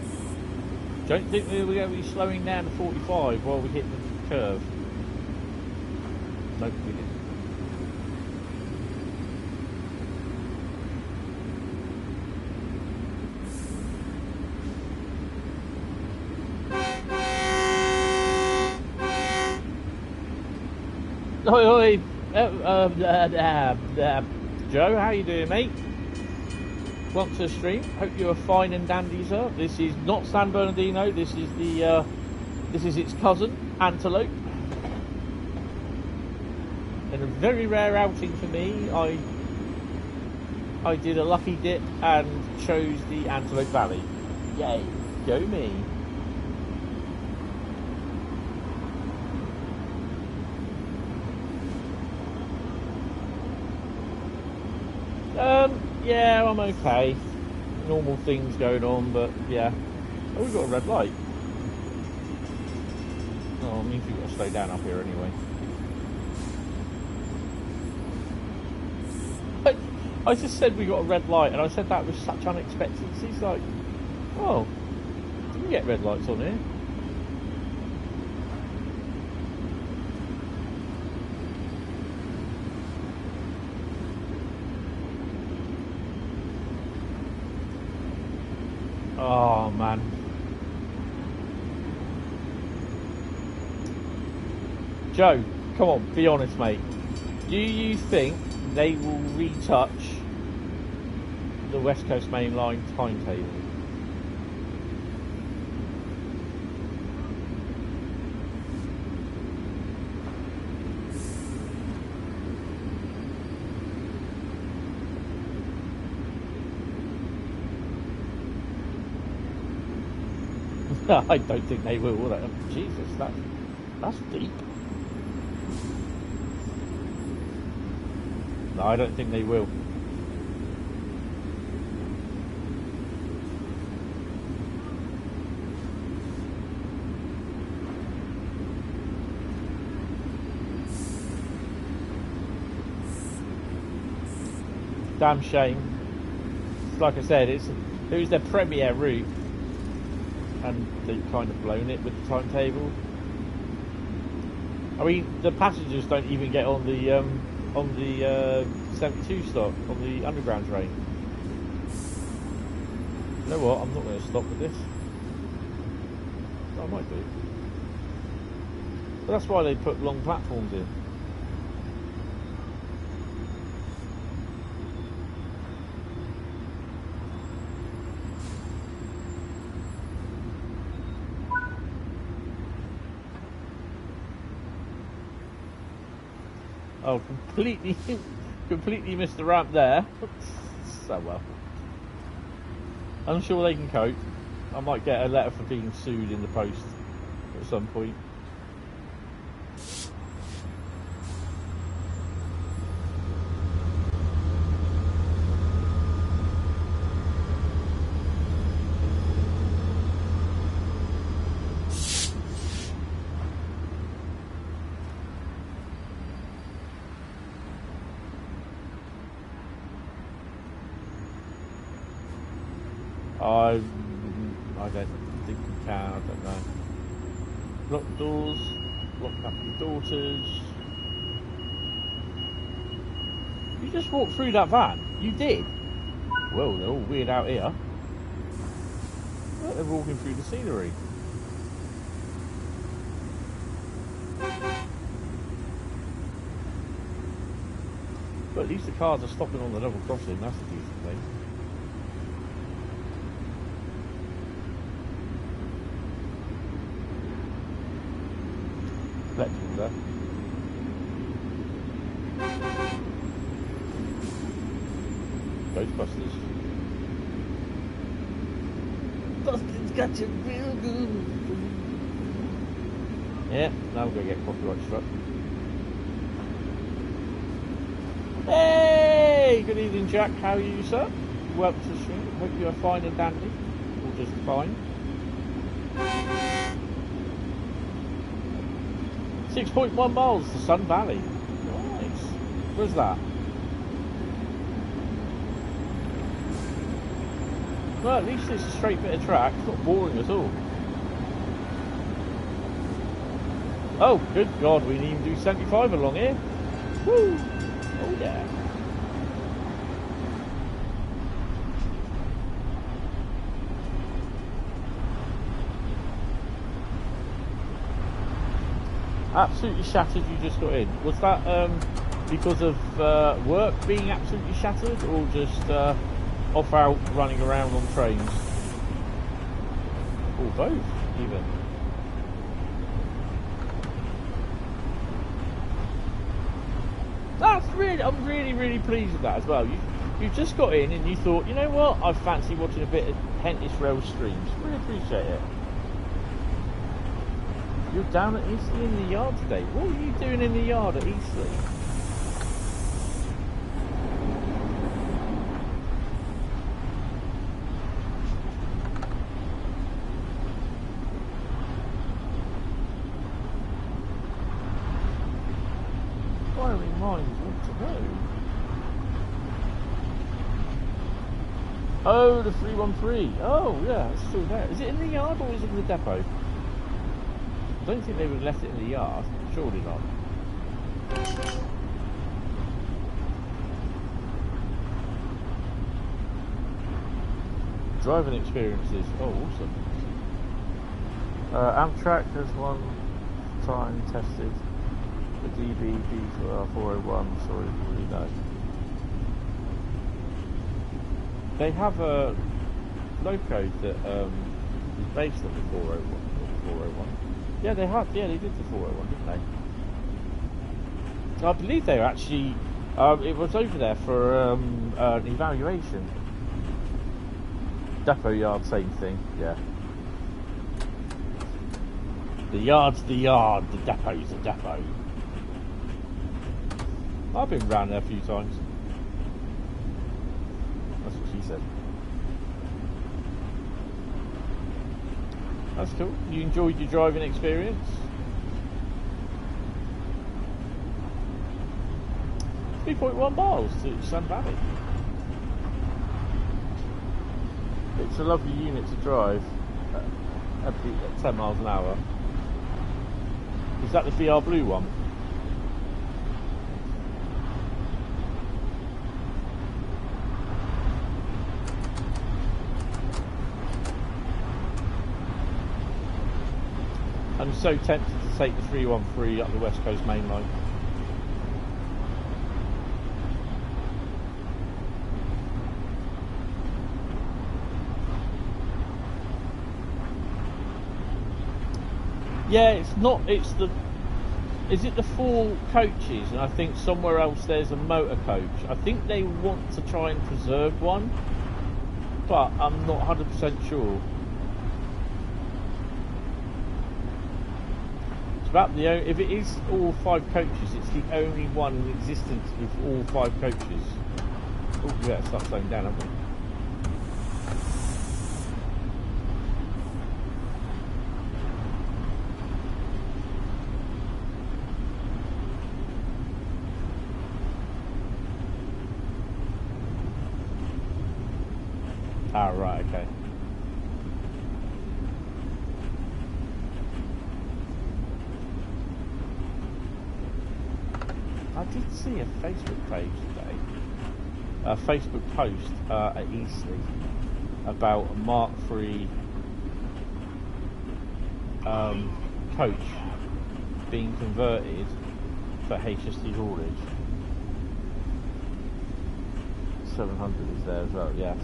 Don't think we're going to be slowing down to 45 while we hit the curve. Nope, we didn't. Oi, oi. Joe, how you doing, mate? Welcome to the stream. Hope you are fine and dandy, sir. This is not San Bernardino. This is the this is its cousin, Antelope. In a very rare outing for me, I did a lucky dip and chose the Antelope Valley. Yay! Go me. Yeah, I'm okay. Normal things going on, but yeah. Oh, we've got a red light. Oh, it means we've got to slow down up here anyway. I just said we got a red light, and I said that with such unexpectancy. He's like, oh, do we get red lights on here? Oh, man. Joe, come on, be honest, mate. Do you think they will retouch the West Coast Mainline timetable? I don't think they will they? Jesus, that's deep. No, I don't think they will. Damn shame. Like I said, it was their premier route, and they've kind of blown it with the timetable. I mean, the passengers don't even get on the 72 stop, on the underground train. You know what? I'm not going to stop with this. I might do. But that's why they put long platforms in. Oh, completely missed the ramp there. So well. I'm sure they can cope. I might get a letter for being sued in the post at some point. I don't think we can, I don't know. Lock the doors, lock up your daughters. You just walked through that van? You did? Well, they're all weird out here. Look, they're walking through the scenery. But at least the cars are stopping on the level crossing, that's a decent thing. Electrical there. Ghostbusters. Dustin's got you real good. Yeah, now we're going to get copyright struck. Hey! Good evening, Jack. How are you, sir? Welcome to the stream. Hope you are fine and dandy. Or just fine. 6.1 miles to Sun Valley. Nice. Where's that? Well, at least it's a straight bit of track. It's not boring at all. Oh, good God, we didn't even do 75 along here. Woo! Oh, yeah. Absolutely shattered you just got in. Was that because of work being absolutely shattered, or just off out running around on trains? Or both, even. That's really, I'm really pleased with that as well. You just got in and you thought, you know what, I fancy watching a bit of Hentis Rail streams. Really appreciate it. You're down at Eastleigh in the yard today. What are you doing in the yard at Eastleigh? Inquiring minds want to know. Oh, the 313. Oh, yeah, it's still there. Is it in the yard or is it in the depot? I don't think they would have left it in the yard. Surely not. Driving experiences. Oh, awesome. Amtrak has one time tested the DBB for 401. Sorry, really no. They have a loco that is based on the 401. Yeah, they have. Yeah, they did the 401, didn't they? I believe they were actually. It was over there for an evaluation. Depot yard, same thing. Yeah. The yard's the yard. The depot's the depot. I've been round there a few times. That's what she said. That's cool. You enjoyed your driving experience? 3.1 miles to Sun Valley. It's a lovely unit to drive at 10 miles an hour. Is that the BR Blue one? I'm so tempted to take the 313 up the West Coast Mainline. Yeah, it's not, it's the, is it the 4 coaches? And I think somewhere else there's a motor coach. I think they want to try and preserve one, but I'm not 100% sure. About the only, if it is all 5 coaches, it's the only one in existence with all 5 coaches. Oh yeah, start slowing down, haven't we? Ah, right, okay. I did see a Facebook page today, a Facebook post at Eastleigh about a Mark III coach being converted for HSD haulage. 700 is there as well, yes.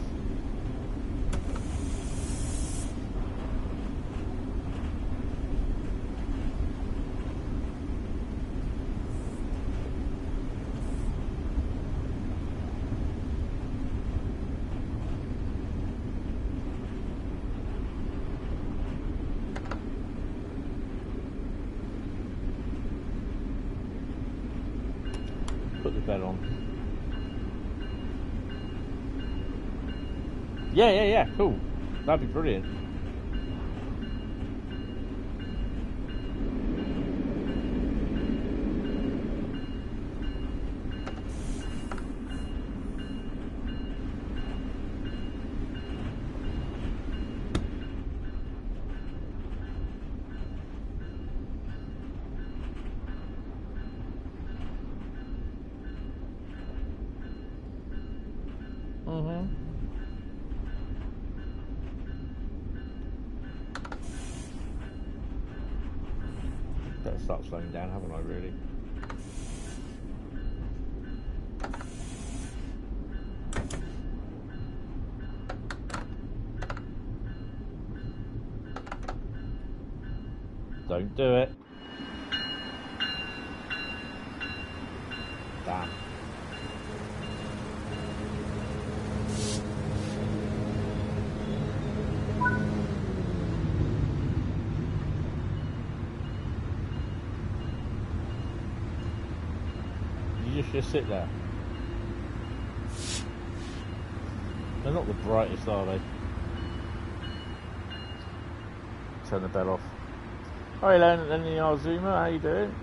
Put the bed on. Yeah, cool. That'd be brilliant. Better start slowing down, haven't I, really? Don't do it. Damn. just sit there? They're not the brightest, are they? Turn the bell off. Hi, Lenny Arzuma, how you doing?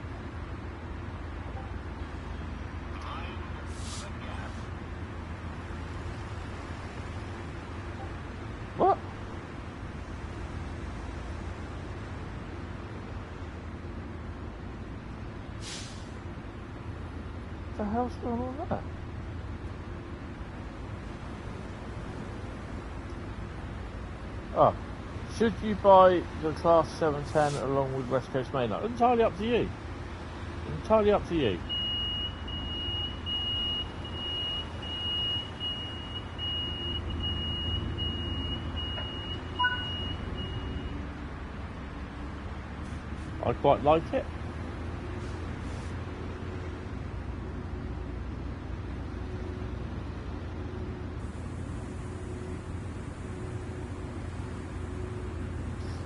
What? What the hell's going on with that? Oh, should you buy the Class 710 along with West Coast Mainline? Entirely up to you. Entirely up to you. I quite like it.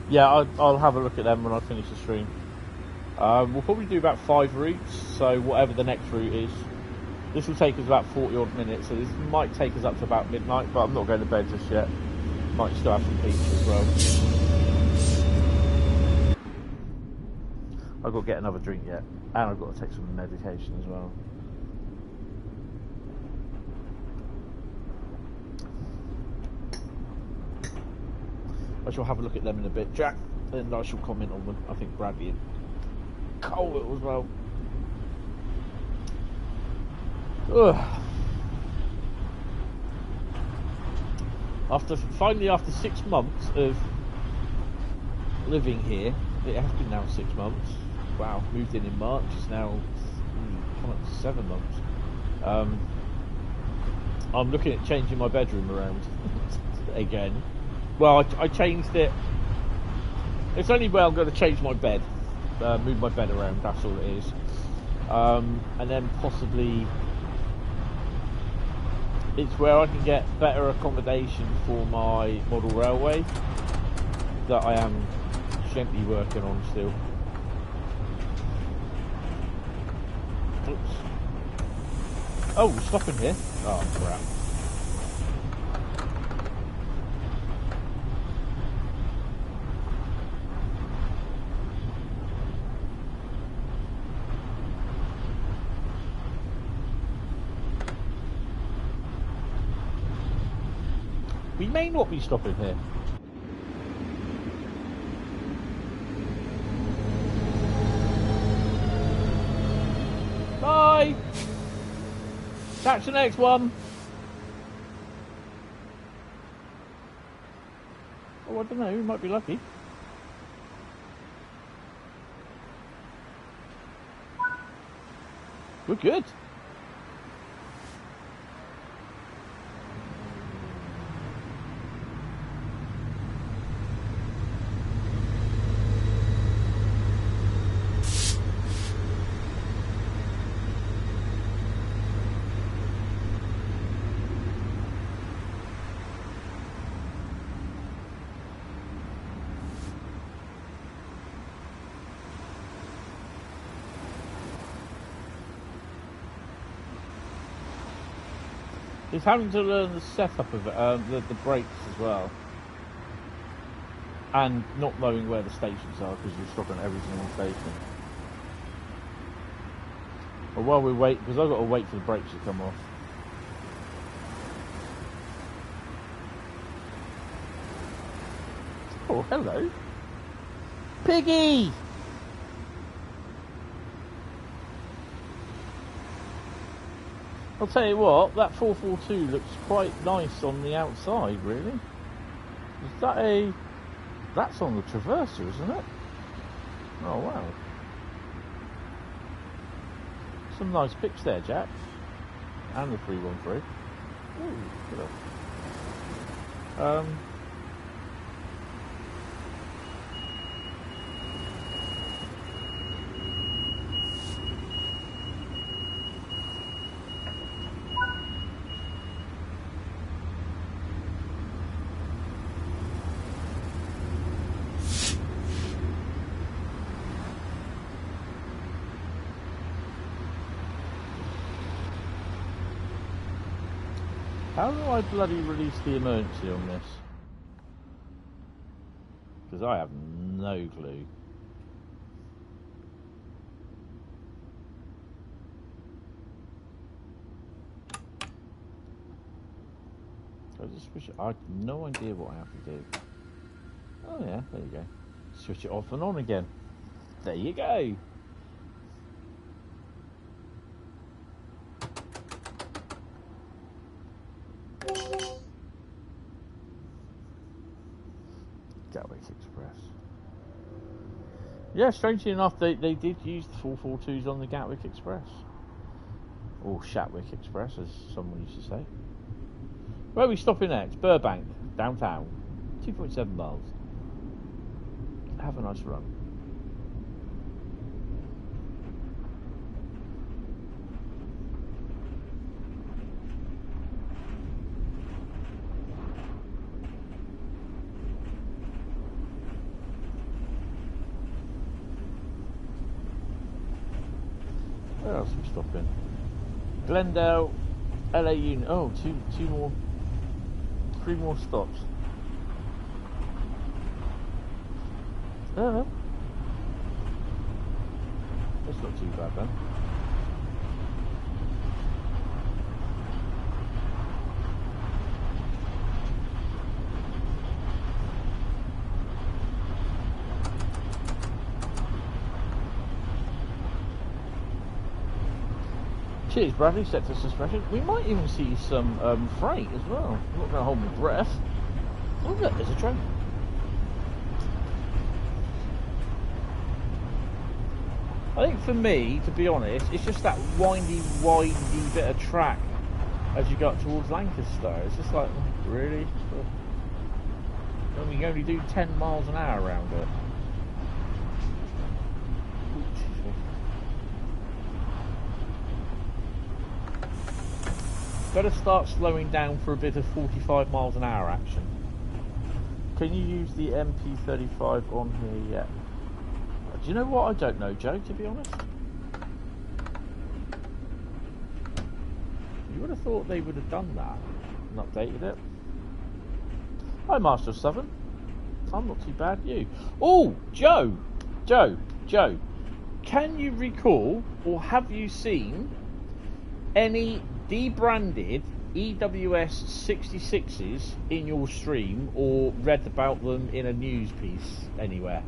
Yeah, I'll have a look at them when I finish the stream. We'll probably do about 5 routes, so whatever the next route is. This will take us about 40 odd minutes, so this might take us up to about midnight, but I'm not going to bed just yet. Might still have some pizza as well. I've got to get another drink yet, and I've got to take some medication as well. I shall have a look at them in a bit, Jack, and I shall comment on them. I think Bradley and Cole as well. Ugh. After 6 months of living here, it has been now 6 months. Wow, moved in March. It's now coming up to 7 months. I'm looking at changing my bedroom around again. Well, I changed it. It's only where I'm going to change my bed, move my bed around. That's all it is. And then possibly it's where I can get better accommodation for my model railway that I am gently working on still. Oops. Oh, we're stopping here. Oh crap. We may not be stopping here. Bye! Catch the next one! Oh, I don't know, we might be lucky. We're good. It's having to learn the setup of it, the brakes as well, and not knowing where the stations are because you're stopping at every single station. But while we wait, because I've got to wait for the brakes to come off. Oh, hello, Piggy! I'll tell you what, that 442 looks quite nice on the outside, really. Is that a... That's on the Traverser, isn't it? Oh, wow. Some nice pics there, Jack. And the 313. Ooh, good up. How do I bloody release the emergency on this? Because I have no clue. I just switch it. I have no idea what I have to do. Oh yeah, there you go. Switch it off and on again. There you go. Gatwick Express. Yeah, strangely enough, they did use the 442s on the Gatwick Express. Or Shatwick Express, as someone used to say. Where are we stopping next? Burbank, downtown. 2.7 miles. Have a nice run. Where else are we stopping? Glendale, LA Union. Oh, three more stops. That's not too bad then. Cheers, Bradley. Set to suspension. We might even see some freight as well. I'm not going to hold my breath. Oh, look, there's a train. I think for me, to be honest, it's just that windy bit of track as you go up towards Lancaster. It's just like, really? When we only do 10 miles an hour around it. Better start slowing down for a bit of 45 miles an hour action. Can you use the MP35 on here yet? Do you know what? I don't know, Joe, to be honest. You would have thought they would have done that and updated it. Hi, Master of Southern. I'm not too bad, you. Oh, Joe! Can you recall, or have you seen, any debranded EWS 66s in your stream, or read about them in a news piece anywhere?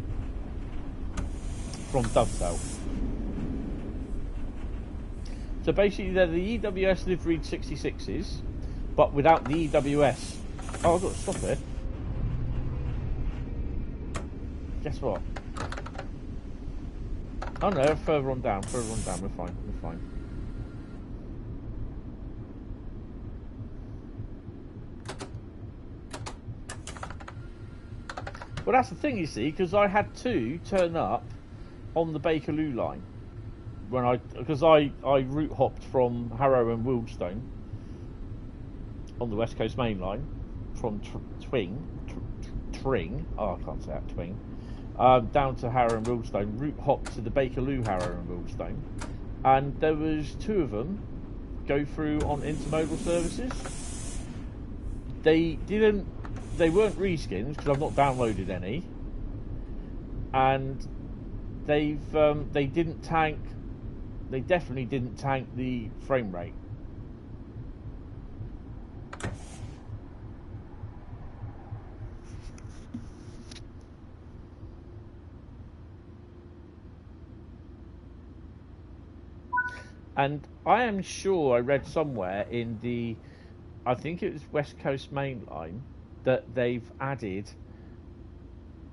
From Dovetail. So basically they're the EWS liveried 66s, but without the EWS. Oh, I've got to stop it. Guess what? Oh no, further on down, we're fine. Well, that's the thing, you see, because I had two turn up on the Bakerloo line because I route hopped from Harrow and Wealdstone on the West Coast Mainline from Tring. Oh, I can't say that, Twing. Down to Harrow and Wealdstone, route hopped to the Bakerloo, Harrow and Wealdstone, and there was two of them go through on intermodal services. They weren't reskins because I've not downloaded any, and they definitely didn't tank the frame rate. And I am sure I read somewhere in the, I think it was West Coast Mainline, that they've added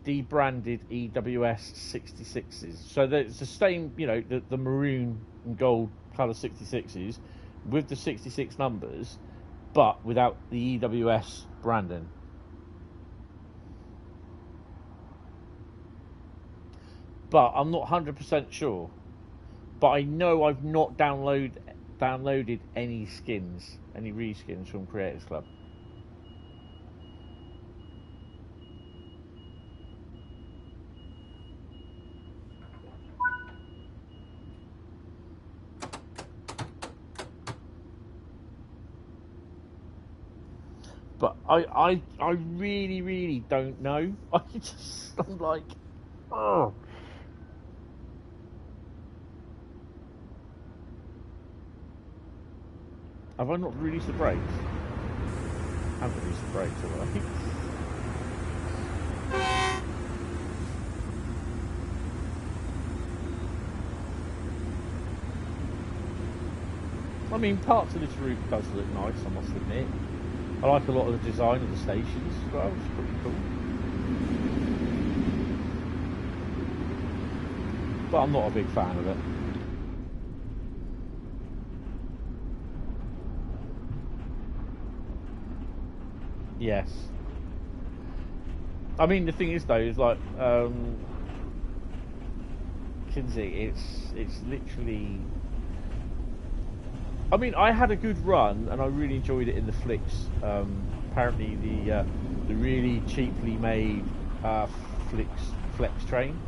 debranded EWS 66s. So it's the same, you know, the maroon and gold colour 66s with the 66 numbers, but without the EWS branding. But I'm not 100% sure. But I know I've not downloaded any skins, any reskins from Creators Club. But I really, really don't know. I'm like, oh. Have I not released the brakes? I haven't released the brakes, have I? I mean, parts of this route does look nice, I must admit. I like a lot of the design of the stations as well, it's pretty cool. But I'm not a big fan of it. Yes. I mean, the thing is though, is like, Kinsey, it's literally... I mean, I had a good run, and I really enjoyed it in the flicks. Apparently, the really cheaply made flex train,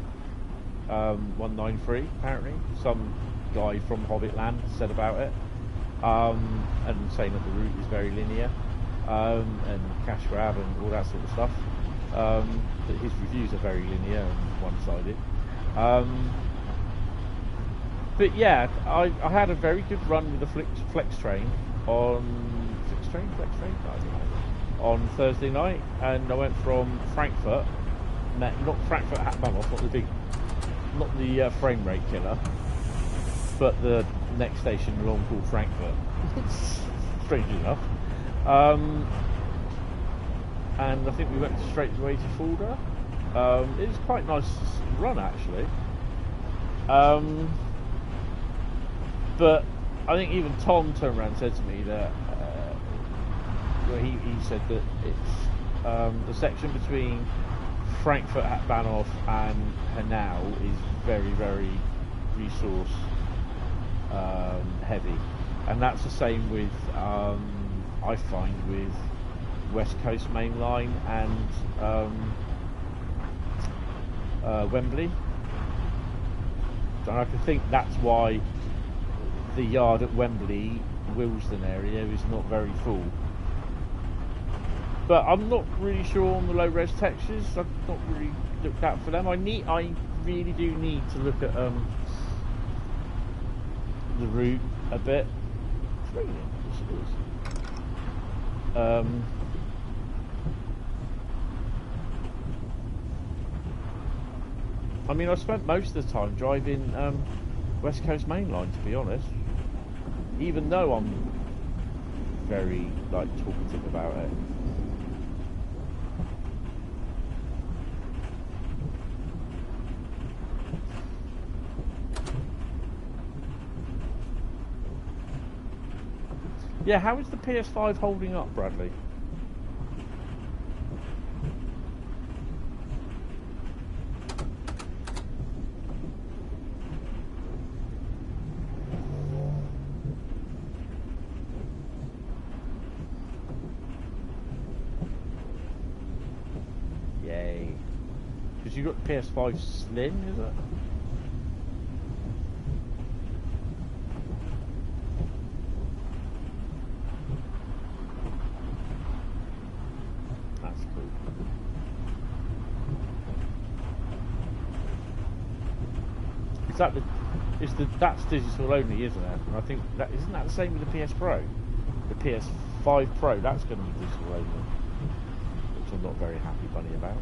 193. Apparently, some guy from Hobbitland said about it, and saying that the route is very linear, and cash grab and all that sort of stuff. That his reviews are very linear and one-sided. But yeah, I had a very good run with the flex train on on Thursday night, and I went from Frankfurt, not Frankfurt at Banos, not the frame rate killer, but the next station along called Frankfurt. Strangely enough, and I think we went straight away to Fulda. It was quite a nice run actually. But I think even Tom turned around and said to me that he said that it's the section between Frankfurt at Bahnhof and Hanau is very, very resource heavy, and that's the same with I find with West Coast Mainline and Wembley. And I can think that's why the yard at Wembley, Wealdstone area is not very full. But I'm not really sure on the low res textures. I've not really looked out for them. I really do need to look at the route a bit. It's raining, yes it is. I mean, I spent most of the time driving West Coast Mainline, to be honest. Even though I'm very talkative about it. Yeah, how is the PS5 holding up, Bradley? Yay. Because you got the PS5 Slim, is it? That's cool. That's digital only, isn't it? I think isn't that the same with the PS Pro? The PS5 Pro, that's going to be digital only, which I'm not very happy bunny about.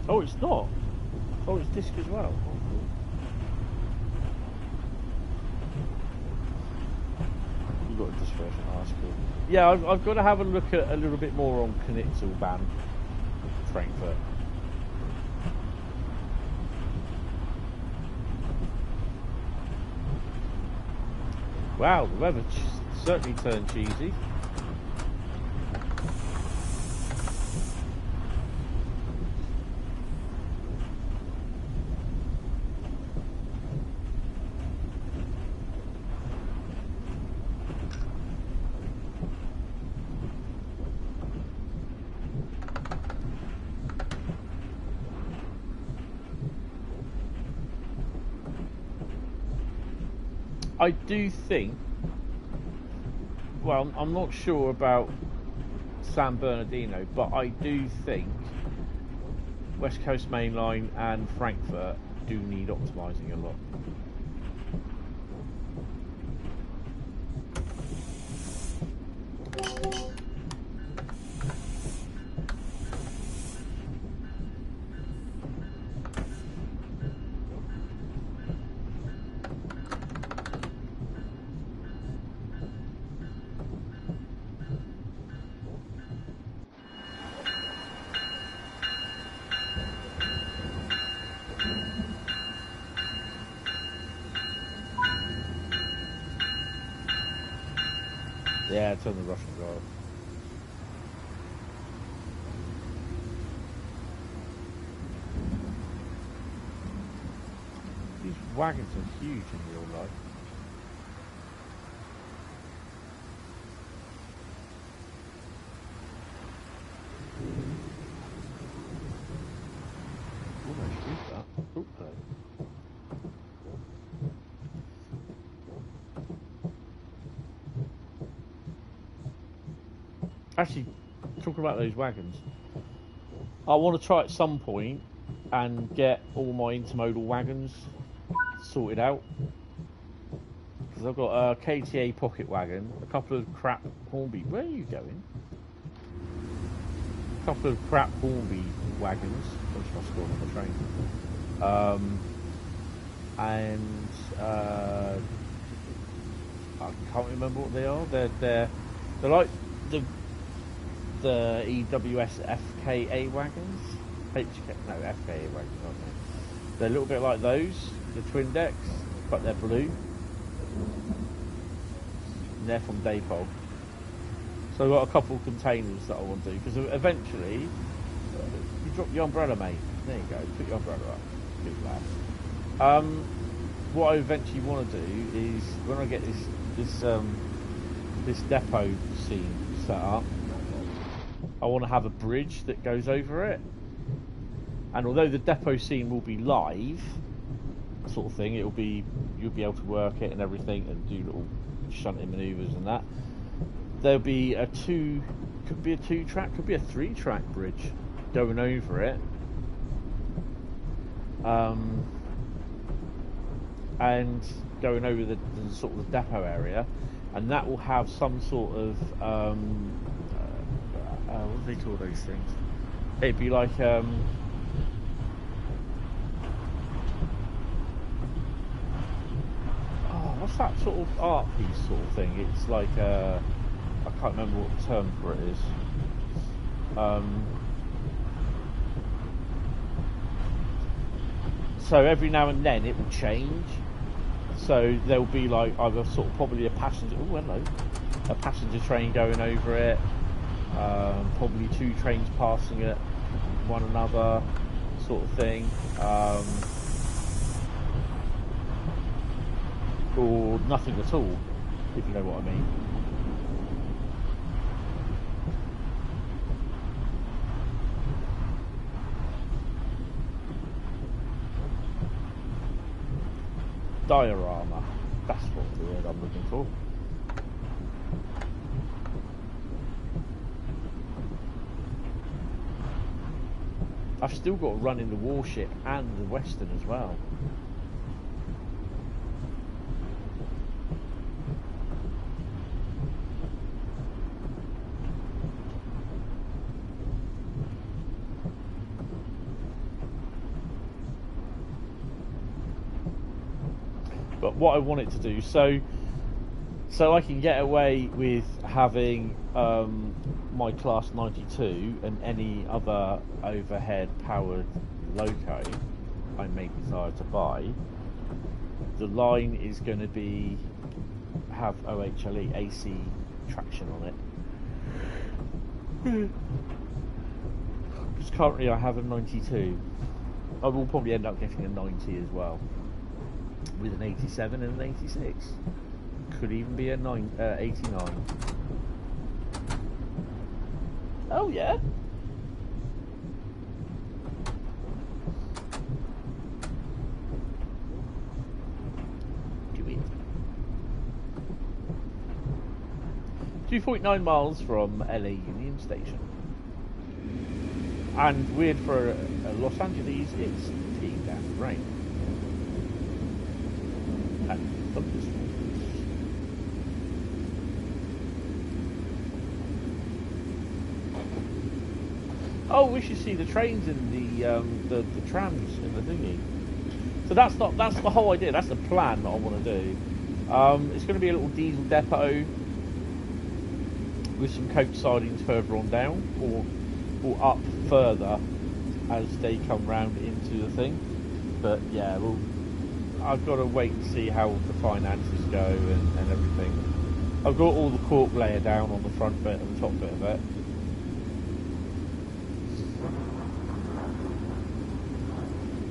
Oh, it's not. Oh, it's disc as well. Oh, cool. You got a disc version. Oh, that's cool. Yeah, I've got to have a look at a little bit more on Knitzelbahn, Frankfurt. Wow, the weather certainly turned cheesy. I do think well, I'm not sure about San Bernardino, but I do think West Coast Mainline and Frankfurt do need optimising a lot. Yeah, turn the Russian guy off. These wagons are huge in real life. Almost did that. Oh, hello. Actually, talking about those wagons, I want to try at some point and get all my intermodal wagons sorted out. Because I've got a KTA pocket wagon, a couple of crap Hornby. Where are you going? A couple of crap Hornby wagons. I'm just not scoring on the train. And I can't remember what they are. They're like the EWS FKA wagons. FKA wagons, aren't they? They're a little bit like those, the twin decks, but they're blue. And they're from Daypol. So I've got a couple of containers that I want to do, because eventually, you drop your umbrella, mate. There you go, put your umbrella up. Good lad. What I eventually want to do is, when I get this depot scene set up, I want to have a bridge that goes over it. And although the depot scene will be live, sort of thing, you'll be able to work it and everything and do little shunting manoeuvres and that. There'll be could be a 2-track, could be a 3-track bridge going over it. And going over the sort of the depot area, and that will have some sort of what do they call those things? It'd be like oh, what's that sort of art piece sort of thing? It's like I can't remember what the term for it is. So every now and then it will change. So there'll be like either sort of probably a passenger. Oh, hello. A passenger train going over it. Probably 2 trains passing at one another, sort of thing. Or nothing at all, if you know what I mean. Diorama, that's what the word I'm looking for. I've still got to run in the warship and the Western as well. But what I want it to do, so I can get away with having my Class 92 and any other overhead powered loco I may desire to buy. The line is going to have OHLE AC traction on it. Because currently I have a 92. I will probably end up getting a 90 as well, with an 87 and an 86. Could even be a 89. Oh yeah. Do it. 2.9 miles from LA Union Station. And weird for Los Angeles, it's peeing down with rain. And thunderstorms. Oh, we should see the trains in the trams in the thingy. So that's the whole idea. That's the plan that I want to do. It's going to be a little diesel depot with some coach sidings further on down, or up further as they come round into the thing. But yeah, well, I've got to wait and see how the finances go and everything. I've got all the cork layer down on the front bit and the top bit of it.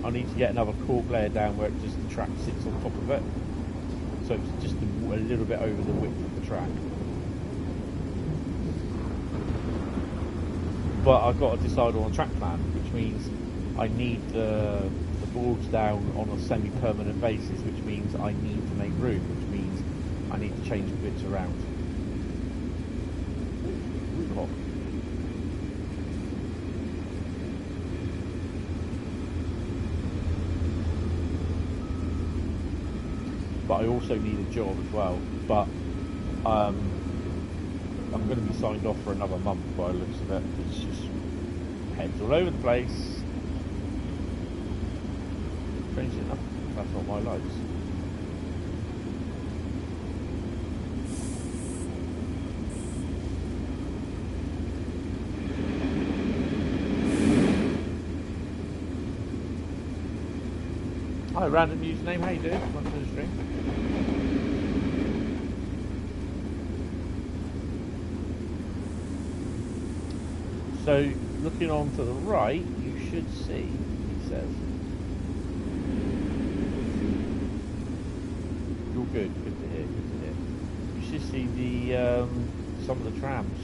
I need to get another cork layer down where it just the track sits on top of it, so it's just a little bit over the width of the track. But I've got to decide on a track plan, which means I need the boards down on a semi-permanent basis, which means I need to make room, which means I need to change bits around. Hot. But I also need a job as well. But I'm going to be signed off for another month by the looks of it. It's just heads all over the place. Strangely enough, that's not my lights. Hi, random username. How you doing? Welcome to the stream. So, looking on to the right, you should see, he says. You're good. Good to hear. Good to hear. You should see the some of the trams.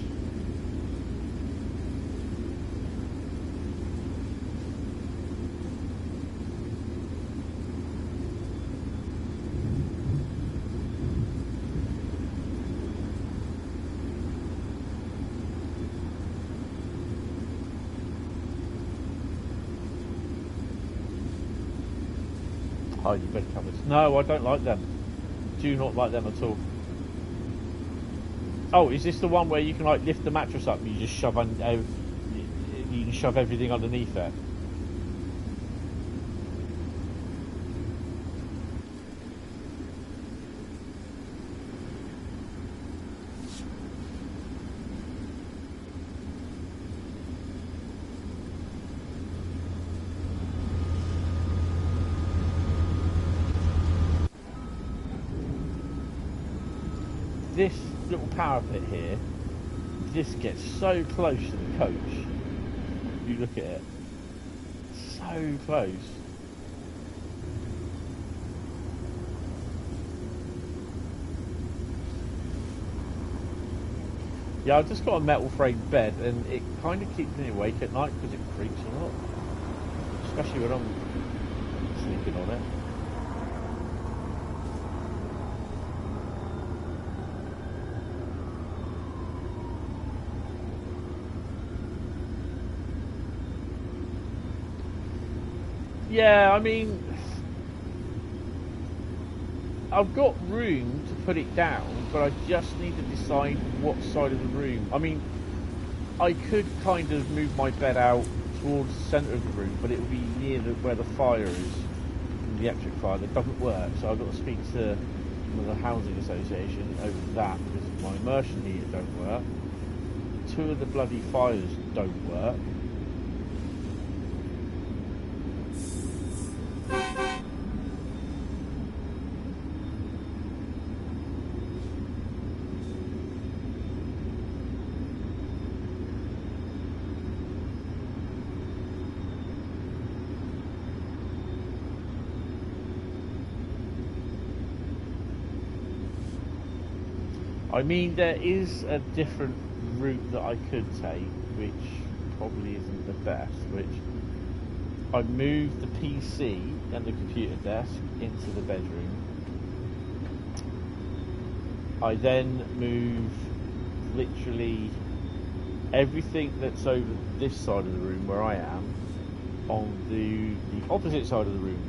Hide your bed covers. No, I don't like them. Do not like them at all. Oh, is this the one where you can like lift the mattress up and you just shove you can shove everything underneath it? This little parapet here, this gets so close to the coach. You look at it, so close. Yeah, I've just got a metal frame bed and it kind of keeps me awake at night because it creaks a lot, especially when I'm sleeping on it. Yeah, I mean, I've got room to put it down, but I just need to decide what side of the room. I mean, I could kind of move my bed out towards the centre of the room, but it would be near where the fire is, the electric fire. That doesn't work, so I've got to speak to the housing association over that because my immersion heater don't work. 2 of the bloody fires don't work. I mean, there is a different route that I could take, which probably isn't the best, which I move the PC and the computer desk into the bedroom. I then move literally everything that's over this side of the room where I am, on the opposite side of the room,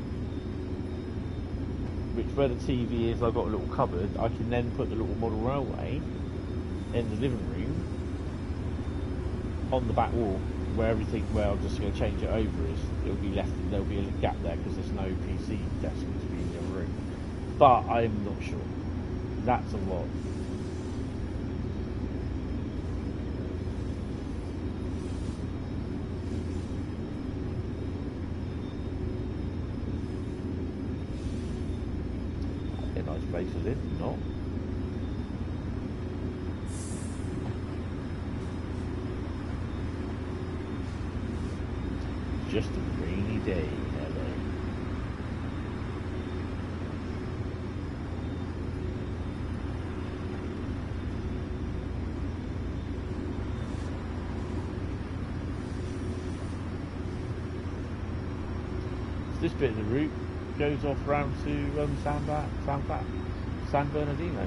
which where the TV is, I've got a little cupboard. I can then put the little model railway in the living room on the back wall, where I'm just going to change it over is there'll be a gap there because there's no PC desk to be in the other room. But I'm not sure. That's a lot. A nice place to live, not? Just a rainy day, LA. So this bit of the route goes off round to San Bernardino.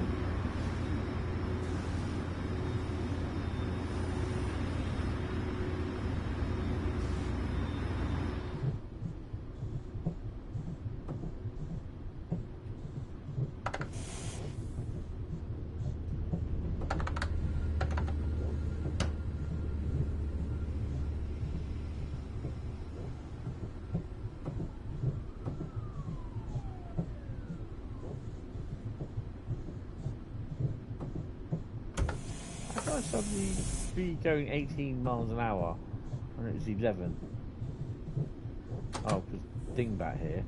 I suddenly be going 18 miles an hour when it was 11. Oh, because dingbat here.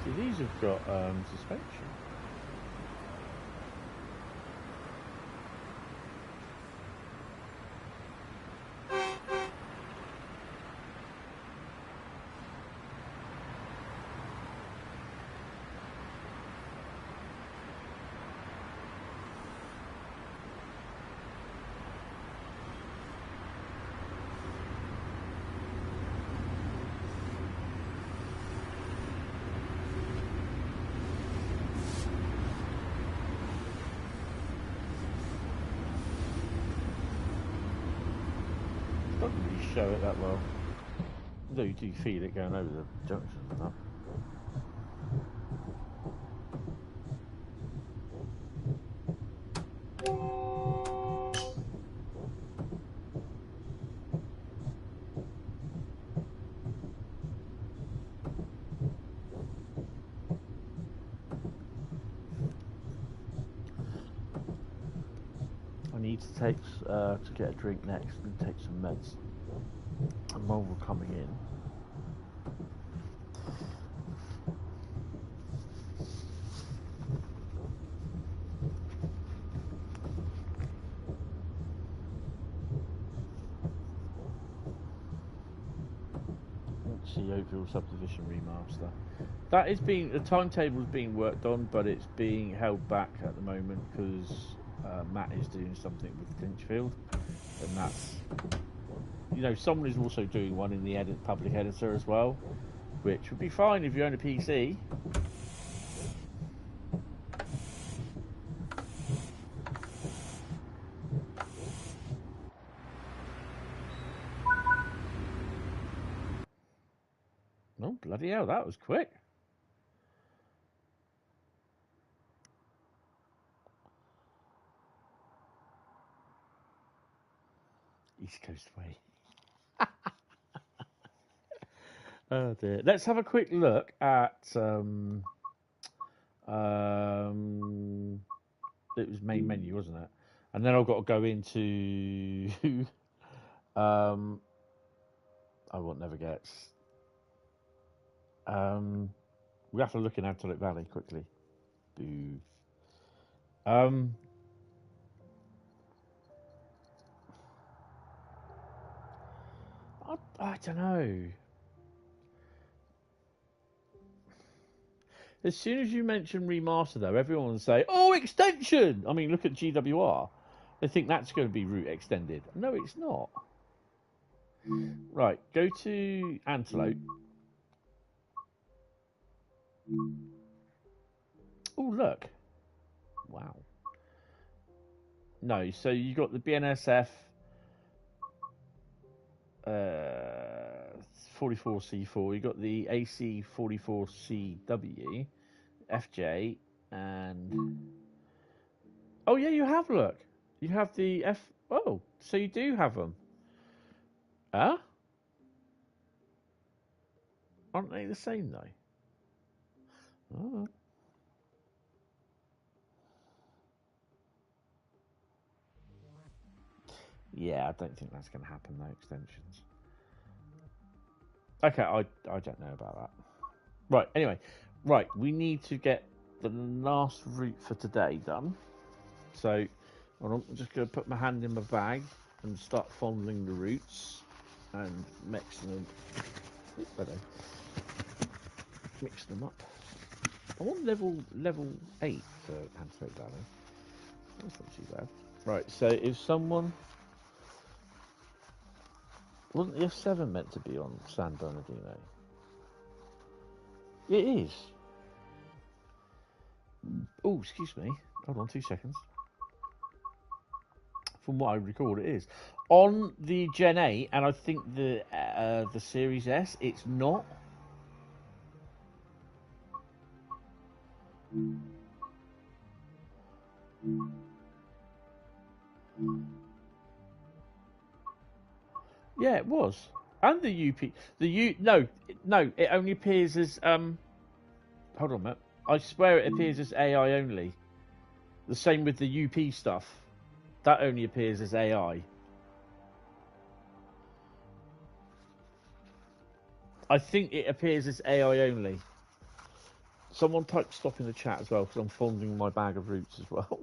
So these have got suspension. Doesn't really show it that well. Though you do feel it going over the junction and that. I need to take to get a drink next and take some meds. And while we're coming in, let's see Oakville Subdivision Remaster. That is being, the timetable is being worked on, but it's being held back at the moment because Matt is doing something with Clinchfield, and that's, you know, someone is also doing one in the public editor as well, which would be fine if you own a PC. Oh, bloody hell, that was quick. East Coast way. Oh dear. Let's have a quick look at it was main menu, wasn't it? And then I've got to go into I won't never get. We have to look in Antelope Valley quickly. Boo. I don't know. As soon as you mention remaster, though, everyone will say, "Oh, extension!" I mean, look at GWR. They think that's going to be route extended. No, it's not. Right, go to Antelope. Oh, look. Wow. No, so you got the BNSF 44C4, you got the AC 44CW, FJ, and oh yeah, you have, look, you have the F. Oh, so you do have them. Huh? Aren't they the same though? Oh. Yeah, I don't think that's going to happen. No extensions. Okay, I don't know about that. Right. Anyway, right. We need to get the last route for today done. So, hold on, I'm just going to put my hand in my bag and start fondling the routes and mixing them. Mix them up. I want level 8 for Antelope Valley. That's not too bad. Right. So if someone wasn't the F7 meant to be on San Bernardino? It is. Oh, excuse me. Hold on 2 seconds. From what I recall, it is on the Gen 8, and I think the Series S. It's not. Yeah, it was. And the UP, no, it only appears as hold on a minute. I swear it appears as AI only. The same with the UP stuff. That only appears as AI. I think it appears as AI only. Someone type stop in the chat as well, because I'm fondling my bag of roots as well.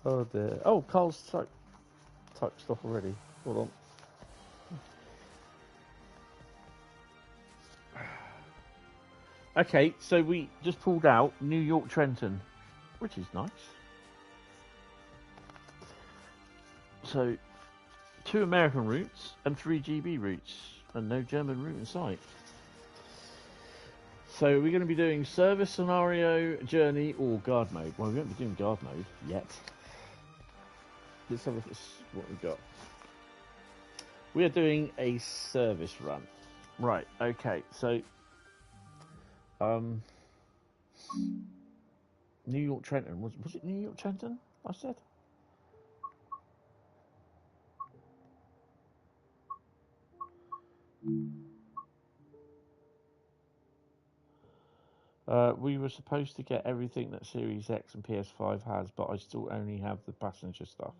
Oh dear. Oh, Carl's typed stop already. Hold on. Okay, so we just pulled out New York Trenton, which is nice. So 2 American routes and 3 GB routes, and no German route in sight. So we're going to be doing service scenario, journey, or guard mode. Well, we won't be doing guard mode yet. Let's have a look at what we've got. We are doing a service run. Right, okay, so New York Trenton, was it New York Trenton I said? We were supposed to get everything that Series X and PS5 has, but I still only have the passenger stuff.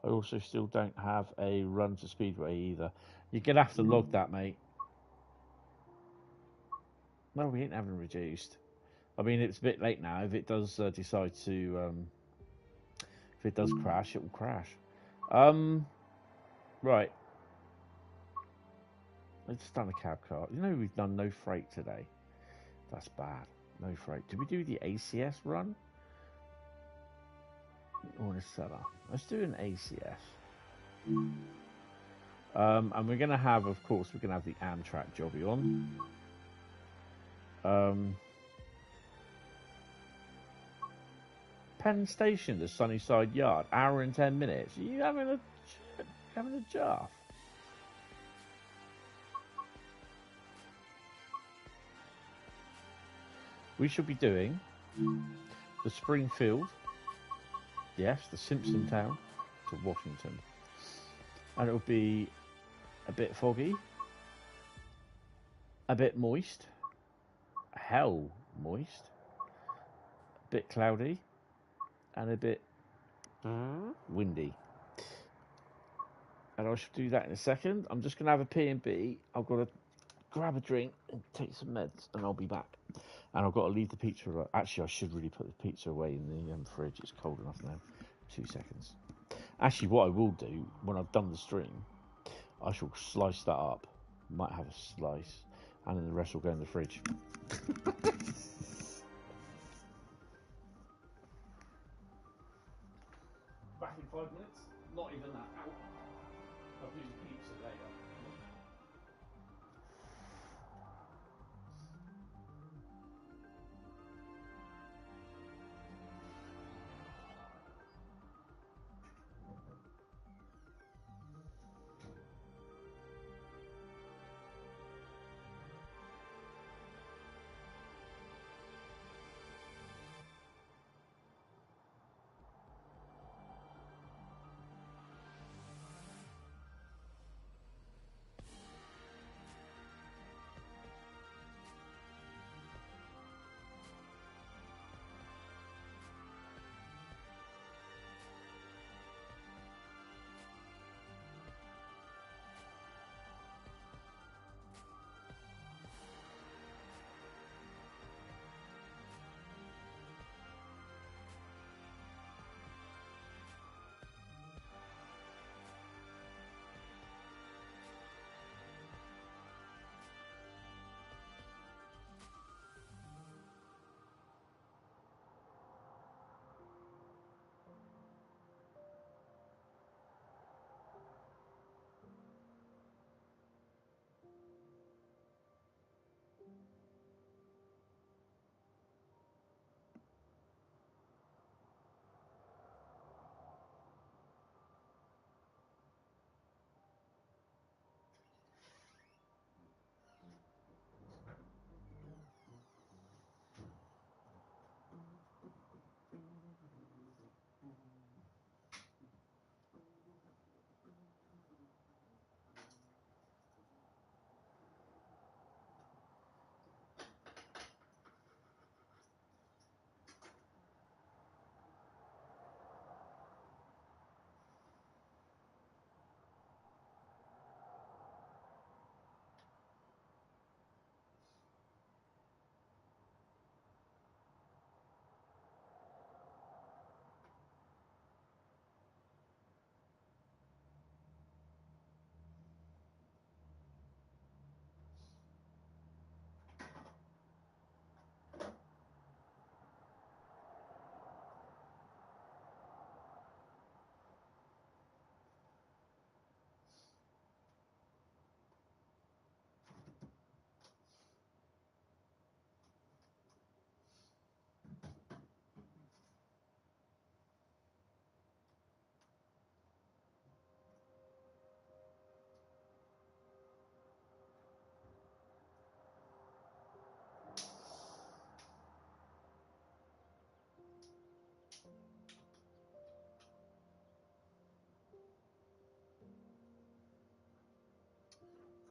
I also still don't have a run to Speedway either. You're going to have to log that, mate. No, we ain't having reduced. I mean, it's a bit late now. If it does decide to... if it does crash, it will crash. Right. Let's done a cab car. You know we've done no freight today. That's bad. No freight. Did we do the ACS run? Or a seller? Let's do an ACS. And we're going to have, of course, we're going to have the Amtrak jobby on. Penn Station to Sunnyside Yard, hour and 10 minutes. Are you having a jar? We should be doing the Springfield, yes, the Simpson Town to Washington. And it'll be a bit foggy, a bit moist, hell moist, a bit cloudy, and a bit windy. And I should do that in a second. I'm just going to have a P&B. I've got to grab a drink and take some meds, and I'll be back. And I've got to leave the pizza away. Actually, I should really put the pizza away in the fridge. It's cold enough now. 2 seconds. Actually, what I will do, when I've done the stream, I shall slice that up. Might have a slice. and then the rest will go in the fridge. Back in 5 minutes. Not even that. Out. I'll do the pizza later.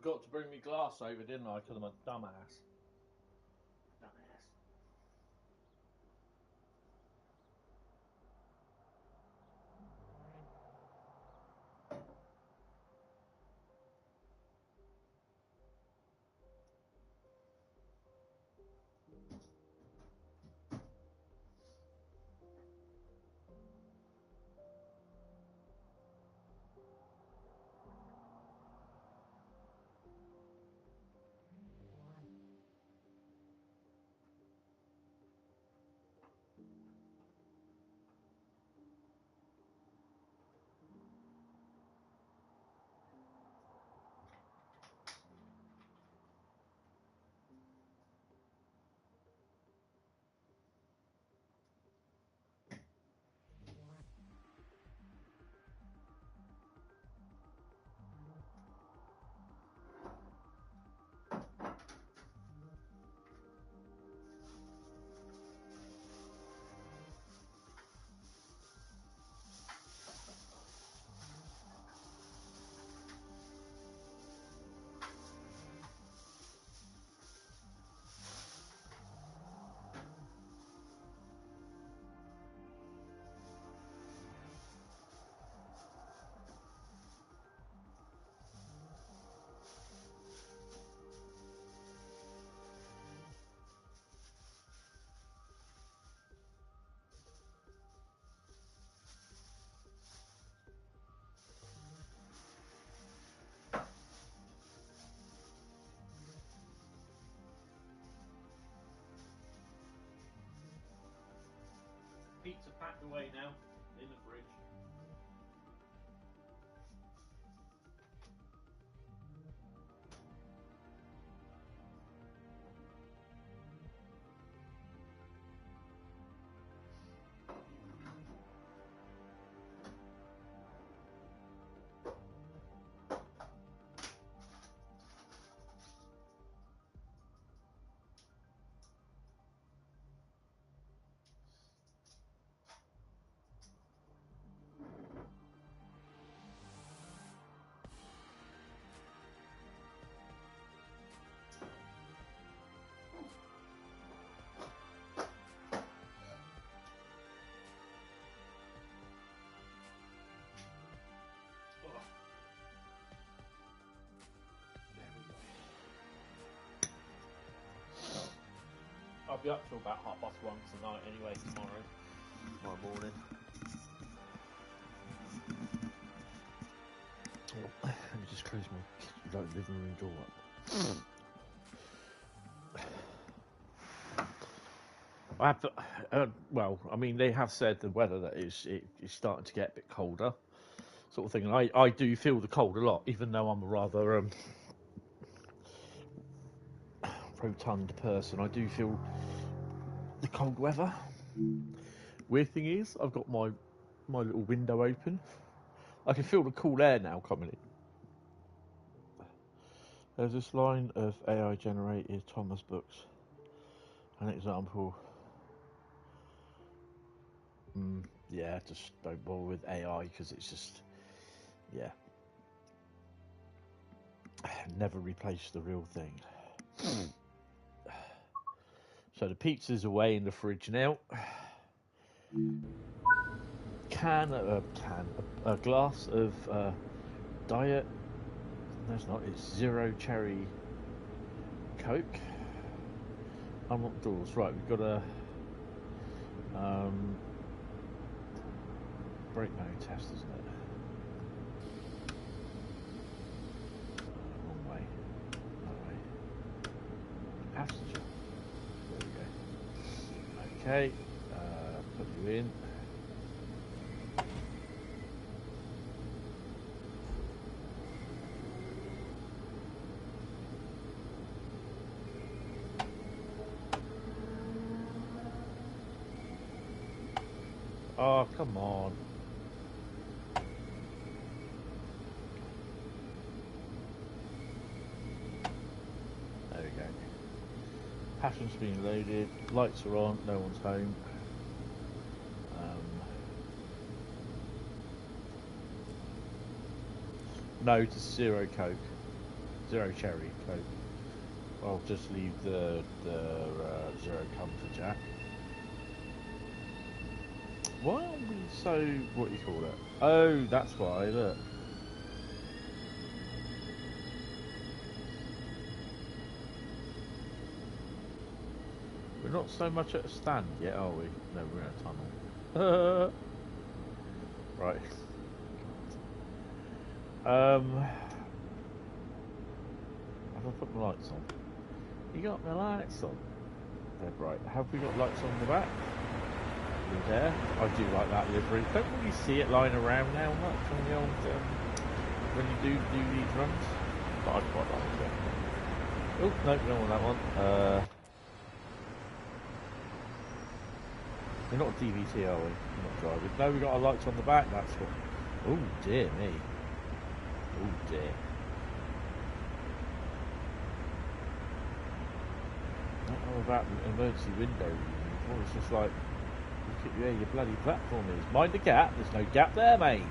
Forgot to bring me glass over, didn't I? Because I'm a dumbass. Dumbass. packed away now in the fridge. I'll be up till about 1:30 tonight anyway, tomorrow morning. Oh, let me just close my living room door up. Well, I mean, they have said the weather that is starting to get a bit colder, sort of thing. And I do feel the cold a lot, even though I'm a rather rotund person. I do feel the cold weather. Weird thing is, I've got my little window open. I can feel the cool air now coming in. There's this line of AI generated Thomas books. An example. Yeah, just don't bother with AI because it's just, yeah. Never replace the real thing. So the pizza's away in the fridge now. A glass of diet. No, it's not. It's zero cherry Coke. Unlock doors. Right, we've got a brake mode test, isn't it? Wrong way. That way. Passenger. There we go. Okay. Put you in. Oh, come on. There we go. Passion's being loaded. Lights are on. No one's home. No to zero Coke. Zero cherry Coke. I'll just leave the zero comfort jack. Why are we so, what do you call it? Oh, that's why, look. We're not so much at a stand yet, are we? No, we're in a tunnel. Right. Have I put my lights on? You got my lights on? They're bright. Have we got lights on the back? There. I do like that livery. Don't really see it lying around now much on the old when you do these runs, but I quite like it. Oh no, we don't want that one. We're not DVT, are we? We're not driving. No, we got our lights on the back. That's what. Oh dear me. Oh dear. I don't know about the emergency window. It's just like. Look at where your bloody platform is. Mind the gap. There's no gap there, mate.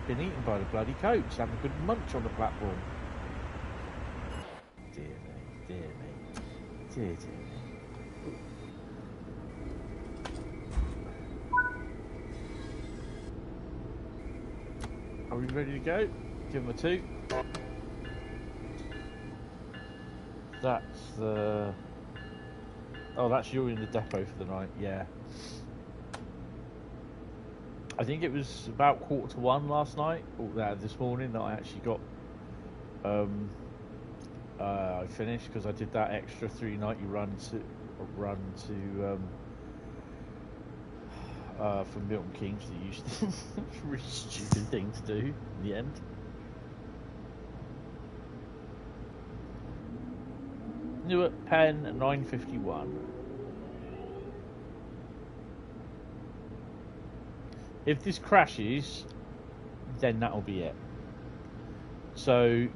Been eaten by the bloody coach. Having a good munch on the platform. Dear me. Dear me. Dear me. Are we ready to go? Give them a 2. That's the... Oh, that's you in the depot for the night. Yeah. I think it was about 1:45 last night, or this morning, that I actually got. I finished because I did that extra 390 run to from Milton Keynes to Euston. It's a really stupid thing to do in the end. Newark Penn 9:51. If this crashes, then that'll be it. So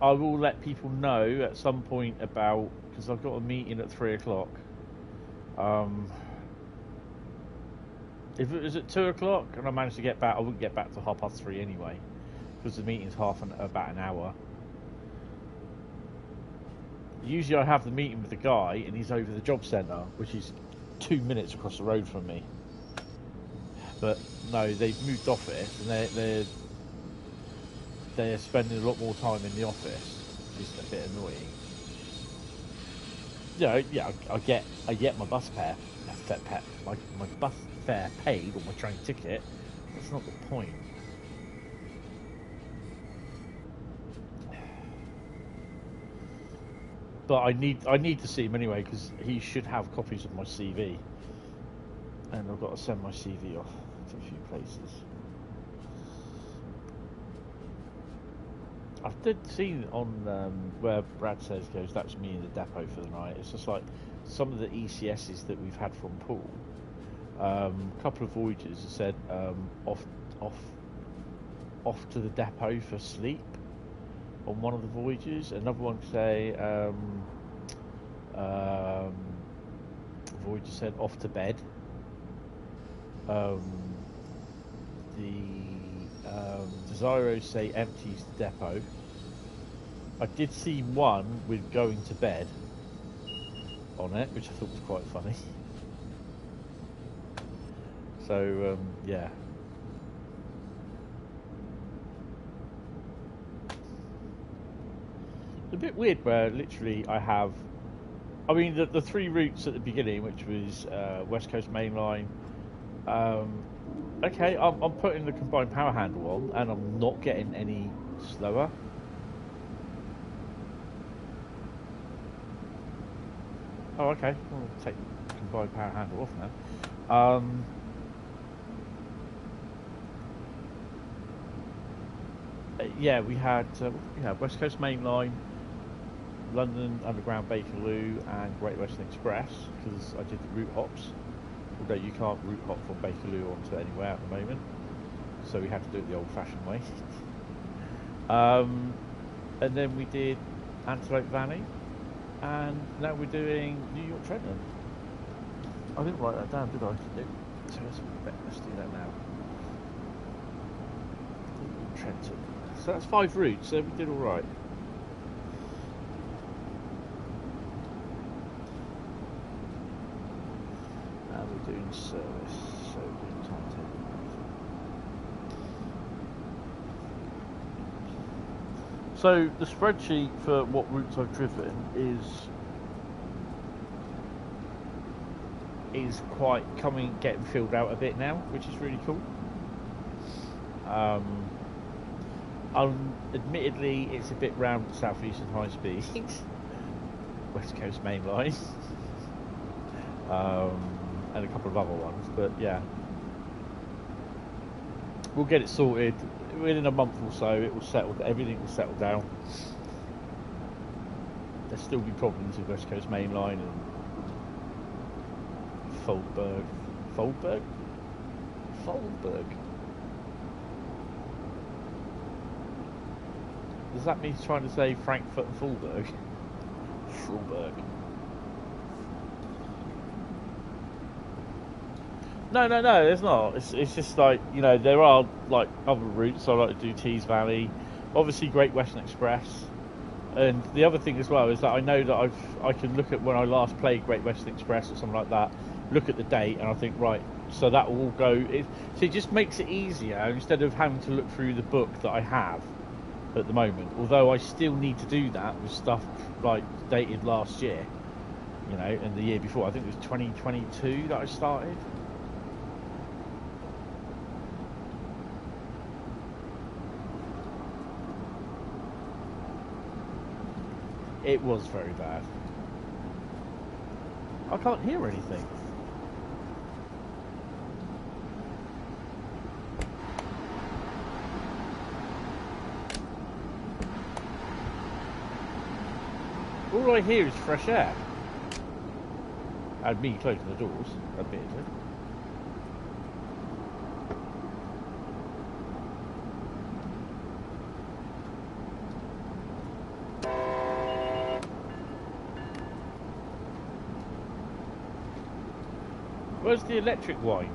I will let people know at some point about, because I've got a meeting at 3 o'clock. If it was at 2 o'clock and I managed to get back, I wouldn't get back till 3:30 anyway, because the meeting's about an hour. Usually I have the meeting with the guy and he's over the job centre, which is 2 minutes across the road from me. But no, they've moved office and they're spending a lot more time in the office, which is a bit annoying. Yeah, I get my bus fare, my bus fare paid, or my train ticket. That's not the point. But I need to see him anyway, because he should have copies of my CV, and I've got to send my CV off to a few places. I did see on where Brad says goes, that's me in the depot for the night. It's just like some of the ECSs that we've had from Paul. A couple of voyages have said off to the depot for sleep on one of the voyages. Another one say voyager said off to bed. The Desiros say empties the depot. I did see one with going to bed on it, which I thought was quite funny. So yeah. It's a bit weird where literally I have, I mean the 3 routes at the beginning, which was West Coast Mainline. Okay, I'm putting the combined power handle on and I'm not getting any slower. Oh, okay, I'll take the combined power handle off now. Yeah, we had West Coast Mainline, London Underground, Bakerloo, and Great Western Express, because I did the route hops. Although you can't route hop from Bakerloo onto anywhere at the moment, so we had to do it the old-fashioned way. And then we did Antelope Valley, and now we're doing New York Trenton. I didn't write that down, did I? No. So let's do that now. New York Trenton. So that's 5 routes, so we did all right. Doing service, so doing timetable. So the spreadsheet for what routes I've driven is quite getting filled out a bit now, which is really cool. Admittedly, it's a bit round Southeastern High Speed, West Coast Mainline. And a couple of other ones, but yeah, we'll get it sorted within a month or so. It will settle. Everything will settle down. There'll still be problems with West Coast Mainline and Foldberg. Does that mean he's trying to say Frankfurt and Fulberg? Fulberg. No, there's not. It's just like, there are like other routes. I like to do Tees Valley, obviously Great Western Express, and the other thing as well is that I know that I can look at when I last played Great Western Express or something like that, look at the date, and I think, right, so that will all go. So it just makes it easier instead of having to look through the book that I have at the moment. Although I still need to do that with stuff like dated last year, and the year before. I think it was 2022 that I started. It was very bad. I can't hear anything. All I hear is fresh air. And me closing the doors, admittedly. Where's the electric wine?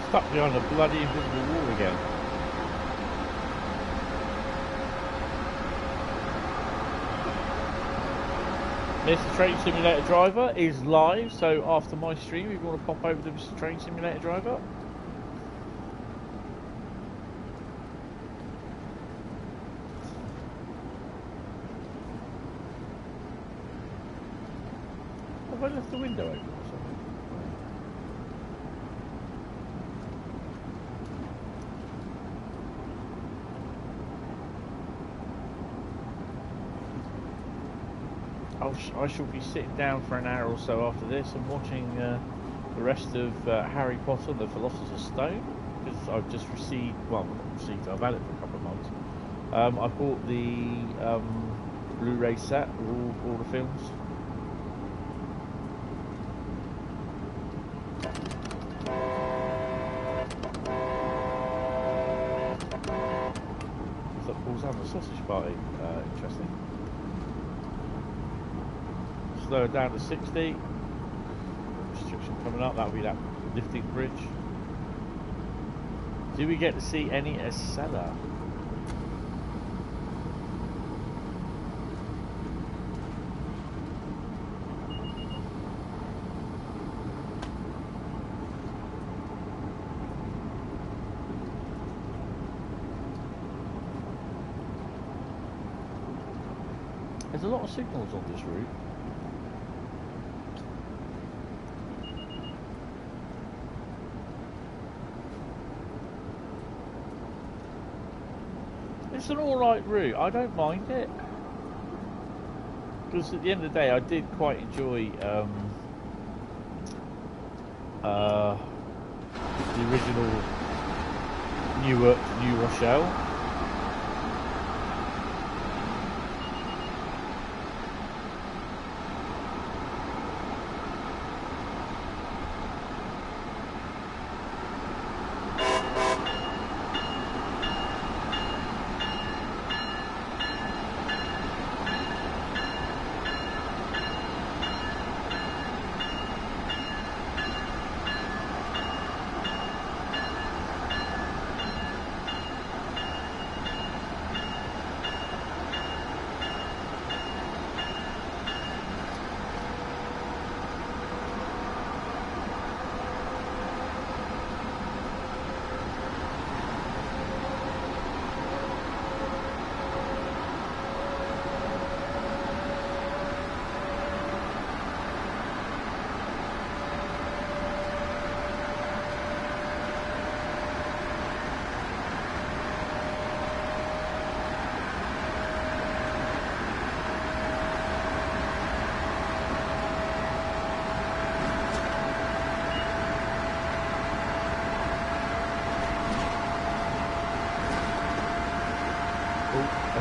Stuck behind a bloody invisible wall again. Mr. Train Simulator Driver is live, so after my stream, if you want to pop over to Mr. Train Simulator Driver. Have I left the window open or something? I shall be sitting down for an hour or so after this and watching the rest of Harry Potter and the Philosopher's Stone, because I've just received, well, not received, I've had it for a couple of months. I bought the Blu-ray set with all the films. So that pulls down the sausage party, interesting. Slow it down to 60. Restriction coming up, that'll be that lifting bridge. Do we get to see any Acela? There's a lot of signals on this route. It's an alright route, I don't mind it. Because at the end of the day, I did quite enjoy the original Newark to New Rochelle.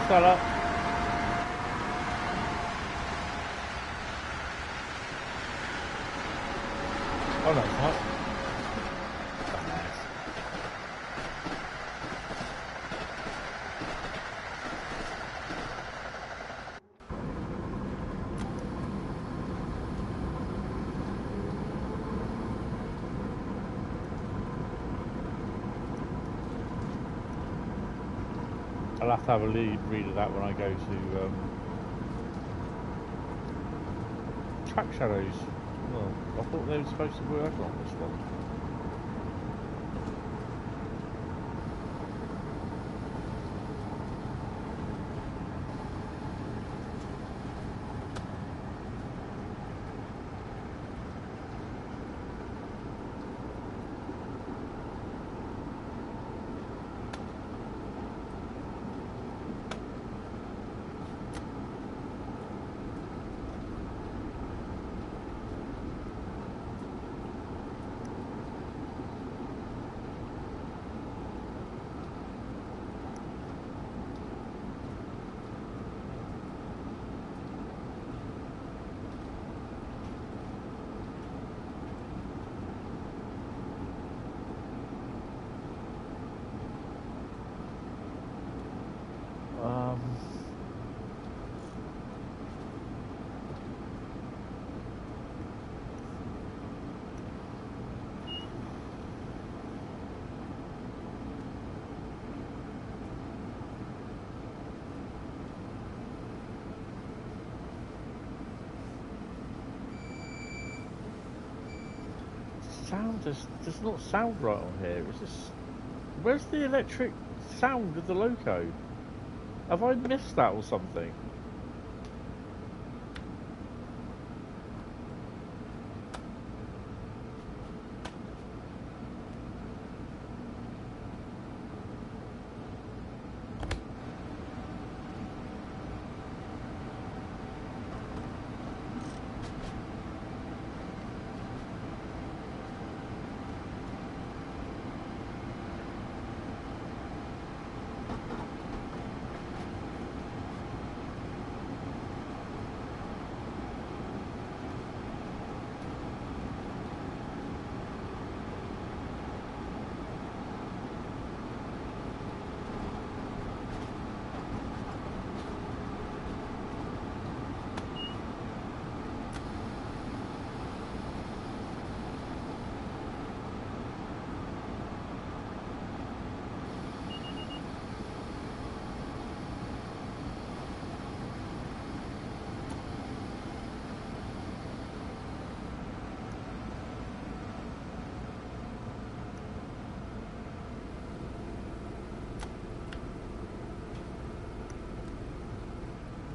Fella. Oh no, it's not. I'll have to have a read of that when I go to track shadows. Oh, I thought they were supposed to work on this one. sound does not sound right on here. It's just, where's the electric sound of the loco? Have I missed that or something?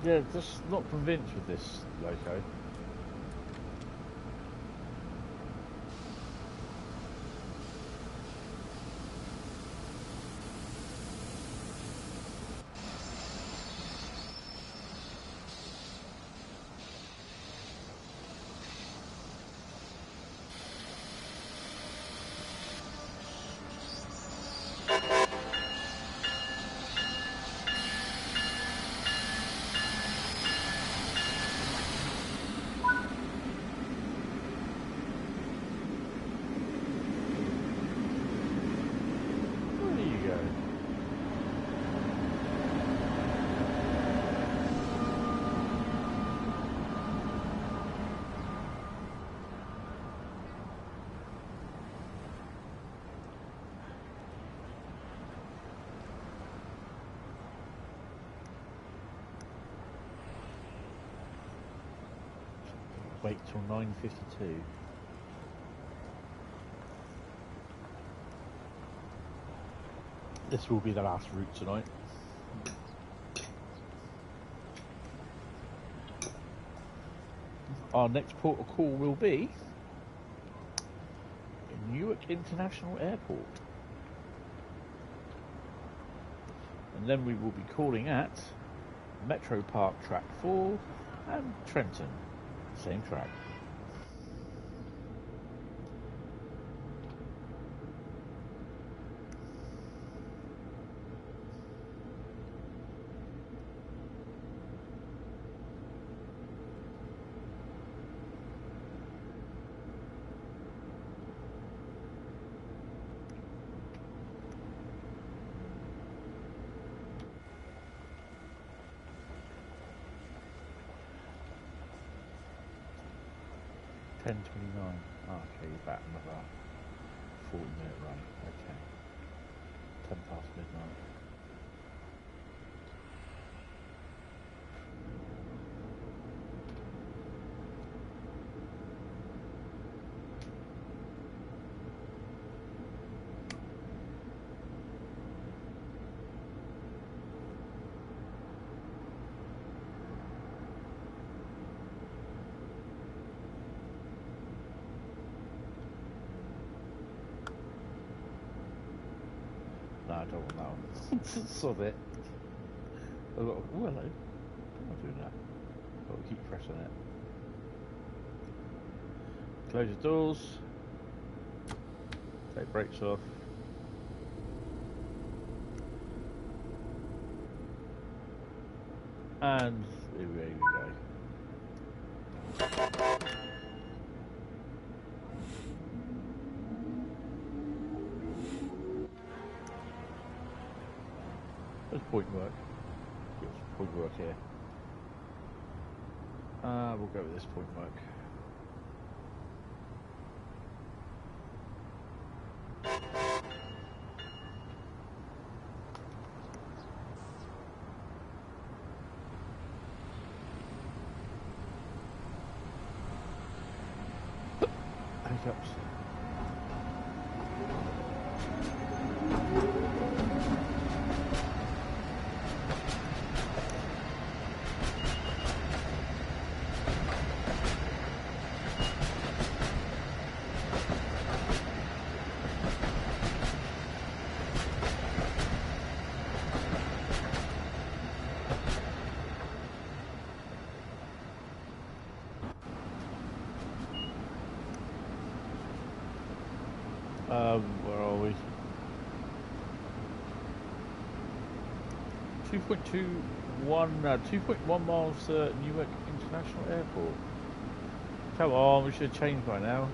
Yeah, just not convinced with this loco. Wait till 9:52. This will be the last route tonight. Our next port of call will be Newark International Airport. And then we will be calling at Metro Park Track 4 and Trenton. Same track. Okay, about another 40-minute run. Okay. 10 past midnight. No, I don't want that one. Sod it. Oh, hello. Why am I doing that? Oh, keep pressing it. Close the doors. Take brakes off. And here we go. There's point work. There's point work here. We'll go with this point work. Hiccups. Where are we? 2.1 miles to Newark International Airport. Come on, we should have changed by now.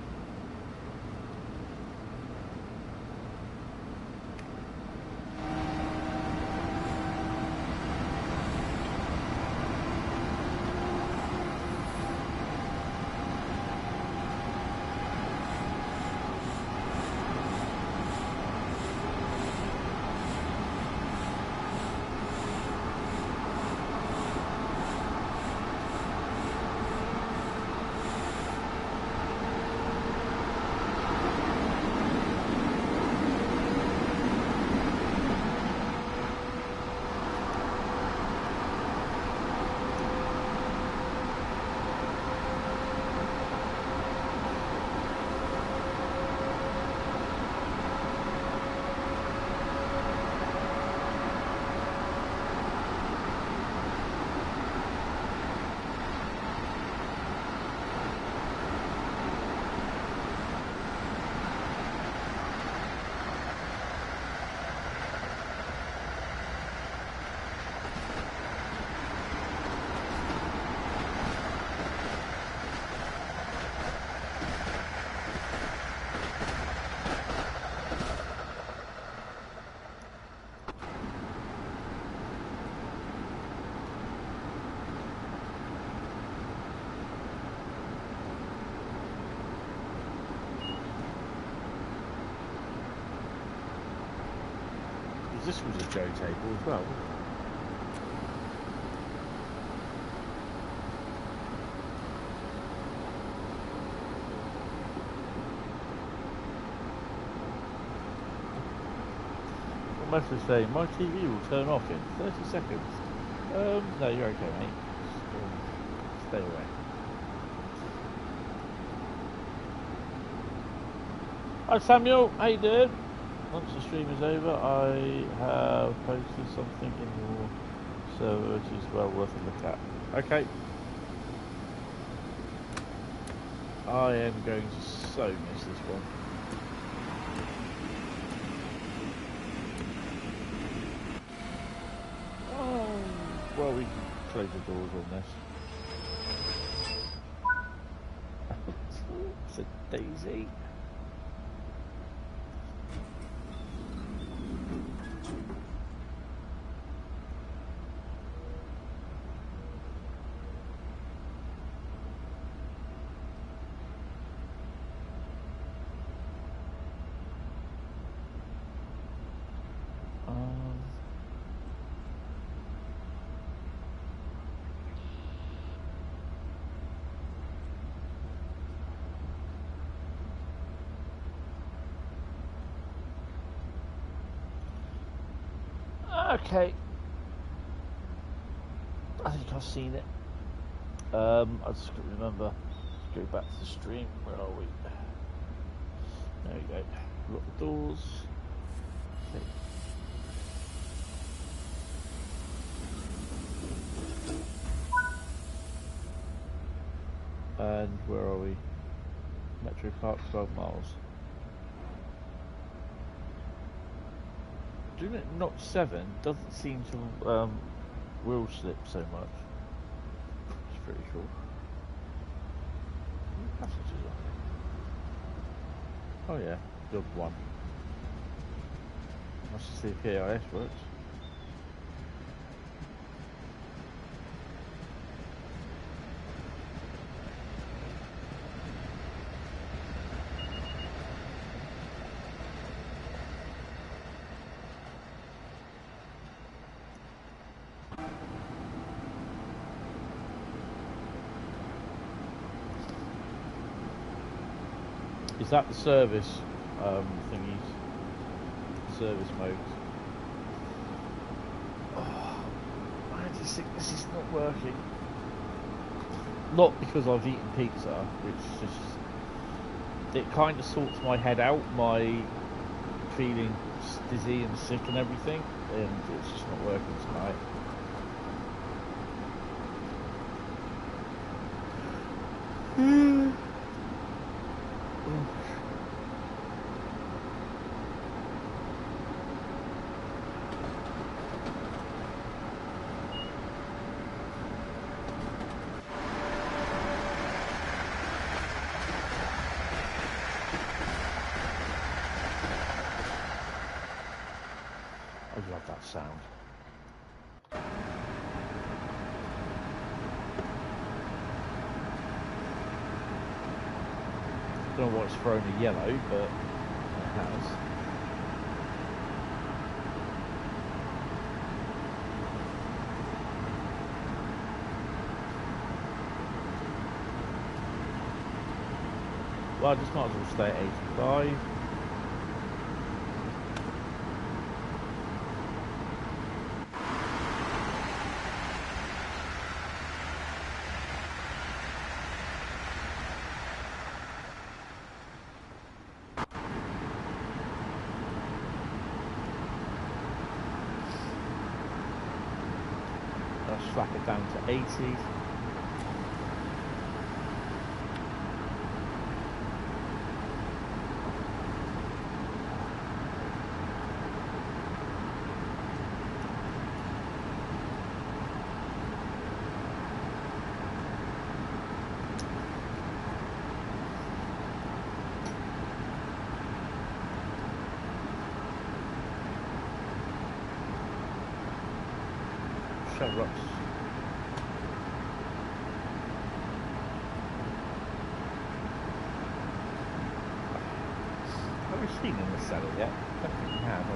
This was a Joe table as well. What must I say? My TV will turn off in 30 seconds. No, you're okay, mate. Just, stay away. Hi Samuel, how you doing? Once the stream is over, I have posted something in your server which is well worth a look at. Okay. I am going to so miss this one. Oh, well, we can close the doors on this. It's a daisy. Okay, I think I've seen it. I just couldn't remember. Let's go back to the stream. Where are we? There we go. Lock the doors. Okay. And where are we? Metro Park, 12 miles. Doing it not 7 doesn't seem to wheel slip so much. It's pretty short. Passengers on. Oh yeah, job 1. Must see if PIS works. Is that the service thingies, service modes. Oh, I just think this is not working. Not because I've eaten pizza, which just, it kind of sorts my head out, my feeling dizzy and sick and everything, and it's just not working tonight. I love that sound. Don't know why it's thrown a yellow, but it has. Well, I just might as well stay at 85. Slap it down to 80. Shut rocks. Have we seen in the cellar yet? I don't think we have we?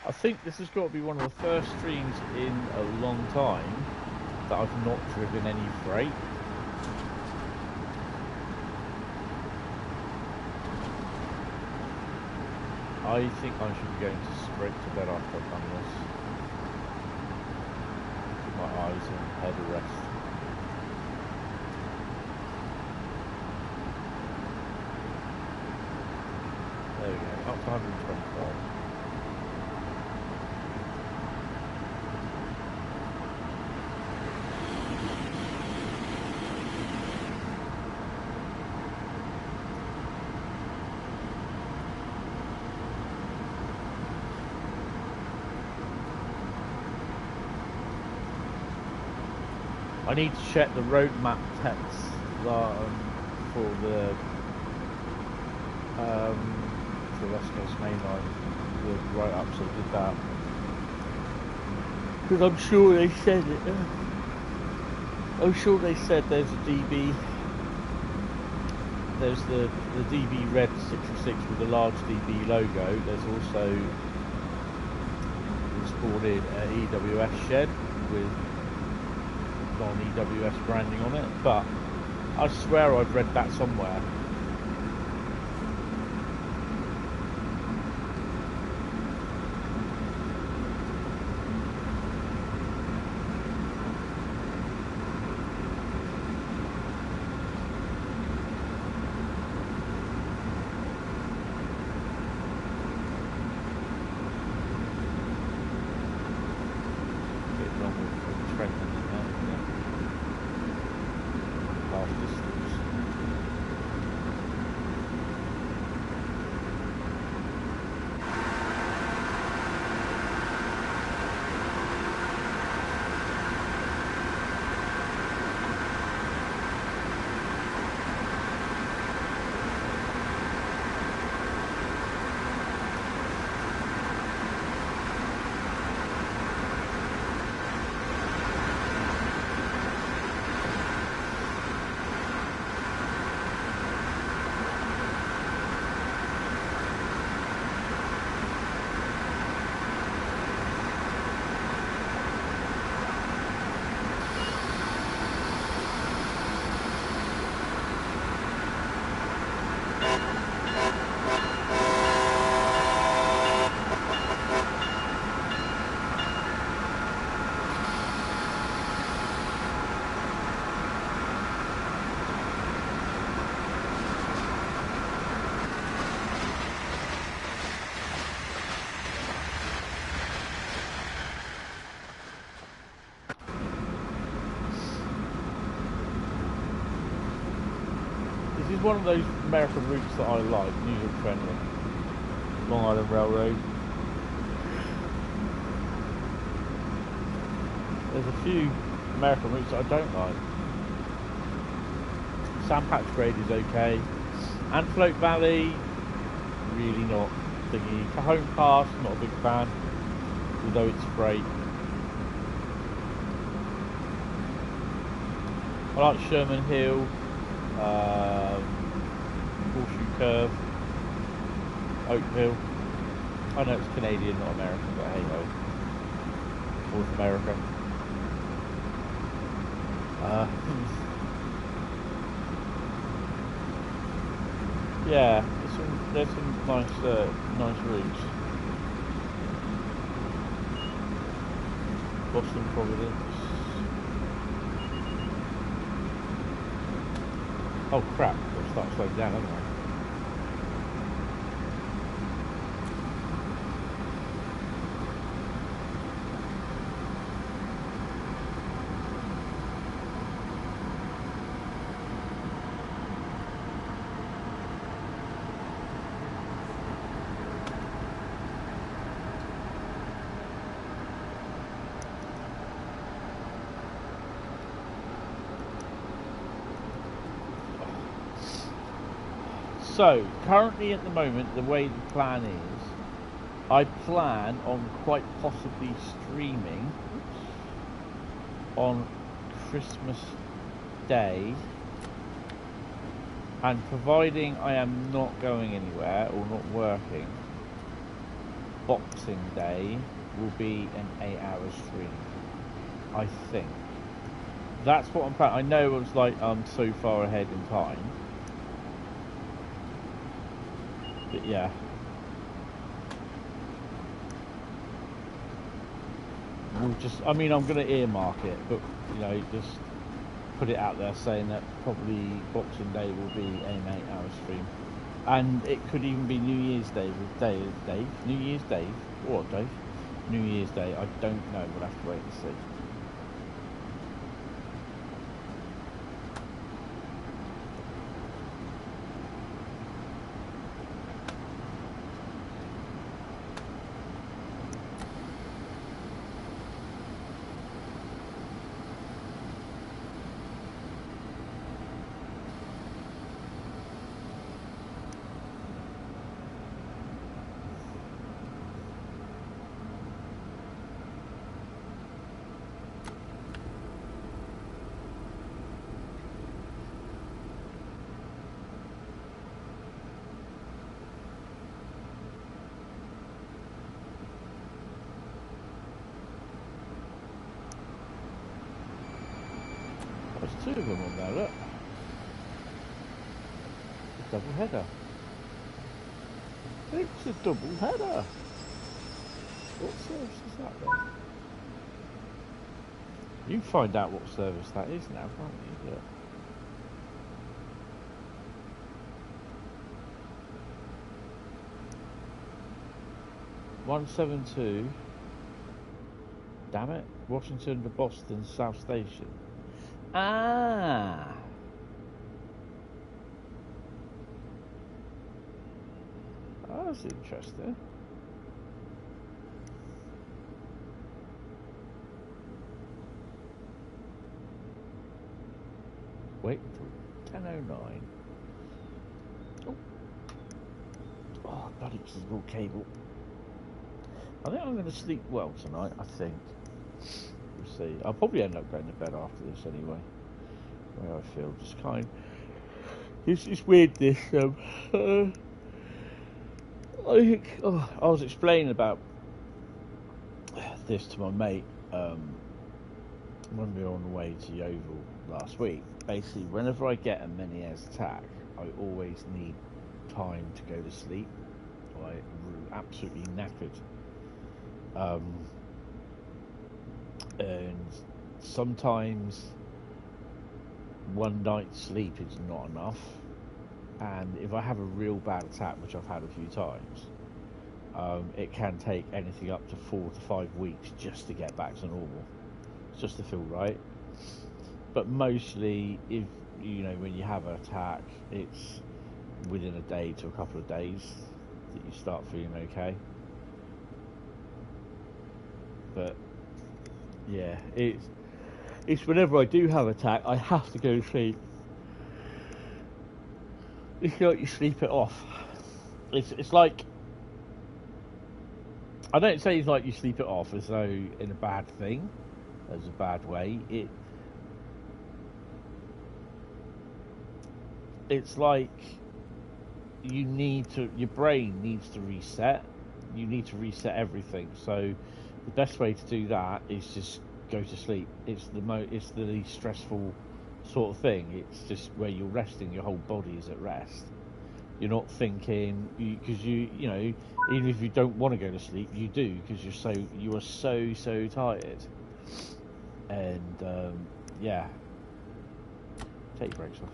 I think this has got to be one of the first streams in a long time that I've not driven any freight. I think I should be going straight to bed after I've done this. Give my eyes and head a rest. There we go, up to 125. I need to check the road map text for the West Coast Mainline, the write-up, so I did that. Because I'm sure they said it. I'm sure they said there's a DB. There's the DB red 66 with the large DB logo. There's also installed in an EWS shed with non-EWS branding on it, but I swear I've read that somewhere. This is one of those American routes that I like, New York friendly. Long Island Railroad. There's a few American routes that I don't like. Sandpatch Grade is okay. Antelope Valley, really not thingy. Cajon Pass, not a big fan, although it's great. I like Sherman Hill, Horseshoe Curve, Oakville. I know it's Canadian, not American, but hey ho. North America. Yeah, there's some nice routes. Boston, Providence. Oh crap! I'll start slowing down, haven't I? So, currently at the moment, the way the plan is, I plan on quite possibly streaming on Christmas Day, and providing I am not going anywhere or not working, Boxing Day will be an 8-hour stream, I think. That's what I'm planning. I know it's like I'm so far ahead in time. But yeah. We'll just, I mean, I'm going to earmark it, but, you know, just put it out there saying that probably Boxing Day will be an 8-hour stream. And it could even be New Year's Day with Dave. New Year's Day? What, Dave? New Year's Day, I don't know. We'll have to wait and see. There's two of them on there, look. A double header. It's a double header. What service is that then? You can find out what service that is now, can't you? Look. $172. Damn it. Washington to Boston South Station. Ah. Oh, that's interesting. Wait till 10:09. Oh, bloody little cable. I think I'm going to sleep well tonight, I think. We'll see. I'll probably end up going to bed after this anyway. The way I feel. Just kind. It's weird this. I think. Oh, I was explaining about this to my mate when we were on the way to Yeovil last week. Basically, whenever I get a Meniere's attack, I always need time to go to sleep. I'm absolutely knackered. And sometimes one night's sleep is not enough, and if I have a real bad attack, which I've had a few times, it can take anything up to 4 to 5 weeks just to get back to normal, just to feel right. But mostly, if you know, when you have an attack, it's within a day to a couple of days that you start feeling okay. But yeah, it's whenever I do have an attack, I have to go to sleep. It's like you sleep it off. It's like, I don't say it's like you sleep it off as though in a bad thing, as a bad way. It's like your brain needs to reset. You need to reset everything. So the best way to do that is just go to sleep. It's the least stressful sort of thing. It's just where you're resting. Your whole body is at rest. You're not thinking, because you know, even if you don't want to go to sleep, you do, because you are so tired. And yeah, take your brakes off.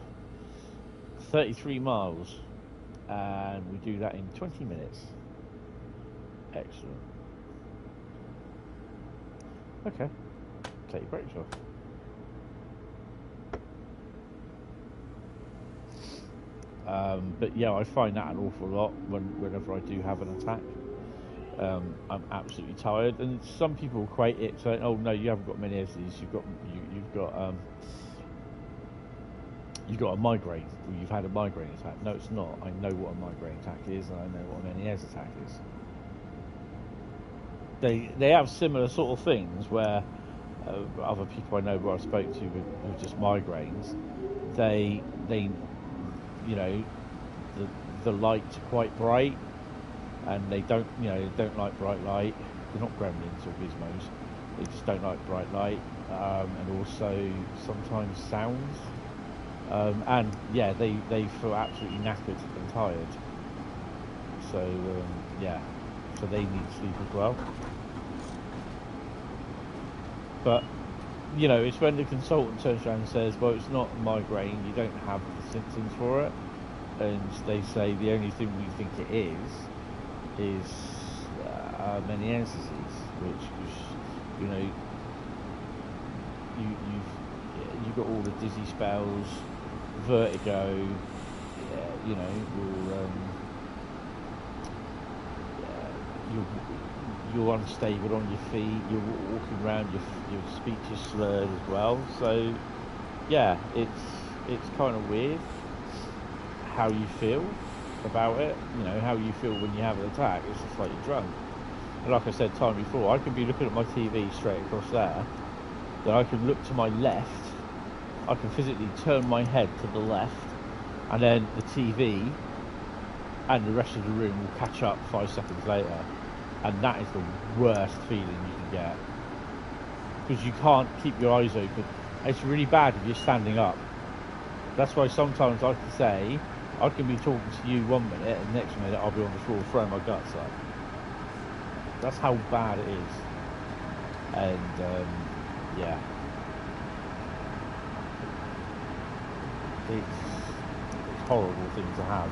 33 miles, and we do that in 20 minutes. Excellent. Okay, take your brakes off. But yeah, I find that an awful lot whenever I do have an attack. I'm absolutely tired, and some people equate it to, oh no, you haven't got Menzies, you've got a migraine, or you've had a migraine attack. No, it's not. I know what a migraine attack is, and I know what a Menzies attack is. They have similar sort of things where other people I know who I spoke to with just migraines, they you know, the lights are quite bright, and they don't like bright light. They're not gremlins or gizmos. They just don't like bright light, and also sometimes sounds. And yeah, they feel absolutely knackered and tired. So yeah, so they need sleep as well. But you know, it's when the consultant turns around and says, well, it's not migraine, you don't have the symptoms for it, and they say the only thing we think it is Menzies, which you know, you've got all the dizzy spells, vertigo, you know, you're unstable on your feet, you're walking around, your speech is slurred as well. So yeah, it's kind of weird how you feel about it. You know, how you feel when you have an attack. It's just like you're drunk. And like I said time before, I can be looking at my TV straight across there, then I can look to my left, I can physically turn my head to the left, and then the TV and the rest of the room will catch up 5 seconds later. And that is the worst feeling you can get, because you can't keep your eyes open. It's really bad if you're standing up. That's why sometimes I can say, I can be talking to you 1 minute, and the next minute I'll be on the floor throwing my guts up. That's how bad it is. And yeah, it's a horrible thing to have.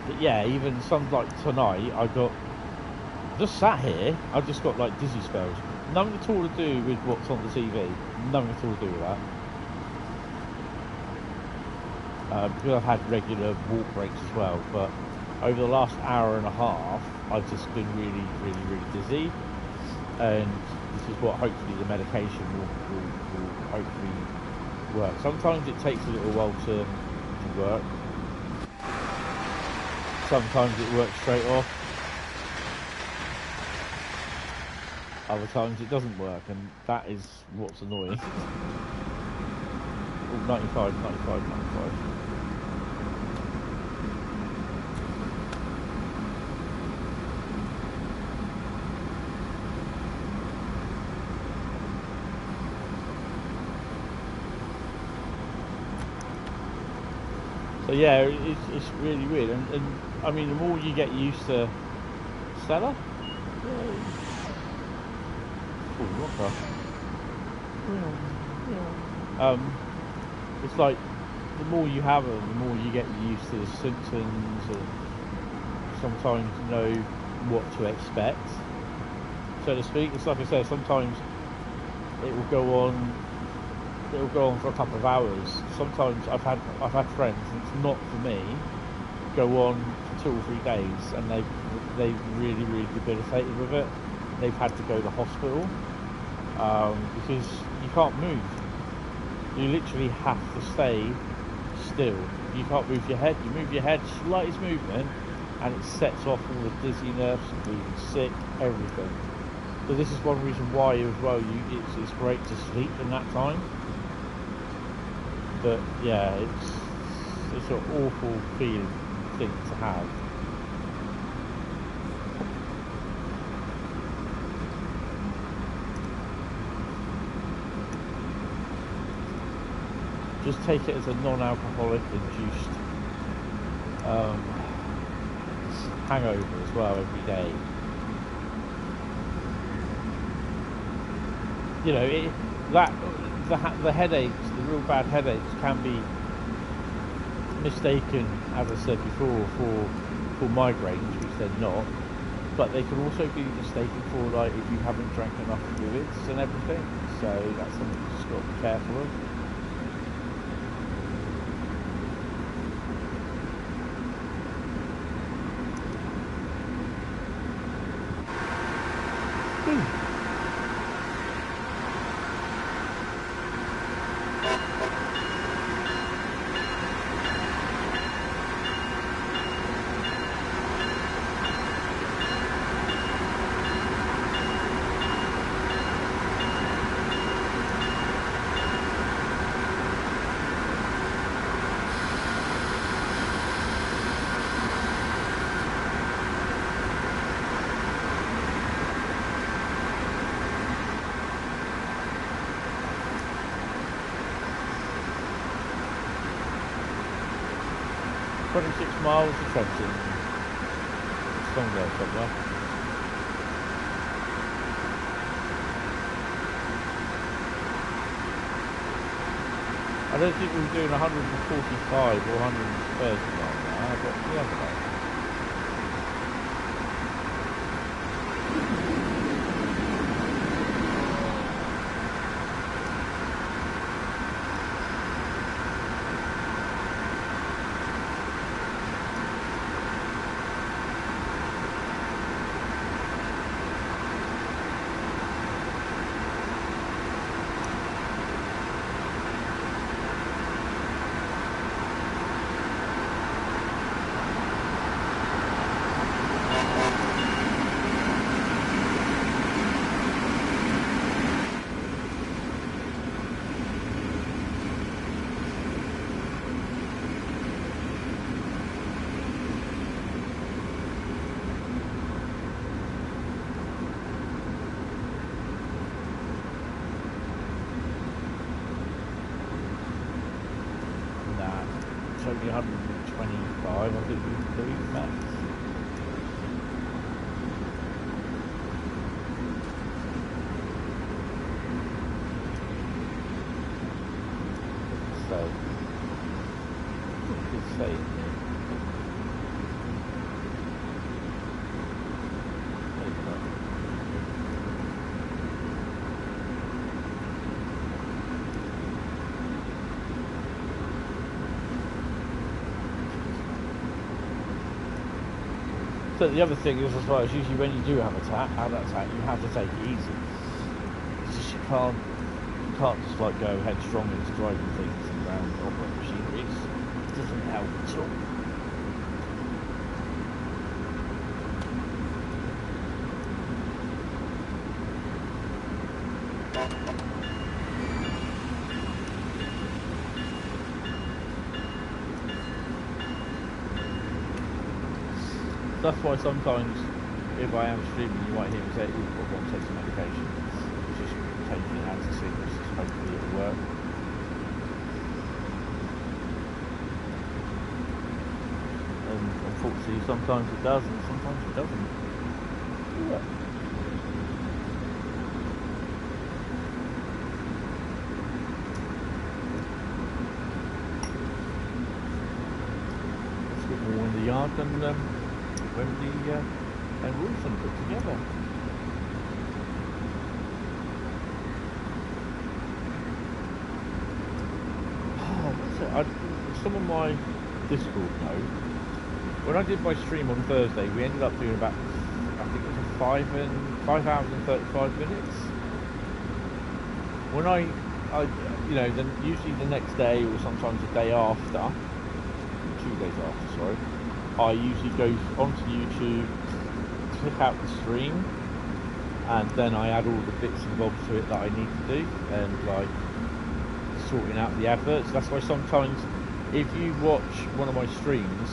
But yeah, even some, like tonight, I got just sat here. I just got like dizzy spells. Nothing at all to do with what's on the TV. Nothing at all to do with that. Because I've had regular walk breaks as well. But over the last hour and a half, I've just been really dizzy. And this is what hopefully the medication will hopefully work. Sometimes it takes a little while to work. Sometimes it works straight off. Other times it doesn't work, and that is what's annoying. Oh, 95. So yeah, it's really weird, and I mean, the more you get used to Stella, it's like the more you have them, the more you get used to the symptoms, and sometimes you know what to expect, so to speak. It's like I said, sometimes it will go on it'll go on for a couple of hours. Sometimes I've had friends, and it's not for me, go on for 2 or 3 days, and they've really debilitated with it. They've had to go to the hospital because you can't move. You literally have to stay still. You can't move your head. You move your head, slightest movement, and it sets off all the dizziness, feeling sick, everything. So this is one reason why as well it's great to sleep in that time. But yeah, it's an awful thing to have. Just take it as a non-alcoholic induced hangover as well every day. You know, the headaches, the real bad headaches, can be mistaken, as I said before, for migraines, which they're not. But they can also be mistaken for, like, if you haven't drank enough fluids and everything. So that's something you've just got to be careful of. Miles of fencing. It's long there somewhere. I don't think we were doing 145 or 130 miles an hour, but we have that. Only 125, I think we can do max. So, what did it say in here? So the other thing is, as well, is usually when you do have an attack, you have to take it easy. It's just you can't just like go headstrong into driving things and operate machinery. It doesn't help at all. That's why sometimes, if I am streaming, you might hear me say, "Ooh, I've got to take some medication." It's just taking it out to sickness, hopefully it'll work. And unfortunately, sometimes it does, and sometimes it doesn't. Yeah. Let's get more in the yard and Wembley and Wilson put together. some of my Discord know. When I did my stream on Thursday, we ended up doing about, I think it was 5 hours and 35 minutes. When I you know, then usually the next day or sometimes the day after, 2 days after, sorry, I usually go onto YouTube, click out the stream, and then I add all the bits and bobs to it that I need to do, and like sorting out the adverts. That's why sometimes if you watch one of my streams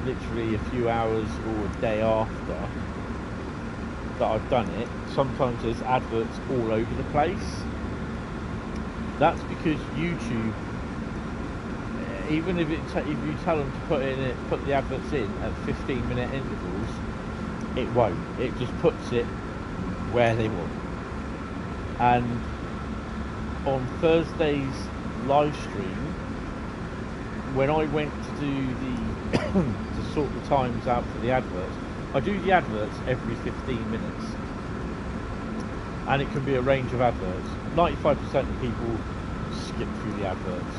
literally a few hours or a day after that I've done it, sometimes there's adverts all over the place. That's because YouTube, even if you tell them to put the adverts in at 15-minute intervals, it won't. It just puts it where they want. And on Thursday's live stream, when I went to do the to sort the times out for the adverts, I do the adverts every 15 minutes, and it can be a range of adverts. 95% of people skip through the adverts.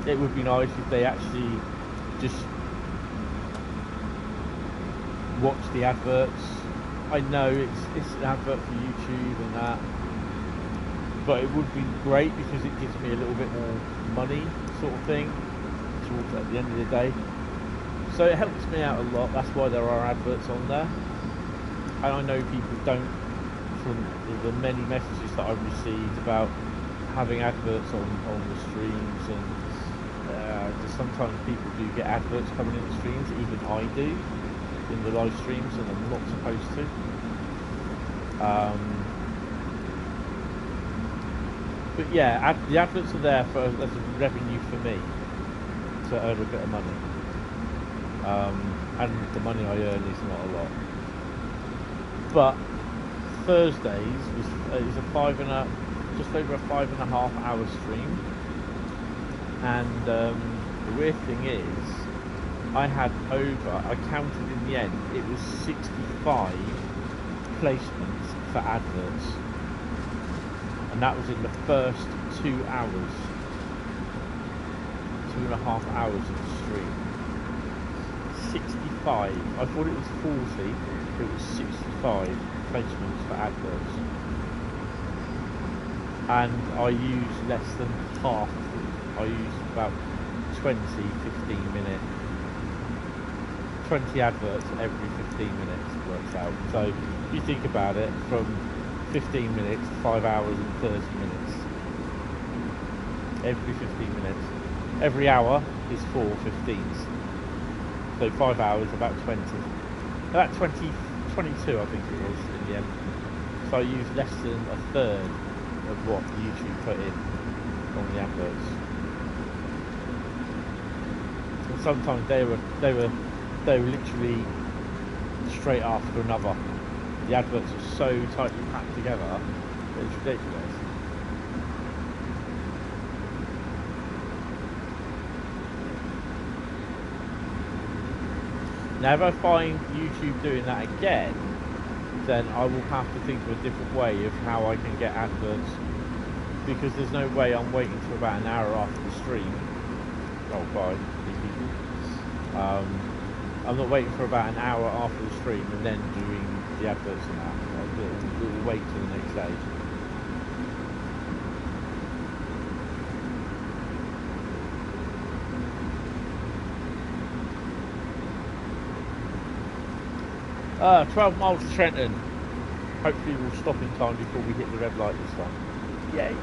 It would be nice if they actually just watch the adverts. I know it's an advert for YouTube and that, but it would be great because it gives me a little bit more money, sort of thing, towards at the end of the day. So it helps me out a lot. That's why there are adverts on there. And I know people don't, from the many messages that I've received about having adverts on the streams, and just sometimes people do get adverts coming in the streams, even I do in the live streams, and I'm not supposed to. But yeah, the adverts are there for as a revenue for me to earn a bit of money, and the money I earn is not a lot. But Thursdays is a just over a 5.5 hour stream, and the weird thing is, I counted in the end, it was 65 placements for adverts, and that was in the first 2 hours, 2.5 hours of the stream. 65. I thought it was 40, it was 65 placements for adverts, and I used less than half of them. I used about 20 adverts every 15 minutes works out. So if you think about it, from 15 minutes to 5 hours and 30 minutes every 15 minutes. Every hour is 4 15s, so 5 hours, about 20, about 22 I think it was in the end. So I used less than a third of what YouTube put in on the adverts. And sometimes they were literally straight after another. The adverts are so tightly packed together, it's ridiculous. Now if I find YouTube doing that again, then I will have to think of a different way of how I can get adverts, because there's no way I'm waiting for about an hour after the stream. Oh, bye, people. I'm not waiting for about an hour after the stream and then doing the adverts and that. We'll wait till the next day. Ah, 12 miles to Trenton. Hopefully we'll stop in time before we hit the red light this time. Yay.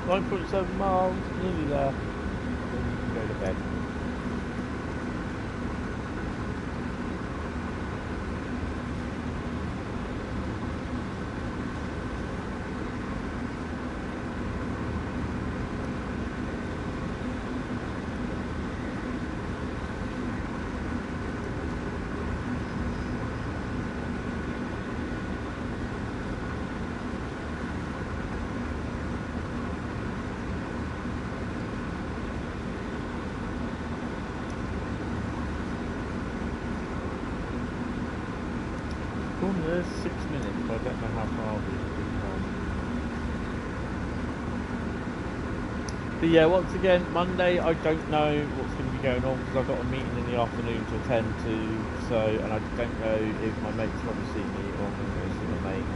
9.7 miles, nearly there. Then you can go to bed. There's 6 minutes, but I don't know how far we've gone. But yeah, once again, Monday, I don't know what's going to be going on because I've got a meeting in the afternoon to attend to, and I don't know if my mates want to see me or I'm going to go see my mate.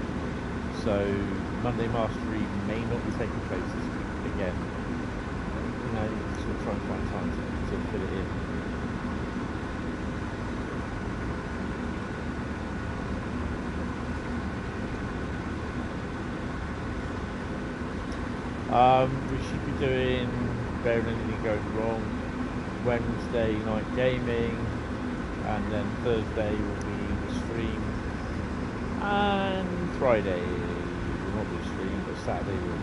So Monday Mastery may not be taking place this week again. You know, just going to try and find time to fit it in. We should be doing Bearing Anything Going Wrong Wednesday night gaming, and then Thursday will be the stream, and Friday will not be a stream, but Saturday will.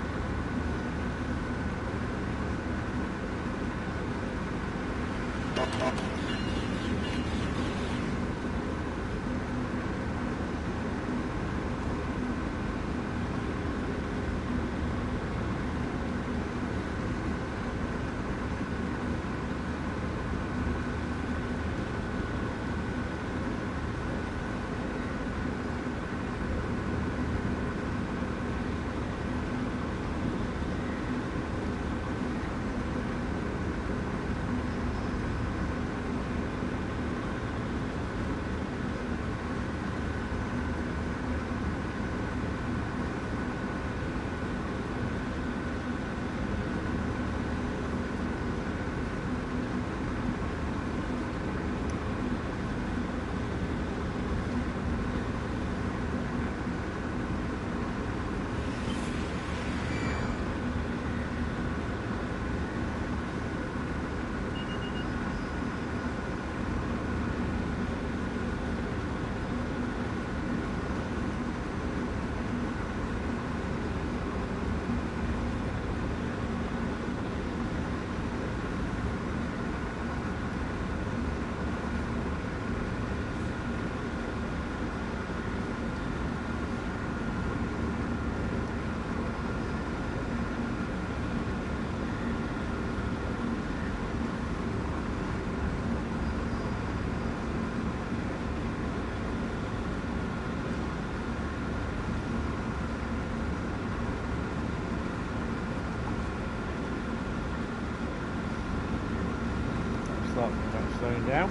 Slowing down.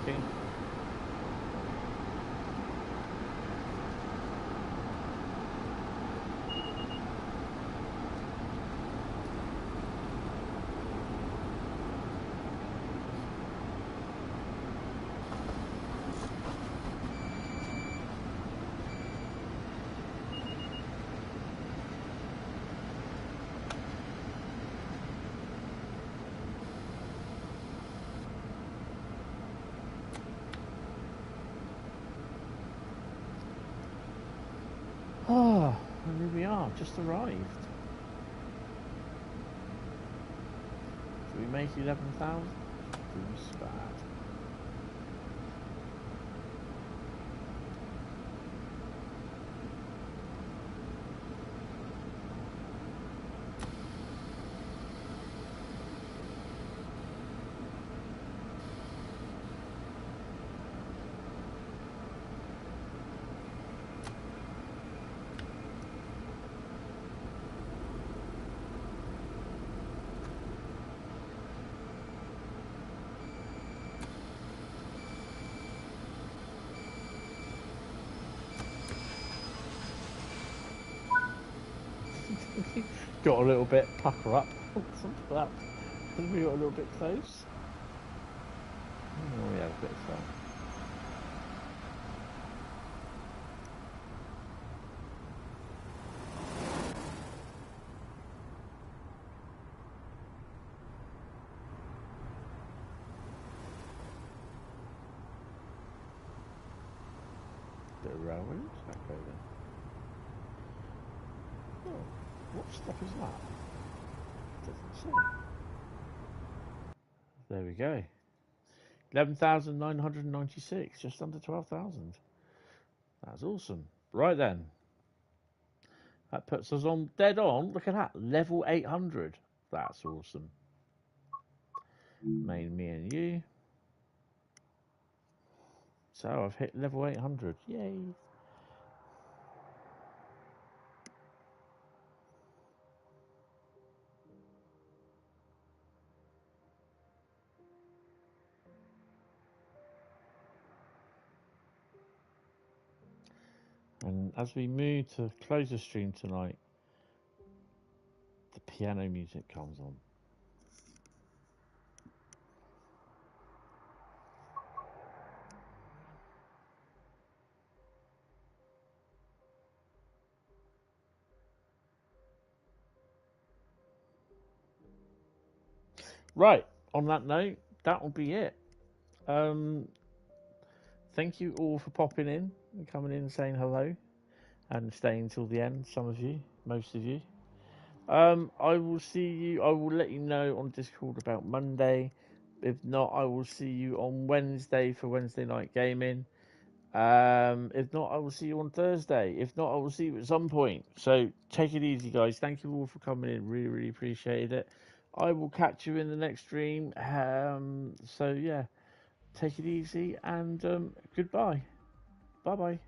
working. Oh, and here we are, just arrived. Should we make 11,000? Who's bad? Got a little bit pucker up. Something like that. Because we got a little bit close. Oh, we had a bit of fun. Bit of railroad. Okay then. Oh, what stuff is that? Doesn't say. There we go. 11,996, just under 12,000. That's awesome. Right then. That puts us on dead on. Look at that. Level 800. That's awesome. Main, me and you. So I've hit level 800. Yay. And as we move to close the stream tonight, the piano music comes on. Right, on that note, that will be it. Thank you all for popping in and coming in and saying hello and staying till the end. Some of you, most of you. I will see you. I will let you know on Discord about Monday. If not, I will see you on Wednesday for Wednesday night gaming. If not, I will see you on Thursday. If not, I will see you at some point. So take it easy, guys. Thank you all for coming in. Really, really appreciate it. I will catch you in the next stream. So yeah, take it easy and goodbye. Bye bye.